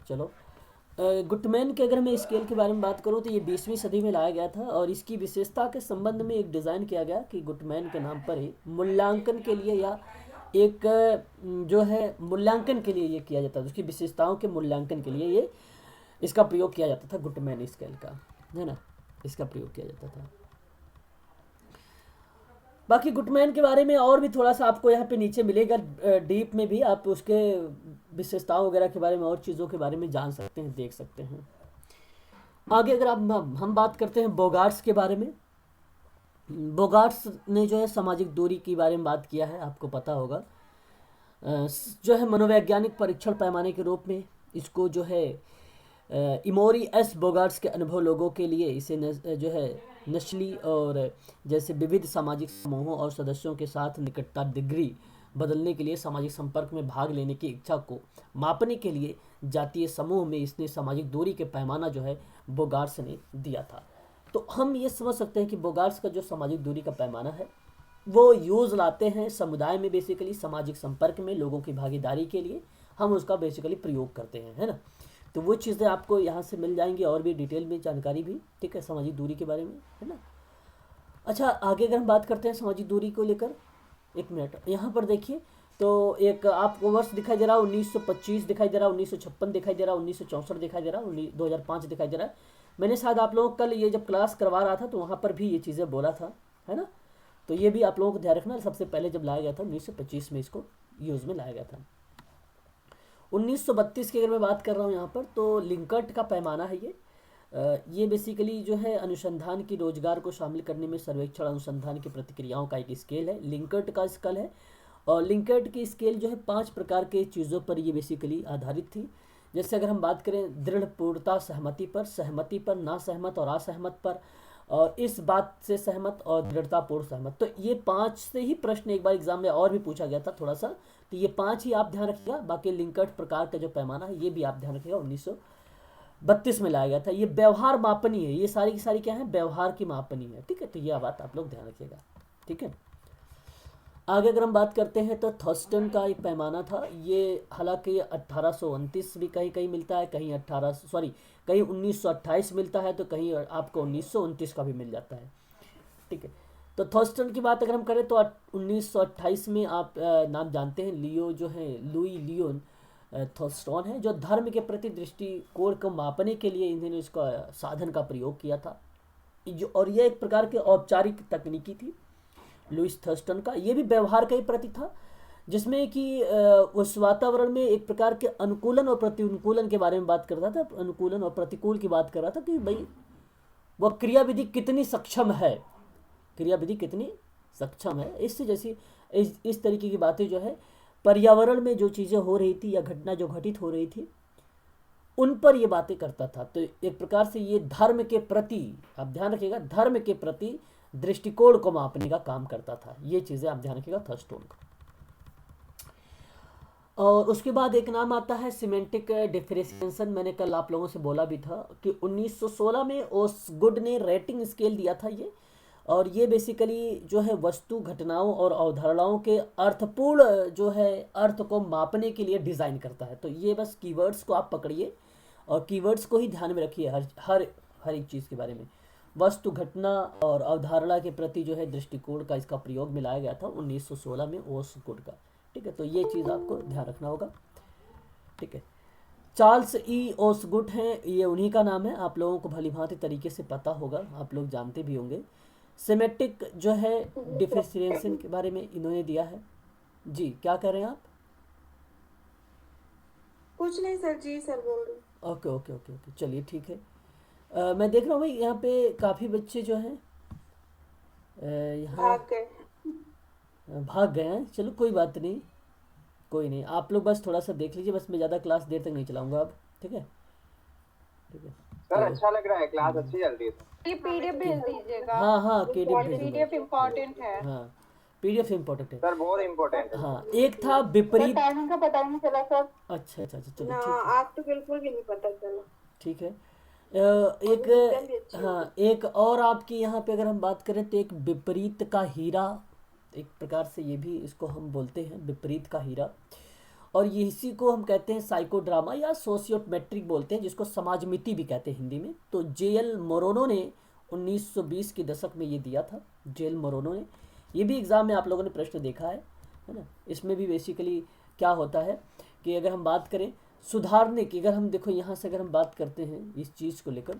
Speaker 1: चलो गुटमैन के अगर मैं स्केल के बारे में बात करूं तो ये 20वीं सदी में लाया गया था और इसकी विशेषता के संबंध में एक डिज़ाइन किया गया कि गुटमैन के नाम पर ही मूल्यांकन के लिए या एक जो है मूल्यांकन के लिए ये किया जाता था, उसकी विशेषताओं के मूल्यांकन के लिए ये इसका प्रयोग किया जाता था, गुटमैन स्केल का, है ना, इसका प्रयोग किया जाता था। बाकी गुटमैन के बारे में और भी थोड़ा सा आपको यहाँ पे नीचे मिलेगा, डीप में भी आप उसके विशेषताओं वगैरह के बारे में और चीज़ों के बारे में जान सकते हैं, देख सकते हैं। आगे अगर आप हम बात करते हैं बोगार्ट्स के बारे में। बोगार्ट्स ने जो है सामाजिक दूरी के बारे में बात किया है, आपको पता होगा। जो है मनोवैज्ञानिक परीक्षण पैमाने के रूप में इसको जो है इमोरी एस बोगार्ट्स के अनुभव लोगों के लिए इसे जो है नस्ली और जैसे विविध सामाजिक समूहों और सदस्यों के साथ निकटता डिग्री बदलने के लिए सामाजिक संपर्क में भाग लेने की इच्छा को मापने के लिए जातीय समूह में इसने सामाजिक दूरी के पैमाना जो है बोगार्ट्स ने दिया था। तो हम ये समझ सकते हैं कि बोगार्ट्स का जो सामाजिक दूरी का पैमाना है वो यूज़ लाते हैं समुदाय में, बेसिकली सामाजिक संपर्क में लोगों की भागीदारी के लिए हम उसका बेसिकली प्रयोग करते हैं, है ना। तो वो चीज़ें आपको यहाँ से मिल जाएंगी और भी डिटेल में जानकारी भी, ठीक है, सामाजिक दूरी के बारे में, है ना। अच्छा, आगे अगर हम बात करते हैं सामाजिक दूरी को लेकर, एक मिनट यहाँ पर देखिए, तो एक आपको वर्ष दिखाई दे रहा है 1925 दिखाई दे रहा है, 1956 दिखाई दे रहा है, 1964 दिखाई दे रहा है, 2005 दिखाई दे रहा है। मैंने शायद आप लोगों को कल ये जब क्लास करवा रहा था तो वहाँ पर भी ये चीज़ें बोला था, है ना। तो ये भी आप लोगों को ध्यान रखना, सबसे पहले जब लाया गया था 1925 में इसको यूज़ में लाया गया था। 1932 की अगर मैं बात कर रहा हूँ यहाँ पर, तो लिंकर्ट का पैमाना है ये बेसिकली जो है अनुसंधान की रोजगार को शामिल करने में सर्वेक्षण अनुसंधान की प्रतिक्रियाओं का एक स्केल है, लिंकर्ट का स्केल है। और लिंकर्ट की स्केल जो है 5 प्रकार के चीज़ों पर ये बेसिकली आधारित थी। जैसे अगर हम बात करें दृढ़ पूर्णता सहमति पर, ना सहमत और असहमत पर, और इस बात से सहमत और दृढ़तापूर्ण सहमत। तो ये 5 से ही प्रश्न एक बार एग्जाम में और भी पूछा गया था थोड़ा सा, तो ये 5 ही आप ध्यान रखिएगा। बाकी लिंकर्ट प्रकार का जो पैमाना है ये भी आप ध्यान रखिएगा, 1932 में लाया गया था। ये व्यवहार मापनी है, ये सारी की सारी क्या है, व्यवहार की मापनी है, ठीक है। तो ये बात आप लोग ध्यान रखिएगा, ठीक है। आगे अगर हम बात करते हैं तो थर्स्टन का एक पैमाना था, ये हालांकि 1829 भी कहीं कहीं मिलता है, कहीं 1928 मिलता है, तो कहीं आपको 1929 का भी मिल जाता है, ठीक है। तो थर्स्टन की बात अगर हम करें तो 1928 में आप नाम जानते हैं, लियो जो है लुई लियोन थर्स्टन है, जो धर्म के प्रति दृष्टिकोण को मापने के लिए इन्होंने इसका साधन का प्रयोग किया था। और यह एक प्रकार की औपचारिक तकनीकी थी लुईस थर्स्टन का। ये भी व्यवहार का ही प्रति था, जिसमें कि उस वातावरण में एक प्रकार के अनुकूलन और प्रतिकूलन के बारे में बात कर रहा था, अनुकूलन और प्रतिकूल की बात कर रहा था कि भाई वह क्रियाविधि कितनी सक्षम है, क्रियाविधि कितनी सक्षम है। इससे जैसी इस तरीके की बातें जो है पर्यावरण में जो चीज़ें हो रही थी या घटना जो घटित हो रही थी उन पर ये बातें करता था। तो एक प्रकार से ये धर्म के प्रति, आप ध्यान रखिएगा, धर्म के प्रति दृष्टिकोण को मापने का काम करता था। ये चीज़ें आप ध्यान रखिएगा थर्स्टन का। और उसके बाद एक नाम आता है सिमेंटिक डिफरेंशिएशन। मैंने कल आप लोगों से बोला भी था कि 1916 में ओसगुड ने रेटिंग स्केल दिया था ये, और ये बेसिकली जो है वस्तु, घटनाओं और अवधारणाओं के अर्थपूर्ण जो है अर्थ को मापने के लिए डिज़ाइन करता है। तो ये बस कीवर्ड्स को आप पकड़िए और कीवर्ड्स को ही ध्यान में रखिए हर एक चीज़ के बारे में। वस्तु, घटना और अवधारणा के प्रति जो है दृष्टिकोण का इसका प्रयोग में लाया गया था 1916 में ओसगुड का, ठीक है। तो ये चीज़ आपको ध्यान रखना होगा, ठीक है। चार्ल्स ई ओसगुड हैं, ये उन्हीं का नाम है, आप लोगों को भलीभांति तरीके से पता होगा, आप लोग जानते भी होंगे। सेमेटिक जो है डिफरेंशिएशन के बारे में इन्होंने दिया है। जी क्या कह रहे हैं आप?
Speaker 3: कुछ नहीं सर, जी सर बोल रही हूँ।
Speaker 1: ओके ओके ओके ओके, चलिए ठीक है। मैं देख रहा हूँ भाई यहाँ पे काफ़ी बच्चे जो हैं यहाँ भाग गए हैं। चलो कोई बात नहीं, कोई नहीं, आप लोग बस थोड़ा सा देख लीजिए, बस मैं ज़्यादा क्लास देर तक नहीं चलाऊंगा अब, ठीक है, ठीक है।
Speaker 4: सर अच्छा लग रहा है, क्लास अच्छी चल रही है।
Speaker 3: ये पीडीएफ भेज दीजिएगा।
Speaker 1: हाँ पीडीएफ भेज दूंगा।
Speaker 3: पीडीएफ इम्पोर्टेंट है।
Speaker 1: हाँ पीडीएफ इम्पोर्टेंट है
Speaker 4: सर, बहुत इम्पोर्टेंट है।
Speaker 1: हाँ, एक था विपरीत।
Speaker 3: टाइमिंग का पता नहीं चला सर।
Speaker 1: अच्छा चलो ठीक
Speaker 3: ना,
Speaker 1: है,
Speaker 3: आज तो बिल्कुल भी नहीं पता चला।
Speaker 1: ठीक है। एक हाँ, एक और आपकी यहाँ पे अगर हम बात करें तो एक विपरीत का हीरा, एक प्रकार से ये भी इसको हम बोलते हैं विपरीत का हीरा। और ये इसी को हम कहते हैं साइको ड्रामा या सोशियोमेट्रिक बोलते हैं, जिसको समाजमिति भी कहते हैं हिंदी में। तो जेएल मोरोनो ने 1920 के दशक में ये दिया था, जेएल मोरोनो ने। ये भी एग्ज़ाम में आप लोगों ने प्रश्न देखा है ना। इसमें भी बेसिकली क्या होता है कि अगर हम बात करें सुधारने की, अगर हम देखो यहाँ से अगर हम बात करते हैं इस चीज़ को लेकर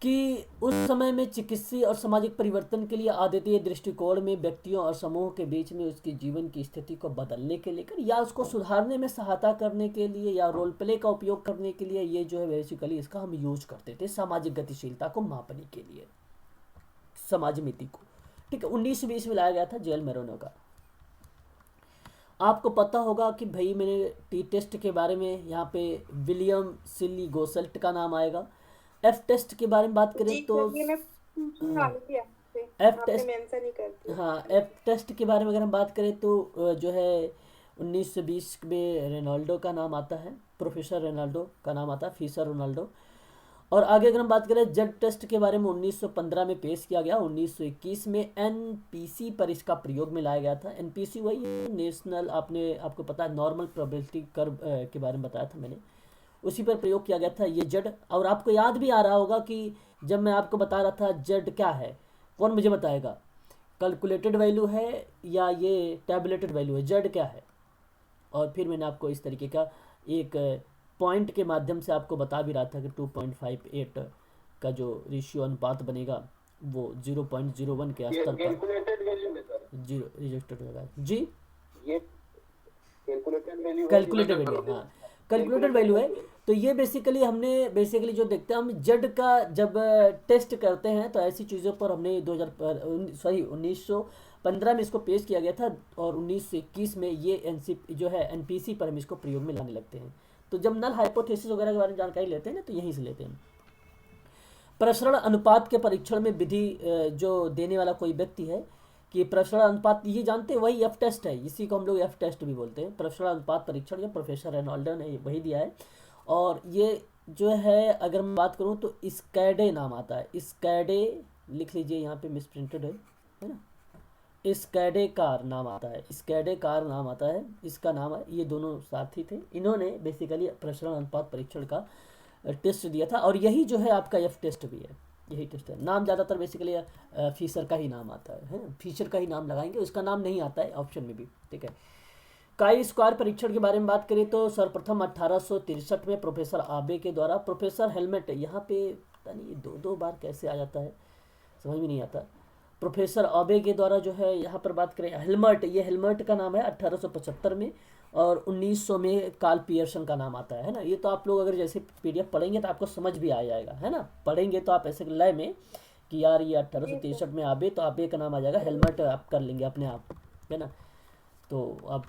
Speaker 1: कि उस समय में चिकित्सीय और सामाजिक परिवर्तन के लिए अद्वितीय दृष्टिकोण में व्यक्तियों और समूह के बीच में उसकी जीवन की स्थिति को बदलने के लेकर या उसको सुधारने में सहायता करने के लिए या रोल प्ले का उपयोग करने के लिए ये जो है बेसिकली इसका हम यूज करते थे सामाजिक गतिशीलता को मापने के लिए, समाजमिति को। ठीक है, 1920 में लाया गया था जेएल मोरोनो का। आपको पता होगा कि भाई मैंने टी टेस्ट के बारे में यहाँ पे विलियम सिली गोसेल्ट का नाम आएगा। एफ टेस्ट के बारे में बात करें तो
Speaker 3: ये मैं पूछने वाली थी आपसे,
Speaker 1: एफ
Speaker 3: आपने
Speaker 1: टेस्ट,
Speaker 3: मेंशन ही कर दिया।
Speaker 1: हाँ एफ टेस्ट के बारे में अगर हम बात करें तो जो है 1920 में रेनाल्डो का नाम आता है, प्रोफेसर रेनाल्डो का नाम आता है, फीसर रोनाल्डो। और आगे अगर हम बात करें जेड टेस्ट के बारे में 1915 में पेश किया गया। 1921 में एनपीसी पर इसका प्रयोग में लाया गया था। एनपीसी वही नेशनल, आपको पता है नॉर्मल प्रोबेबिलिटी कर्व के बारे में बताया था मैंने, उसी पर प्रयोग किया गया था ये जेड। और आपको याद भी आ रहा होगा कि जब मैं आपको बता रहा था जेड क्या है, कौन मुझे बताएगा, कैलकुलेटेड वैल्यू है या ये टैबुलेटेड वैल्यू है, जेड क्या है। और फिर मैंने आपको इस तरीके का एक पॉइंट के माध्यम से आपको बता भी रहा था कि 2.58 का जो रेशियो अनुपात बनेगा वो 0.01 के स्तर पर
Speaker 6: कैलकुलेटेड वैल्यू में सर,
Speaker 1: जीरो रिजेक्टेड होगा जी।
Speaker 6: ये कैलकुलेटेड वैल्यू
Speaker 1: कैलकुलेटेड वैल्यू, हाँ कैलकुलेटेड वैल्यू है। तो ये बेसिकली जो देखते हैं हम जेड का जब टेस्ट करते हैं तो ऐसी चीज़ों पर हमने 1915 में इसको पेश किया गया था और 1921 में ये जो है एनपीसी पर हम इसको प्रयोग में लाने लगते हैं। तो जब नल हाइपोथेसिस वगैरह के बारे में जानकारी लेते हैं ना तो यहीं से लेते हैं। प्रसरण अनुपात के परीक्षण में विधि जो देने वाला कोई व्यक्ति है कि प्रसरण अनुपात ये जानते हैं, वही एफ टेस्ट है, इसी को हम लोग एफ टेस्ट भी बोलते हैं। प्रसरण अनुपात परीक्षण जो प्रोफेसर रेनाल्डो ने वही दिया है। और ये जो है अगर मैं बात करूँ तो स्कैडे नाम आता है, स्कैडे लिख लीजिए, यहाँ पे मिसप्रिंटेड है ना, स्कैडे कार नाम आता है, स्कैडे कार नाम आता है, इसका नाम है। ये दोनों साथी थे, इन्होंने बेसिकली प्रसरण अनुपात परीक्षण का टेस्ट दिया था। और यही जो है आपका एफ टेस्ट भी है, यही टेस्ट है। नाम ज़्यादातर बेसिकली फीसर का ही नाम आता है, फीचर का ही नाम लगाएंगे, उसका नाम नहीं आता है ऑप्शन में भी। ठीक है, काई स्क्वायर परीक्षण के बारे में बात करें तो सर्वप्रथम 1863 में प्रोफेसर आबे के द्वारा, प्रोफेसर हेलमेट, यहाँ पे पता नहीं दो बार कैसे आ जाता है, समझ में नहीं आता। प्रोफेसर आबे के द्वारा जो है यहाँ पर बात करें हेलमट, ये हेलमट का नाम है 1875 में। और 1900 में कार्ल पियर्सन का नाम आता है ना। ये तो आप लोग अगर जैसे पीडीएफ पढ़ेंगे तो आपको समझ भी आ जाएगा, है ना। पढ़ेंगे तो आप ऐसे लय में कि यार ये 1863 में आबे, तो आबे का नाम आ जाएगा, हेलमेट आप कर लेंगे अपने आप, है ना। तो अब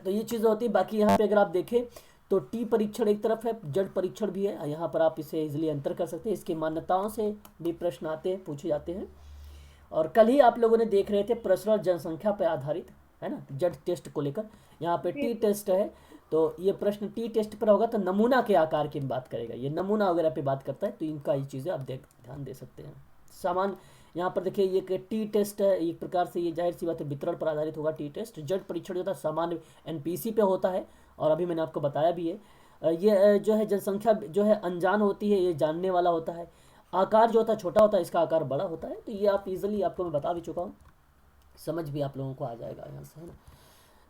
Speaker 1: तो ये चीज़ होती है। बाकी यहाँ पे अगर आप देखें तो टी परीक्षण एक तरफ है, जेड परीक्षण भी है, यहाँ पर आप इसे इजिली अंतर कर सकते हैं। इसकी मान्यताओं से भी प्रश्न आते हैं, पूछे जाते हैं। और कल ही आप लोगों ने देख रहे थे प्रसरण जनसंख्या पर आधारित, है ना, जेड टेस्ट को लेकर। यहाँ पे टी टेस्ट है, तो ये प्रश्न टी टेस्ट पर होगा तो नमूना के आकार की बात करेगा, ये नमूना वगैरह पे बात करता है। तो इनका ये चीज़ें आप ध्यान दे सकते हैं। सामान यहाँ पर देखिए, ये टी टेस्ट है, एक प्रकार से ये जाहिर सी बात है वितरण पर आधारित होगा टी टेस्ट। जेड परीक्षण जो था सामान्य एनपीसी पे होता है, और अभी मैंने आपको बताया भी है। ये जो है जनसंख्या जो है अनजान होती है, ये जानने वाला होता है। आकार जो होता है छोटा होता है, इसका आकार बड़ा होता है। तो ये आप इजीली, आपको मैं बता भी चुका हूँ, समझ भी आप लोगों को आ जाएगा यहाँ से, है ना।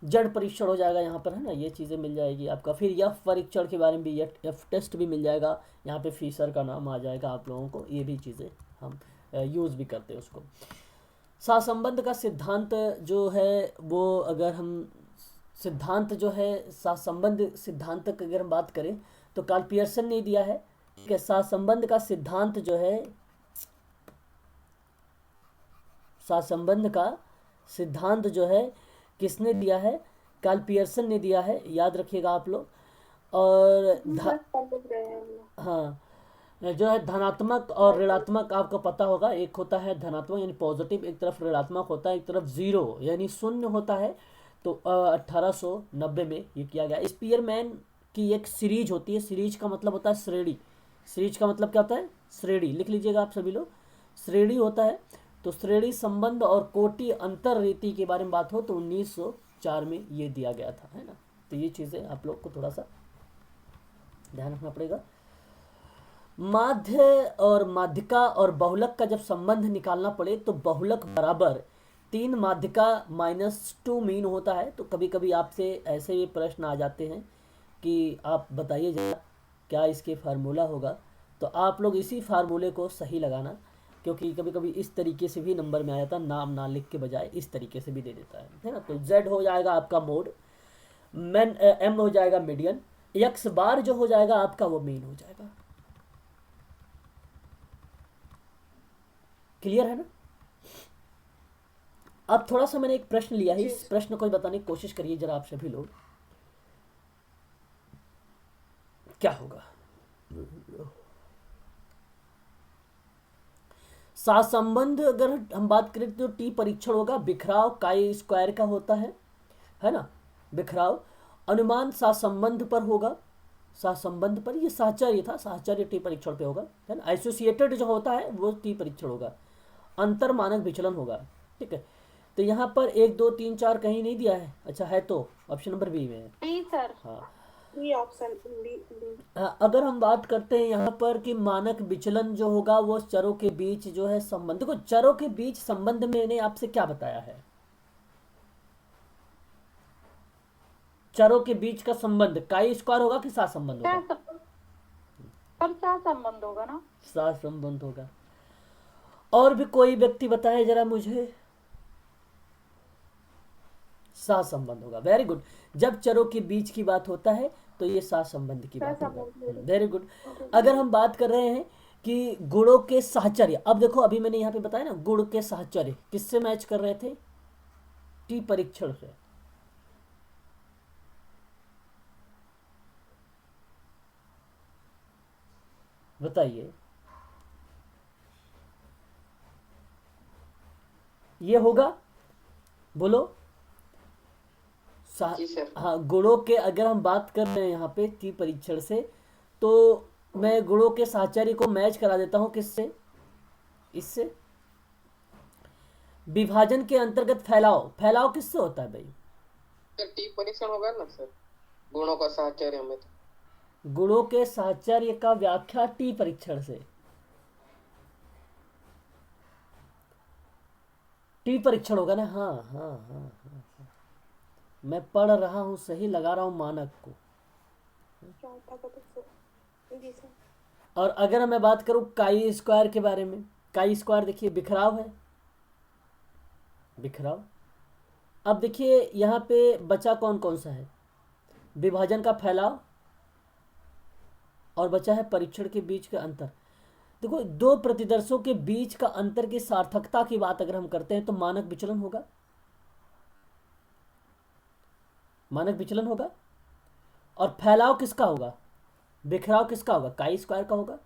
Speaker 1: जेड परीक्षण हो जाएगा यहाँ पर, है ना, ये चीज़ें मिल जाएगी आपका। फिर एफ परीक्षण के बारे में भी, एफ टेस्ट भी मिल जाएगा, यहाँ पे फीसर का नाम आ जाएगा आप लोगों को। ये भी चीज़ें हम यूज़ भी करते हैं उसको। सहसंबंध का सिद्धांत जो है वो, अगर हम सिद्धांत जो है सहसंबंध सिद्धांत की अगर हम बात करें तो कार्ल पियर्सन ने दिया है कि सहसंबंध का सिद्धांत जो है, सहसंबंध का सिद्धांत जो है किसने दिया है, कार्ल पियर्सन ने दिया है, याद रखिएगा आप लोग। और हाँ, जो है धनात्मक और ऋणात्मक आपको पता होगा, एक होता है धनात्मक यानी पॉजिटिव, एक तरफ ऋणात्मक होता है, एक तरफ जीरो यानी शून्य होता है। तो 1890 में ये किया गया। स्पीयरमैन की एक सीरीज होती है, सीरीज का मतलब होता है श्रेणी, सीरीज का मतलब क्या होता है, श्रेणी, लिख लीजिएगा आप सभी लोग, श्रेणी होता है। तो श्रेणी संबंध और कोटि अंतर रीति के बारे में बात हो तो 4 में ये दिया गया था, है ना। तो ये चीज़ें आप लोग को थोड़ा सा ध्यान रखना पड़ेगा। माध्य और माध्यिका और बहुलक का जब संबंध निकालना पड़े तो बहुलक बराबर 3 माध्यिका -2 मीन होता है। तो कभी कभी आपसे ऐसे भी प्रश्न आ जाते हैं कि आप बताइए जरा क्या इसके फार्मूला होगा। तो आप लोग इसी फार्मूले को सही लगाना, क्योंकि कभी कभी इस तरीके से भी नंबर में आ जाता है, नाम ना लिख के बजाय इस तरीके से भी दे देता है ना। तो Z हो जाएगा आपका मोड, M हो जाएगा मीडियन, X बार जो हो जाएगा आपका वो मीन हो जाएगा। क्लियर है ना। अब थोड़ा सा मैंने एक प्रश्न लिया है, इस प्रश्न को बताने की कोशिश करिए जरा आप सभी लोग, क्या होगा। सहसंबंध अगर हम बात करें तो टी परीक्षण होगा, बिखराव काई स्क्वायर का होता है ना। बिखराव अनुमान सहसंबंध पर होगा, सहसंबंध पर, ये साहचर्य था, साहचर्य टी परीक्षण पे होगा, है ना। एसोसिएटेड जो होता है वो टी परीक्षण होगा। अंतर मानक विचलन होगा, ठीक है। तो यहाँ पर 1 2 3 4 कहीं नहीं दिया है, अच्छा है तो ऑप्शन नंबर बी में है।
Speaker 3: बी सर,
Speaker 1: हाँ
Speaker 3: बी ऑप्शन बी।
Speaker 1: हाँ, अगर हम बात करते हैं यहाँ पर कि मानक विचलन जो होगा वो चरों के बीच जो है संबंध को, चरों के बीच संबंध मैंने आपसे क्या बताया है, चरों के बीच का संबंध काई स्क्वायर होगा कि साथ संबंध होगा,
Speaker 3: पर सहसंबंध होगा ना,
Speaker 1: साथ संबंध होगा। और भी कोई व्यक्ति बताए जरा मुझे, साथ संबंध होगा। वेरी गुड, जब चरों के बीच की बात होता है तो ये साथ संबंध की बात होगा। Very good. अगर हम बात कर रहे हैं कि गुणों के साहचर्य, अब देखो अभी मैंने यहाँ पे बताया ना, गुण के साहचर्य किससे मैच कर रहे थे, टी परीक्षण से। बताइए ये होगा, बोलो।
Speaker 5: जी सर।
Speaker 1: हाँ, गुणों के अगर हम बात कर रहे हैं यहाँ पे टी परीक्षण से, तो मैं गुणों के साहचर्य को मैच करा देता हूँ किससे, इससे। विभाजन के अंतर्गत फैलाव, फैलाव किससे होता है भाई,
Speaker 5: सर टी परीक्षण होगा ना सर, गुणों का साहचर्य में।
Speaker 1: गुणों के साहचर्य का व्याख्या टी परीक्षण से, टी परीक्षण होगा ना। हाँ हाँ हाँ हाँ, मैं पढ़ रहा हूँ, सही लगा रहा हूँ मानक को।
Speaker 3: जी सर।
Speaker 1: और अगर मैं बात करूँ काई स्क्वायर के बारे में, काई स्क्वायर देखिए बिखराव है, बिखराव। अब देखिए यहाँ पे बचा कौन कौन सा है, विभाजन का फैलाव, और बचा है परीक्षण के बीच का अंतर। देखो दो प्रतिदर्शों के बीच का अंतर की सार्थकता की बात अगर हम करते हैं तो मानक विचलन होगा, मानक विचलन होगा। और फैलाव किसका होगा, बिखराव किसका होगा, काई स्क्वायर का होगा।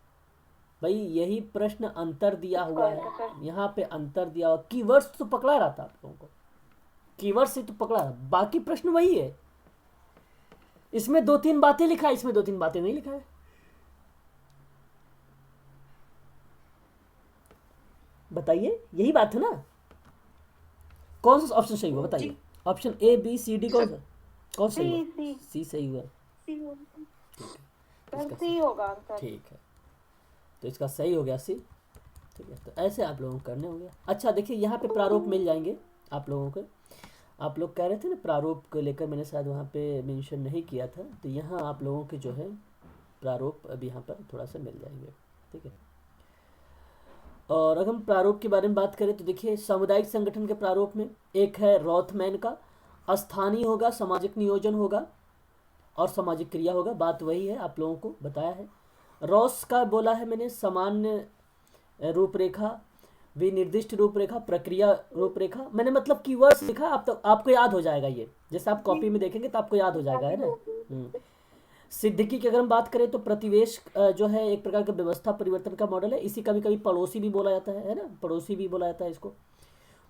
Speaker 1: भाई यही प्रश्न अंतर दिया हुआ है, यहाँ पे अंतर दिया हुआ, कीवर्ड्स तो पकड़ा रहा था आप लोगों को, कीवर्ड से तो पकड़ा रहा, बाकी प्रश्न वही है। इसमें 2-3 बातें लिखा है, इसमें 2-3 बातें नहीं लिखा है। बताइए यही बात है ना, कौन सा ऑप्शन सही हुआ बताइए। Option A B C D कौन सा, कौन सही हुआ, सी सही हुआ,
Speaker 3: सी होगा आंसर।
Speaker 1: ठीक है, तो इसका सही हो गया सी, ठीक है। तो ऐसे आप लोगों को करने होंगे। अच्छा देखिए यहाँ पे प्रारूप मिल जाएंगे आप लोगों को, आप लोग कह रहे थे ना प्रारूप को लेकर, मैंने शायद वहाँ पे मेंशन नहीं किया था, तो यहाँ आप लोगों के जो है प्रारूप अभी यहाँ पर थोड़ा सा मिल जाएंगे, ठीक है। और अगर हम प्रारूप के बारे में बात करें तो देखिए सामुदायिक संगठन के प्रारूप में एक है रॉथमैन का, स्थानीय होगा, सामाजिक नियोजन होगा और सामाजिक क्रिया होगा, बात वही है आप लोगों को बताया है। रॉस का बोला है मैंने सामान्य रूपरेखा, विनिर्दिष्ट रूपरेखा, प्रक्रिया रूपरेखा, मैंने मतलब कीवर्ड्स लिखा, आप तो आपको याद हो जाएगा ये, जैसे आप कॉपी में देखेंगे तो आपको याद हो जाएगा, है ना। सिद्दीकी की अगर हम बात करें तो प्रतिवेश जो है एक प्रकार का व्यवस्था परिवर्तन का मॉडल है, इसी कभी कभी पड़ोसी भी बोला जाता है ना, पड़ोसी भी बोला जाता है इसको।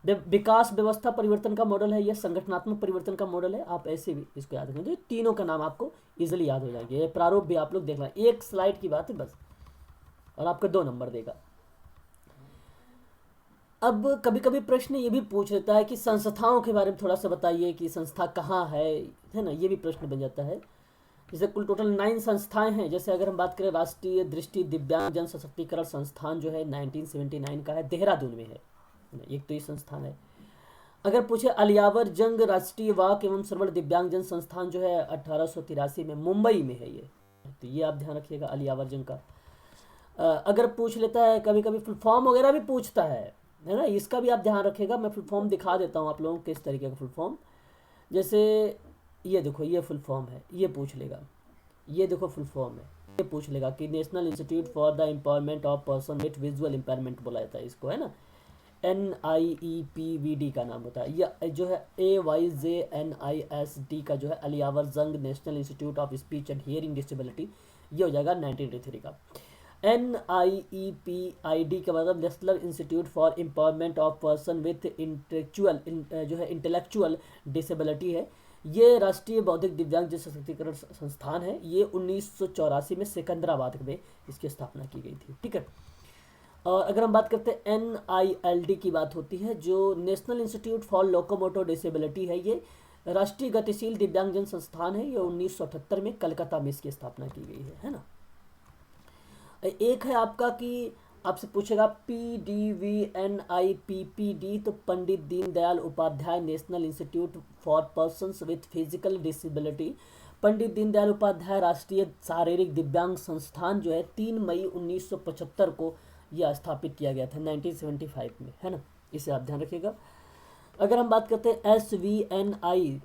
Speaker 1: विकास व्यवस्था परिवर्तन का मॉडल है, यह संगठनात्मक परिवर्तन का मॉडल है, आप ऐसे भी इसको याद रखेंगे, तो तीनों का नाम आपको इजीली याद हो जाएंगे। ये प्रारूप भी आप लोग देखना, एक स्लाइड की बात है बस, और आपको 2 नंबर देगा। अब कभी कभी प्रश्न ये भी पूछ लेता है कि संस्थाओं के बारे में थोड़ा सा बताइए कि संस्था कहाँ है ना, ये भी प्रश्न बन जाता है। जैसे कुल टोटल 9 संस्थाएं हैं। जैसे अगर हम बात करें राष्ट्रीय दृष्टि दिव्यांग जन सशक्तिकरण संस्थान जो है 1979 का है, देहरादून में है ना, एक तो ये संस्थान है। अगर पूछे अलियावर जंग राष्ट्रीय वाक एवं श्रवण दिव्यांग जन संस्थान जो है 1883 में मुंबई में है ये, तो ये आप ध्यान रखिएगा अलियावर जंग का। अगर पूछ लेता है कभी कभी फुल फॉर्म वगैरह भी पूछता है ना, इसका भी आप ध्यान रखिएगा। मैं फुल फॉर्म दिखा देता हूँ आप लोगों को किस तरीके का फुल फॉर्म। जैसे ये देखो, ये फुल फॉर्म है, ये पूछ लेगा। ये देखो फुल फॉर्म है, ये पूछ लेगा कि national institute for the empowerment of person with visual impairment बोला जाता है इसको, है ना। NIEPVD का नाम होता है। यह जो है AYJNISD का जो है अलियावर जंग national institute of speech and hearing disability, ये हो जाएगा 1983 का। NIEPID का मतलब national institute for empowerment of person with intellectual जो है इंटेलेक्चुअल डिसेबिलिटी है। ये राष्ट्रीय बौद्धिक दिव्यांग जन सशक्तिकरण संस्थान है। ये 1984 में सिकंदराबाद में इसकी स्थापना की गई थी, ठीक है। और अगर हम बात करते हैं NILD की बात होती है, जो national institute for locomotor disability है, ये राष्ट्रीय गतिशील दिव्यांगजन संस्थान है। ये 1978 में कलकत्ता में इसकी स्थापना की गई है ना। एक है आपका कि आपसे पूछेगा PDVNIPPD, तो Pandit Deendayal Upadhyay national institute for persons with physical disability. Pandit Deendayal Upadhyay राष्ट्रीय शारीरिक दिव्यांग संस्थान जो है 3 मई 1975 को यह स्थापित किया गया था 1975 में, है ना। इसे आप ध्यान रखिएगा। अगर हम बात करते हैं SVNIRTAR,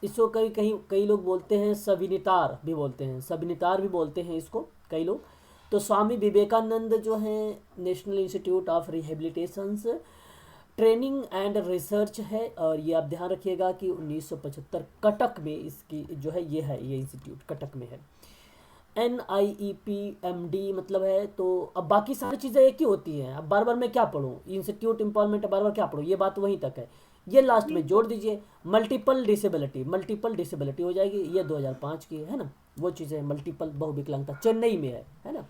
Speaker 1: इसको कई लोग बोलते हैं सविनितार भी बोलते हैं, सविनितार भी बोलते हैं इसको कई लोग। तो स्वामी विवेकानंद जो है national institute of rehabilitation training and research है। और ये आप ध्यान रखिएगा कि 1975 कटक में इसकी जो है ये इंस्टीट्यूट कटक में है। NIEPMD मतलब है। तो अब बाकी सारी चीज़ें एक ही होती हैं, अब बार बार मैं क्या पढ़ूँ, इंस्टीट्यूट एम्पावरमेंट बार बार क्या पढ़ूँ, ये बात वहीं तक है। ये लास्ट में जोड़ दीजिए मल्टीपल डिसेबिलिटी हो जाएगी। ये 2005 की है ना, वो चीज़ें मल्टीपल बहुविकलांगता चेन्नई में है ना।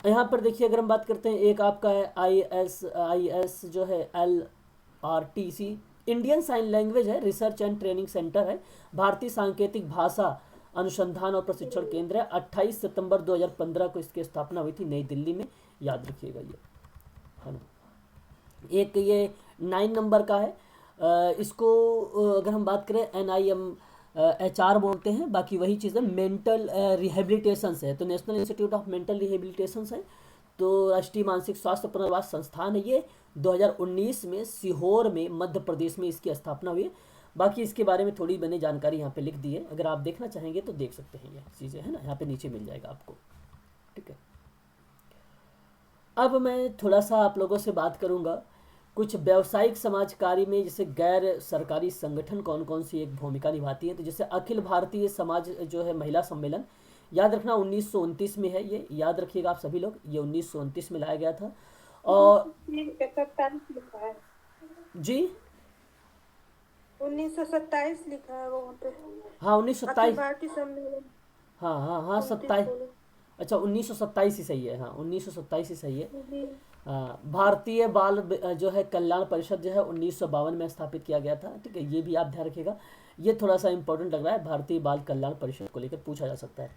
Speaker 1: यहाँ पर देखिए अगर हम बात करते हैं, एक आपका है IS जो है LRTC इंडियन साइन लैंग्वेज है, रिसर्च एंड ट्रेनिंग सेंटर है, भारतीय सांकेतिक भाषा अनुसंधान और प्रशिक्षण केंद्र है। 28 सितंबर 2015 को इसकी स्थापना हुई थी नई दिल्ली में, याद रखिएगा ये, है ना। एक ये 9 नंबर का है, इसको अगर हम बात करें NIMHR बोलते हैं, बाकी वही चीज़ है। मेंटल रिहेबिलिटेशन है, तो national institute of mental rehabilitation है, तो राष्ट्रीय मानसिक स्वास्थ्य पुनर्वास संस्थान है। ये 2019 में सीहोर में मध्य प्रदेश में इसकी स्थापना हुई है। बाकी इसके बारे में थोड़ी मैंने जानकारी यहाँ पे लिख दी है, अगर आप देखना चाहेंगे तो देख सकते हैं, ये चीज़ें है ना, यहाँ पे नीचे मिल जाएगा आपको, ठीक है। अब मैं थोड़ा सा आप लोगों से बात करूँगा कुछ व्यावसायिक समाज कार्य में जैसे गैर सरकारी संगठन कौन कौन सी एक भूमिका निभाती है। तो जैसे अखिल भारतीय समाज जो है महिला सम्मेलन, याद रखना 1929 में है, ये याद रखिएगा आप सभी लोग, ये 1929 में लाया गया था। और
Speaker 3: 1927 लिखा है
Speaker 1: जी
Speaker 3: 1927 लिखा है वहाँ पे।
Speaker 1: हाँ 1927,
Speaker 3: भारतीय सम्मेलन,
Speaker 1: हाँ 27, अच्छा 1927 ही सही है, हाँ 1927 ही सही है। भारतीय बाल जो है कल्याण परिषद जो है 1952 में स्थापित किया गया था, ठीक है। ये भी आप ध्यान रखिएगा, ये थोड़ा सा इंपॉर्टेंट लग रहा है, भारतीय बाल कल्याण परिषद को लेकर पूछा जा सकता है।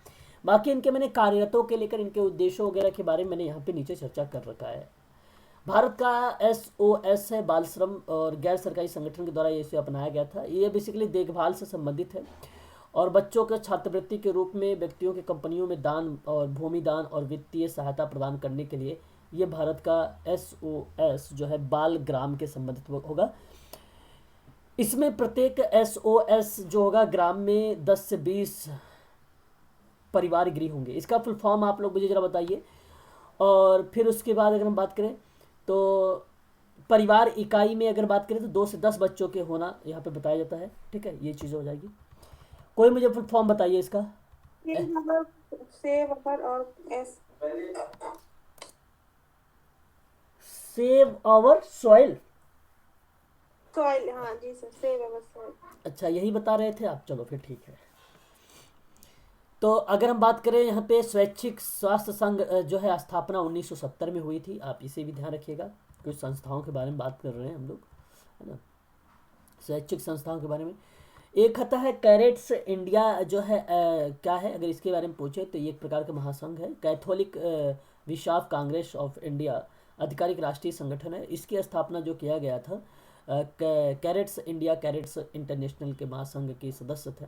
Speaker 1: बाकी इनके मैंने कार्यरतों के लेकर इनके उद्देश्यों वगैरह के बारे में मैंने यहाँ पे नीचे चर्चा कर रखा है। भारत का SOS है, बाल श्रम और गैर सरकारी संगठन के द्वारा इसे अपनाया गया था। ये बेसिकली देखभाल से संबंधित है और बच्चों के छात्रवृत्ति के रूप में व्यक्तियों के कंपनियों में दान और भूमि दान और वित्तीय सहायता प्रदान करने के लिए ये भारत का SOS जो है बाल ग्राम के संबंधित होगा। इसमें प्रत्येक SOS जो होगा ग्राम में 10 से 20 परिवार गृह होंगे। इसका फुल फॉर्म आप लोग मुझे जरा बताइए। और फिर उसके बाद अगर हम बात करें तो परिवार इकाई में अगर बात करें तो 2 से 10 बच्चों के होना यहाँ पे बताया जाता है, ठीक है। ये चीज़ हो जाएगी। कोई मुझे फुल फॉर्म बताइए इसका। सेव आवर सॉइल,
Speaker 3: हाँ जी सर, सेव आवर सॉइल।
Speaker 1: अच्छा यही बता रहे थे आप, चलो फिर ठीक है। तो अगर हम बात करें यहाँ पे स्वैच्छिक स्वास्थ्य संघ जो है स्थापना 1970 में हुई थी, आप इसे भी ध्यान रखिएगा कुछ संस्थाओं के बारे में बात कर रहे हैं हम लोग, है ना, शैक्षिक संस्थाओं के बारे में। एक आता है कैरेट्स इंडिया, जो है क्या है, अगर इसके बारे में पूछे तो ये एक प्रकार का महासंघ है। Catholic bishop Congress of India आधिकारिक राष्ट्रीय संगठन है। इसकी स्थापना जो किया गया था, कैरेट्स इंडिया, कैरेट्स इंटरनेशनल के महासंघ के सदस्य थे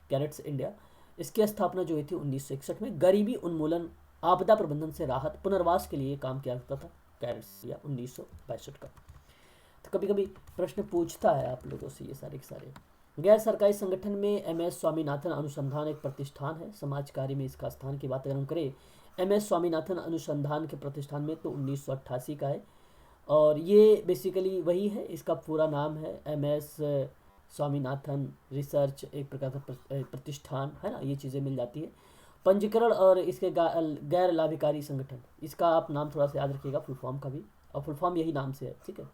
Speaker 1: कैरेट्स इंडिया। इसकी स्थापना जो हुई थी 1961 में। गरीबी उन्मूलन, आपदा प्रबंधन से राहत, पुनर्वास के लिए काम किया जाता था कैरेट्स इंडिया 1962 का। तो कभी कभी प्रश्न पूछता है आप लोगों से ये सारे के सारे। गैर सरकारी संगठन में MS स्वामीनाथन अनुसंधान एक प्रतिष्ठान है। समाज कार्य में इसका स्थान की बात अगर हम करें, MS स्वामीनाथन अनुसंधान के प्रतिष्ठान में तो 1988 का है, और ये बेसिकली वही है, इसका पूरा नाम है MS स्वामीनाथन रिसर्च एक प्रकार का प्रतिष्ठान, है ना, ये चीज़ें मिल जाती है। पंजीकरण और इसके गैर लाभकारी संगठन, इसका आप नाम थोड़ा सा याद रखिएगा, फुल फॉर्म का भी, और फुल फॉर्म यही नाम से है, ठीक है।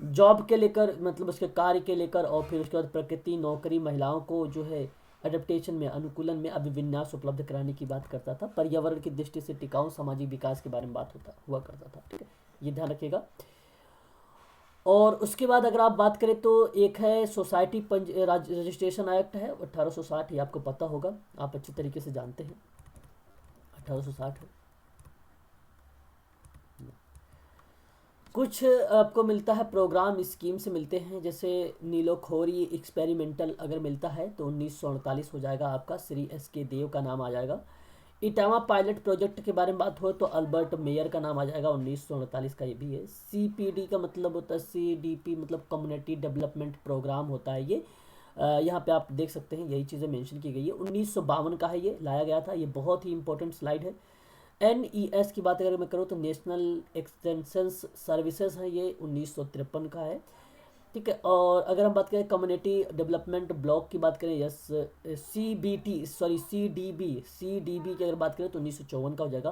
Speaker 1: जॉब के लेकर मतलब उसके कार्य के लेकर, और फिर उसके बाद प्रकृति, नौकरी, महिलाओं को जो है एडेप्टेशन में, अनुकूलन में अभिविन्यास उपलब्ध कराने की बात करता था। पर्यावरण की दृष्टि से टिकाऊ सामाजिक विकास के बारे में बात हुआ करता था, ठीक है, ये ध्यान रखिएगा। और उसके बाद अगर आप बात करें तो एक है सोसाइटी रजिस्ट्रेशन एक्ट है 1860, ये आपको पता होगा, आप अच्छी तरीके से जानते हैं, 1860 है। कुछ आपको मिलता है प्रोग्राम स्कीम से मिलते हैं, जैसे नीलोखोरी एक्सपेरिमेंटल अगर मिलता है तो 1948 हो जाएगा आपका, श्री SK देव का नाम आ जाएगा। इटावा पायलट प्रोजेक्ट के बारे में बात हो तो अल्बर्ट मेयर का नाम आ जाएगा, 1948 का ये भी है। CPD का मतलब होता है CDP, मतलब कम्युनिटी डेवलपमेंट प्रोग्राम होता है ये। यहाँ पे आप देख सकते हैं यही चीज़ें मेंशन की गई है। 1952 का है, ये लाया गया था, ये बहुत ही इंपॉर्टेंट स्लाइड है। NES की बात अगर मैं करूँ तो नेशनल एक्सटेंशन सर्विसेज है, ये 1953 का है, ठीक है। और अगर हम बात करें कम्युनिटी डेवलपमेंट ब्लॉक की बात करें, यस CDB की अगर बात करें तो 1954 का हो जाएगा।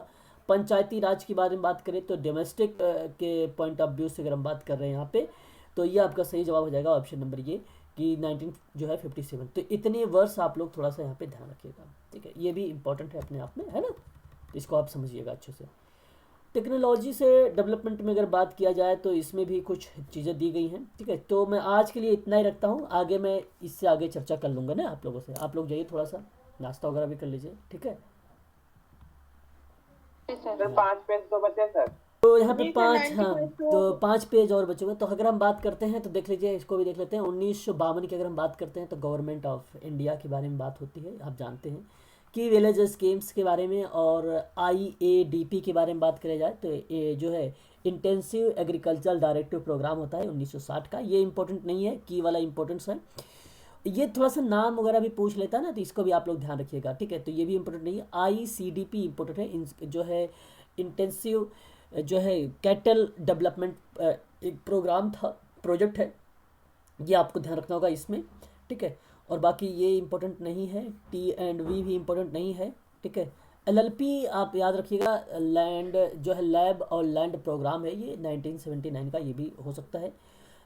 Speaker 1: पंचायती राज की बारे में बात करें तो डोमेस्टिक के पॉइंट ऑफ व्यू से अगर हम बात कर रहे हैं यहाँ पे, तो ये आपका सही जवाब हो जाएगा ऑप्शन नंबर ये कि 1957। तो इतने वर्ष आप लोग थोड़ा सा यहाँ पे ध्यान रखिएगा, ठीक है, ये भी इंपॉर्टेंट है अपने आप में, है ना, इसको आप समझिएगा अच्छे से। टेक्नोलॉजी से डेवलपमेंट में अगर बात किया जाए तो इसमें भी कुछ चीज़ें दी गई हैं, ठीक है। तो मैं आज के लिए इतना ही रखता हूँ, आगे मैं इससे आगे चर्चा कर लूँगा ना आप लोगों से। आप लोग जाइए थोड़ा सा नाश्ता वगैरह भी कर लीजिए, ठीक है।
Speaker 4: सर 5 पेज तो बचे सर।
Speaker 1: तो यहाँ पे
Speaker 3: ठीक है,
Speaker 1: 5,
Speaker 3: 90
Speaker 1: हाँ,
Speaker 3: पेज
Speaker 1: तो 5 पेज और बचे हुए। तो अगर हम बात करते हैं तो देख लीजिए, इसको भी देख लेते हैं। 1952 की अगर हम बात करते हैं तो गवर्नमेंट ऑफ इंडिया के बारे में बात होती है, आप जानते हैं कि विलेज स्कीम्स के बारे में, और IADP के बारे में बात करें जाए तो ये जो है इंटेंसिव एग्रीकल्चर डायरेक्टिव प्रोग्राम होता है 1960 का। ये इंपॉर्टेंट नहीं है, की वाला इंपॉर्टेंस है, ये थोड़ा सा नाम वगैरह भी पूछ लेता है ना, तो इसको भी आप लोग ध्यान रखिएगा, ठीक है। तो ये भी इंपॉर्टेंट नहीं है। ICDP इंपॉर्टेंट है, जो है इंटेंसिव जो है कैटल डेवलपमेंट एक प्रोग्राम था, प्रोजेक्ट है, ये आपको ध्यान रखना होगा इसमें, ठीक है। और बाकी ये इंपॉर्टेंट नहीं है। T&V भी इंपॉर्टेंट नहीं है, ठीक है। LLP आप याद रखिएगा, लैंड जो है लैब और लैंड प्रोग्राम है, ये 1979 का, ये भी हो सकता है।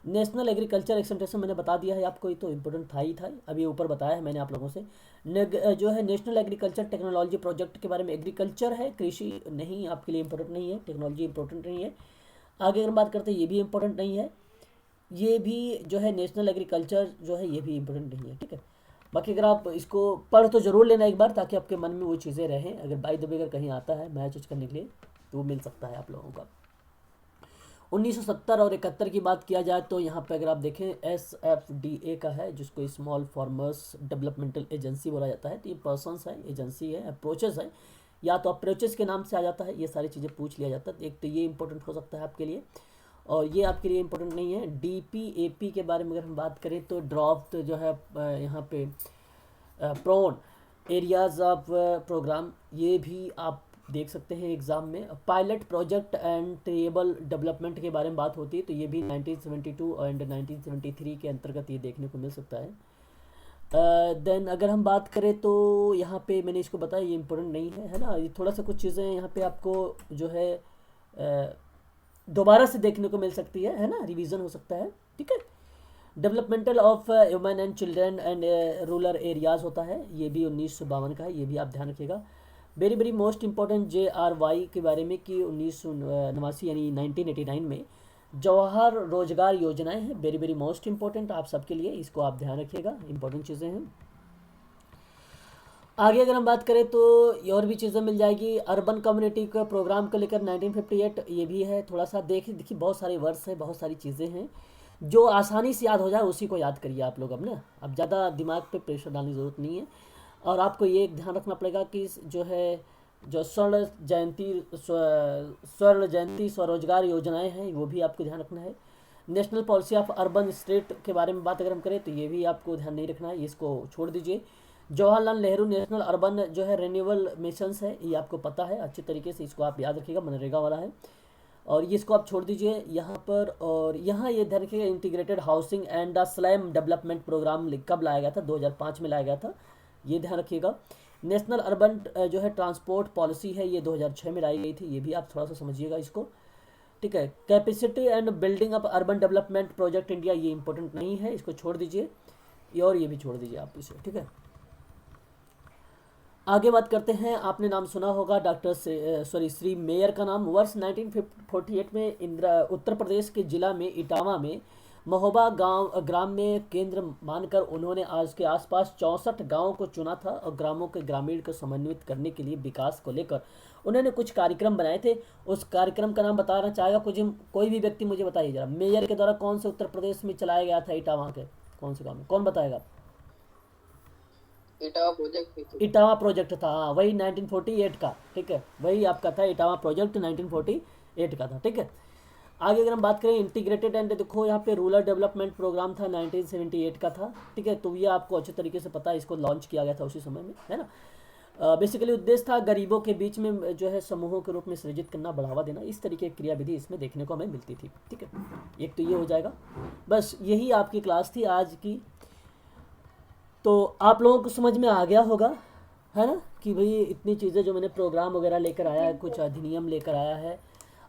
Speaker 1: नेशनल एग्रीकल्चर एक्सटेंशन मैंने बता दिया है आपको, ये तो इम्पोर्टेंट था ही था, अभी ऊपर बताया है मैंने आप लोगों से। जो है नेशनल एग्रीकल्चर टेक्नोलॉजी प्रोजेक्ट के बारे में, एग्रीकल्चर है, कृषि नहीं, आपके लिए इंपॉर्टेंट नहीं है, टेक्नोलॉजी इंपॉर्टेंट नहीं है। आगे अगर बात करते हैं, ये भी इंपॉर्टेंट नहीं है, ये भी जो है नेशनल एग्रीकल्चर जो है ये भी इंपॉर्टेंट नहीं है, ठीक है। बाकी अगर आप इसको पढ़ तो ज़रूर लेना एक बार, ताकि आपके मन में वो चीज़ें रहें, अगर बाई द वे अगर कहीं आता है मैच उच करने के लिए तो वो मिल सकता है आप लोगों का। 1970 और 71 की बात किया जाए तो यहाँ पे अगर आप देखें SFDA का है, जिसको स्मॉल फार्मर्स डेवलपमेंटल एजेंसी बोला जाता है। तो ये पर्सनस है, एजेंसी है, अप्रोचेस है, या तो अप्रोचेस के नाम से आ जाता है, ये सारी चीज़ें पूछ लिया जाता है। एक तो ये इंपॉर्टेंट हो सकता है आपके लिए, और ये आपके लिए इंपॉर्टेंट नहीं है। DPAP के बारे में अगर हम बात करें तो ड्रॉप जो है यहाँ पे प्रोन एरियाज ऑफ प्रोग्राम, ये भी आप देख सकते हैं एग्ज़ाम में। Pilot project and tribal development के बारे में बात होती है, तो ये भी 1972 एंड 1973 के अंतर्गत ये देखने को मिल सकता है। देन अगर हम बात करें तो यहाँ पे मैंने इसको बताया, ये इंपॉर्टेंट नहीं है ना। ये थोड़ा सा कुछ चीज़ें यहाँ पे आपको जो है दोबारा से देखने को मिल सकती है ना, रिवीजन हो सकता है, ठीक है। Developmental of women and children and rural areas होता है, ये भी 1952 का है, ये भी आप ध्यान रखिएगा। Very very most important JRY के बारे में कि 1989 यानी 1989 में जवाहर रोजगार योजनाएं हैं, वेरी वेरी मोस्ट इम्पोर्टेंट आप सबके लिए, इसको आप ध्यान रखिएगा, इंपॉर्टेंट चीज़ें हैं। आगे अगर हम बात करें तो और भी चीज़ें मिल जाएगी। अर्बन कम्युनिटी का प्रोग्राम को लेकर 1958 ये भी है, थोड़ा सा देखिए बहुत सारे वर्ड्स हैं, बहुत सारी चीज़ें हैं, जो आसानी से याद हो जाए उसी को याद करिए आप लोग। अब ज़्यादा दिमाग पे प्रेशर डालने की ज़रूरत नहीं है। और आपको ये ध्यान रखना पड़ेगा कि जो है जो स्वर्ण जयंती स्वरोजगार योजनाएं हैं वो भी आपको ध्यान रखना है। National policy of urban state के बारे में बात अगर हम करें तो ये भी आपको ध्यान नहीं रखना है, इसको छोड़ दीजिए। जवाहरलाल नेहरू नेशनल अर्बन जो है रिन्यूअल मिशंस है, ये आपको पता है अच्छे तरीके से, इसको आप याद रखिएगा, मनरेगा वाला है, और ये इसको आप छोड़ दीजिए यहाँ पर। और यहाँ ये ध्यान रखिएगा integrated housing and slum development programme कब लाया गया था, 2005 में लाया गया था, ये ध्यान रखिएगा। नेशनल अर्बन जो है ट्रांसपोर्ट पॉलिसी है, ये 2006 में लाई गई थी, ये भी आप थोड़ा सा समझिएगा इसको, ठीक है। Capacity and building up urban development project India, ये इंपॉर्टेंट नहीं है, इसको छोड़ दीजिए, और ये भी छोड़ दीजिए आप इसे, ठीक है। आगे बात करते हैं, आपने नाम सुना होगा डॉक्टर श्री मेयर का नाम। वर्ष 1948 में उत्तर प्रदेश के जिला में इटावा में महोबा ग्राम में केंद्र मानकर उन्होंने आज के आसपास 64 गांवों को चुना था और ग्रामों के ग्रामीण को समन्वित करने के लिए विकास को लेकर उन्होंने कुछ कार्यक्रम बनाए थे। उस कार्यक्रम का नाम बताना चाहेगा कोई भी व्यक्ति, मुझे बताइए जरा, मेयर के द्वारा कौन से उत्तर प्रदेश में चलाया गया था इटावा के, कौन से गाँव में, कौन बताएगा? इटावा प्रोजेक्ट था, हाँ वही 1948 का, ठीक है, वही आपका था इटावा प्रोजेक्ट 1948 का था, ठीक है। आगे अगर हम बात करें इंटीग्रेटेड एंड, देखो यहाँ पे रूरल डेवलपमेंट प्रोग्राम था, 1978 का था, ठीक है, तो ये आपको अच्छे तरीके से पता है, इसको लॉन्च किया गया था उसी समय में, है ना। बेसिकली उद्देश्य था गरीबों के बीच में जो है समूहों के रूप में सृजित करना, बढ़ावा देना, इस तरीके की क्रियाविधि इसमें देखने को हमें मिलती थी, ठीक है। एक तो ये हो जाएगा, बस यही आपकी क्लास थी आज की। तो आप लोगों को समझ में आ गया होगा, है ना, कि भाई इतनी चीज़ें जो मैंने प्रोग्राम वगैरह लेकर आया है, कुछ अधिनियम लेकर आया है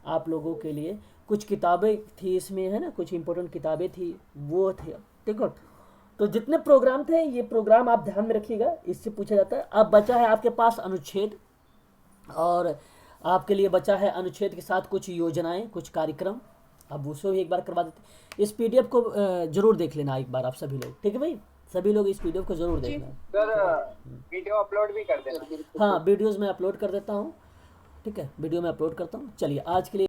Speaker 1: आप लोगों के लिए, कुछ किताबें थी इसमें, है ना, कुछ इंपॉर्टेंट किताबें थी वो थे, ठीक है। तो जितने प्रोग्राम थे ये प्रोग्राम आप ध्यान में रखिएगा, इससे पूछा जाता है। अब बचा है आपके पास अनुच्छेद, और आपके लिए बचा है अनुच्छेद के साथ कुछ योजनाएं, कुछ कार्यक्रम, अब उसको भी एक बार करवा देते। इस PDF को जरूर देख लेना एक बार आप सभी लोग, ठीक है भाई, सभी लोग इस PDF को जरूर देखना।
Speaker 4: सर वीडियो अपलोड भी कर देना।
Speaker 1: हाँ वीडियोज़ मैं अपलोड कर देता हूँ, ठीक है, वीडियो में अपलोड करता हूँ। चलिए आज के लिए